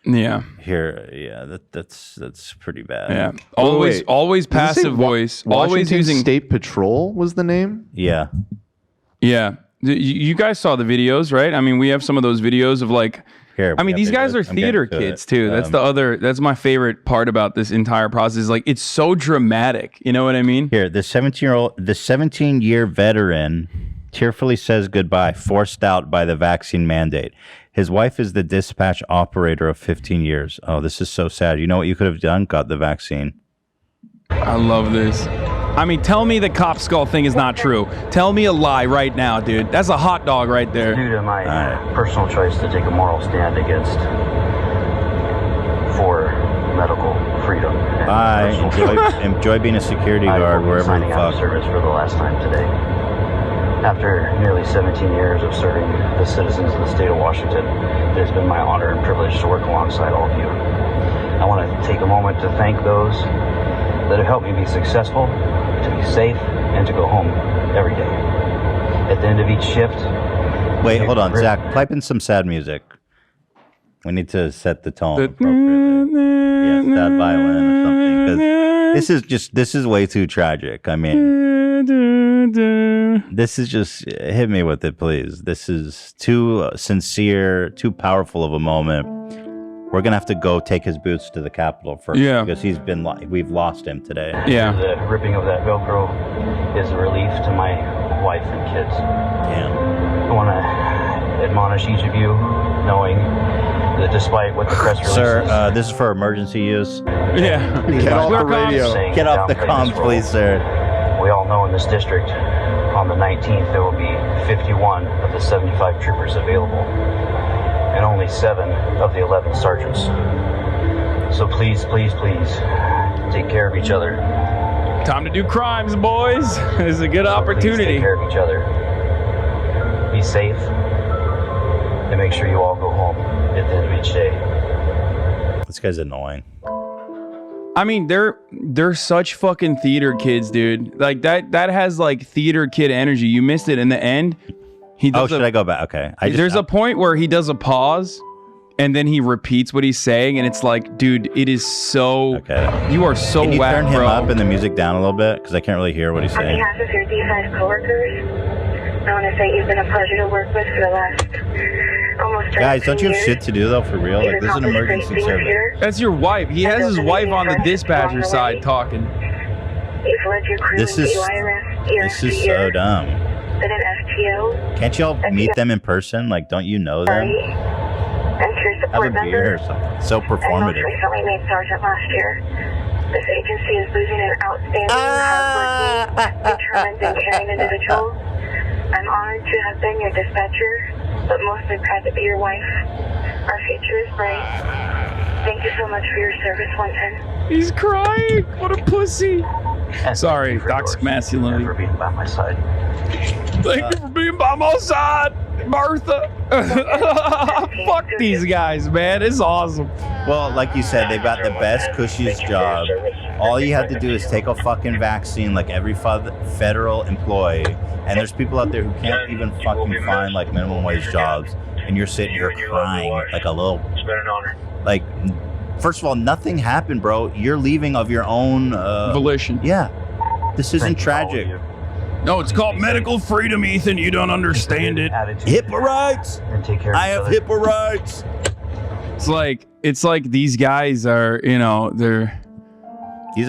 Yeah. Here, yeah, that's pretty bad. Yeah. Always passive voice. Always using State Patrol was the name. Yeah. Yeah. You guys saw the videos, right? I mean, we have some of those videos of like. Here, I mean, these guys are theater kids too. That's my favorite part about this entire process. Like, it's so dramatic. You know what I mean? Here, the 17-year veteran tearfully says goodbye, forced out by the vaccine mandate. His wife is the dispatch operator of 15 years. Oh, this is so sad. You know what you could have done? Got the vaccine. I love this. I mean, tell me the cop skull thing is not true. Tell me a lie right now, dude. That's a hot dog right there. Due to my personal choice to take a moral stand for medical freedom. Bye. Enjoy being a security guard wherever the fuck. Service for the last time today. After nearly 17 years of serving the citizens of the state of Washington, it has been my honor and privilege to work alongside all of you. I want to take a moment to thank those that have helped me be successful, to be safe, and to go home every day. At the end of each shift... Wait, hold on, Zach. Pipe in some sad music. We need to set the tone appropriately. Yeah, sad violin or something. Because this is way too tragic. I mean... This is just, hit me with it, please. This is too sincere, too powerful of a moment. We're gonna have to go take his boots to the Capitol first, because we've lost him today. Yeah. The ripping of that Velcro is a relief to my wife and kids. Damn. I want to admonish each of you, knowing that despite what the press releases... Sir, this is for emergency use. Yeah. Get off the radio. Get off the comms, please, sir. We all know in this district, on the 19th, there will be 51 of the 75 troopers available, and only 7 of the 11 sergeants. So please, please, please, take care of each other. Time to do crimes, boys. This is a good opportunity. Please take care of each other. Be safe, and make sure you all go home at the end of each day. This guy's annoying. I mean, they're such fucking theater kids, dude. Like that has like theater kid energy. You missed it in the end. Should I go back? Okay. There's a point where he does a pause, and then he repeats what he's saying, and it's like, dude, it is so. Okay. You are so Can you whack, turn him bro. up and the music down a little bit, because I can't really hear what he's saying. On behalf of your D5 coworkers, I want to say you've been a pleasure to work with for the last almost. Guys, don't you have shit to do though, for real? Like, this is an emergency service. That's your wife. He has his wife on the dispatcher side talking. This is so dumb. Can't y'all meet them in person? Like, don't you know them? Have a beer or something. So performative. Recently made sergeant last year. This agency is losing an outstanding, hardworking, determined, and caring individual. I'm honored to have been your dispatcher, but mostly proud to be your wife. Our future is bright. Thank you so much for your service, 110. He's crying. What a pussy. Sorry, toxic masculinity. For being by my side. Thank you for being by my side. Martha. Fuck these guys, man. It's awesome. Well, like you said, they've got the best, cushiest job. All you have to do is take a fucking vaccine like every federal employee. And there's people out there who can't even fucking find like minimum wage jobs. And you're sitting here crying like a little... It's been an honor. Like, first of all, nothing happened, bro. You're leaving of your own... volition. Yeah. This isn't tragic. No, it's called medical freedom, Ethan. You don't understand it. HIPAA rights. I have HIPAA rights. It's like these guys are, these are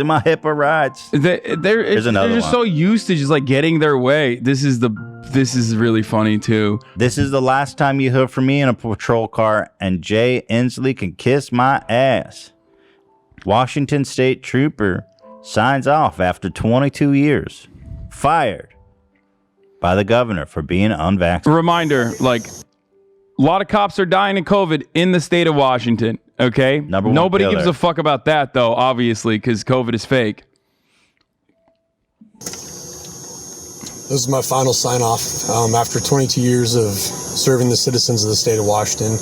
my HIPAA rights. They're just so used to just like getting their way. This is really funny too. This is the last time you hear from me in a patrol car, and Jay Inslee can kiss my ass. Washington State Trooper signs off after 22 years. Fired by the governor for being unvaccinated. Reminder, like, a lot of cops are dying in COVID in the state of Washington, okay? Nobody gives a fuck about that, though, obviously, because COVID is fake. This is my final sign-off. After 22 years of serving the citizens of the state of Washington,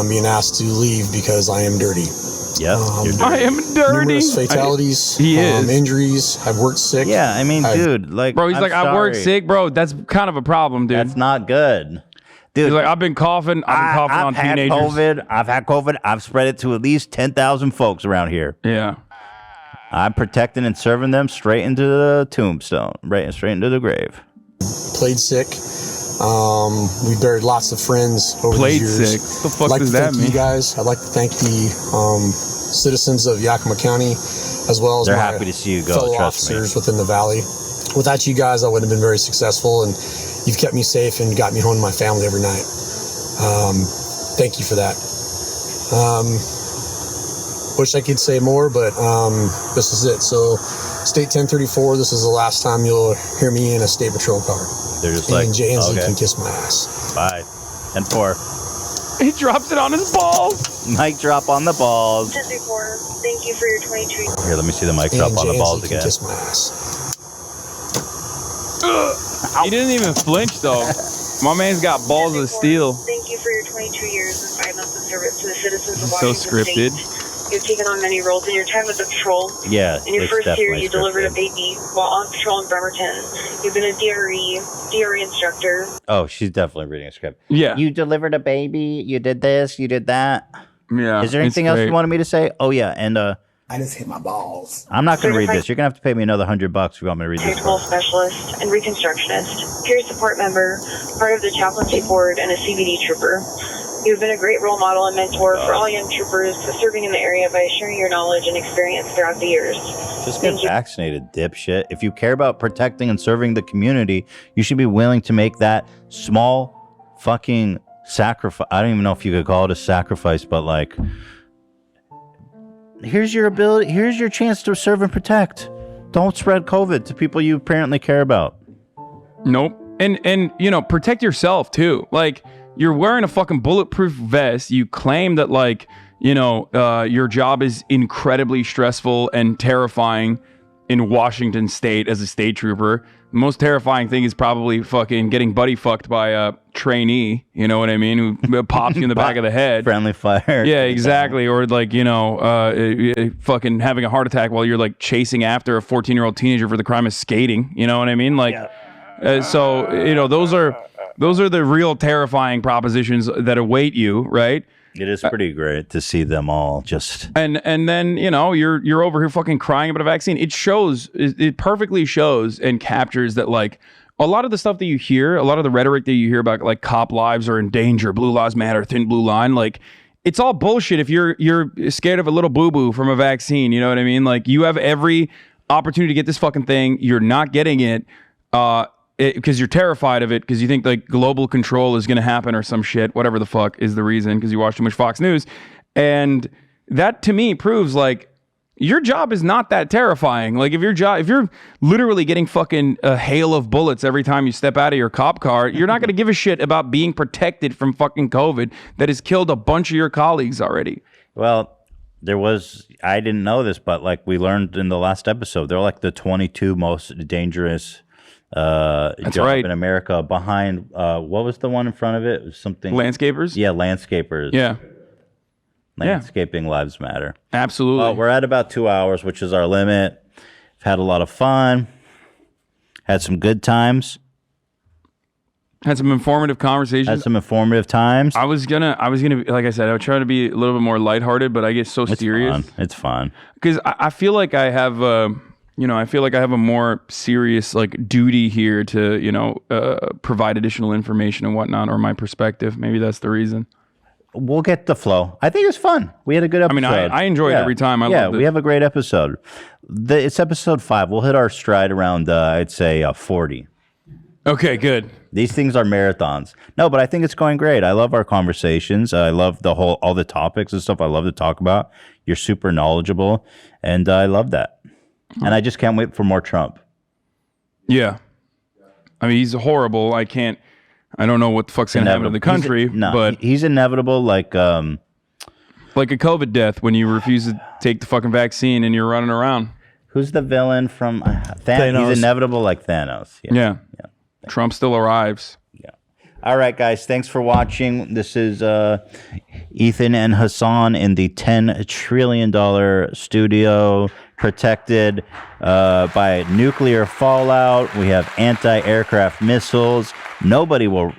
being asked to leave because I am dirty. Yep, I am dirty. Numerous fatalities, injuries. I've worked sick. Yeah, I mean, dude, like, bro, he's like, I work sick, bro. That's kind of a problem, dude. That's not good, dude. He's like, I've been coughing. On teenagers. I've had COVID. I've spread it to at least 10,000 folks around here. Yeah, I'm protecting and serving them straight into the tombstone, straight into the grave. Played sick. We buried lots of friends over the years. Played sick. What the fuck does that mean? You guys. I'd like to thank the citizens of Yakima County, as well as they're my happy to see you go. fellow officers within the valley. Without you guys, I wouldn't have been very successful, and you've kept me safe and got me home to my family every night. Thank you for that. Wish I could say more, but this is it. So, State 1034, this is the last time you'll hear me in a state patrol car. They're just like, Jay Inslee okay, can kiss my ass. Bye. And 4. He drops it on his balls. Mic drop on the balls. 1034, thank you for your 22. Here, let me see the mic drop on the balls again. Kiss my ass. He didn't even flinch though. My man's got balls of steel. Thank you for your 22 years and 5 months of service to the citizens of So Washington scripted. State. You've taken on many roles in your time as a patrol. Yeah, in your first year, you scripted. delivered a baby while on patrol in Bremerton. You've been a DRE instructor. Oh, she's definitely reading a script. Yeah. You delivered a baby. You did this. You did that. Yeah. Is there anything else you wanted me to say? Oh, yeah. And I just hit my balls. I'm not going to read this. You're going to have to pay me another $100 if you want me to read this. Technical specialist and reconstructionist, peer support member, part of the chaplaincy board, and a CBD trooper. You've been a great role model and mentor for all young troopers serving in the area by sharing your knowledge and experience throughout the years. Just get vaccinated, dipshit. If you care about protecting and serving the community, you should be willing to make that small fucking sacrifice. I don't even know if you could call it a sacrifice, but like, here's your ability. Here's your chance to serve and protect. Don't spread COVID to people you apparently care about. Nope. And protect yourself too. Like, you're wearing a fucking bulletproof vest. You claim that, like, your job is incredibly stressful and terrifying in Washington State as a state trooper. The most terrifying thing is probably fucking getting buddy fucked by a trainee, you know what I mean, who pops you in the back of the head. Friendly fire. Yeah, exactly. Or like, fucking having a heart attack while you're like chasing after a 14-year-old teenager for the crime of skating. You know what I mean? Like, those are the real terrifying propositions that await you, right? It is pretty great to see them all just... And then, you're over here fucking crying about a vaccine. It perfectly shows and captures that, like, a lot of the stuff that you hear, a lot of the rhetoric that you hear about, like, cop lives are in danger, blue lives matter, thin blue line, like, it's all bullshit if you're scared of a little boo-boo from a vaccine, you know what I mean? Like, you have every opportunity to get this fucking thing. You're not getting it, because you're terrified of it, because you think like global control is going to happen or some shit, whatever the fuck is the reason, because you watch too much Fox News. And that to me proves like your job is not that terrifying. Like if you're literally getting fucking a hail of bullets every time you step out of your cop car, you're not going to give a shit about being protected from fucking COVID that has killed a bunch of your colleagues already. Well, I didn't know this, but like we learned in the last episode, they're like the 22 most dangerous That's job right. in America behind, what was the one in front of it? It was something. Landscapers? Yeah, landscapers. Yeah. Landscaping lives matter. Absolutely. We're at about 2 hours, which is our limit. We've had a lot of fun. Had some good times. Had some informative conversations. Had some informative times. I was gonna, like I said, I would try to be a little bit more lighthearted, but I get so serious. It's fun. Because I feel like I have, I feel like I have a more serious like duty here to, provide additional information and whatnot, or my perspective. Maybe that's the reason. We'll get the flow. I think it's fun. We had a good episode. I mean, I enjoy it every time. I love it. We have a great episode. It's episode 5. We'll hit our stride around, I'd say, 40. Okay, good. These things are marathons. No, but I think it's going great. I love our conversations. I love all the topics and stuff I love to talk about. You're super knowledgeable, and I love that. And I just can't wait for more Trump. Yeah. I mean, he's horrible. I don't know what the fuck's going to happen to the country, but he's inevitable like a COVID death when you refuse to take the fucking vaccine and you're running around. Who's the villain from Thanos? He's inevitable like Thanos. Yeah. Trump still arrives. Yeah. All right, guys. Thanks for watching. This is Ethan and Hassan in the $10 trillion studio, protected by nuclear fallout. We have anti-aircraft missiles. Nobody will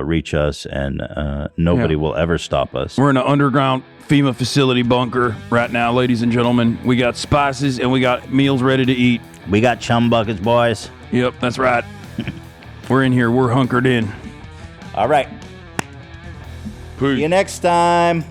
reach us, and nobody will ever stop us. We're in an underground FEMA facility bunker right now, ladies and gentlemen. We got spices and we got meals ready to eat. We got chum buckets, boys. Yep, that's right. We're in here. We're hunkered in. All right. Peace. See you next time.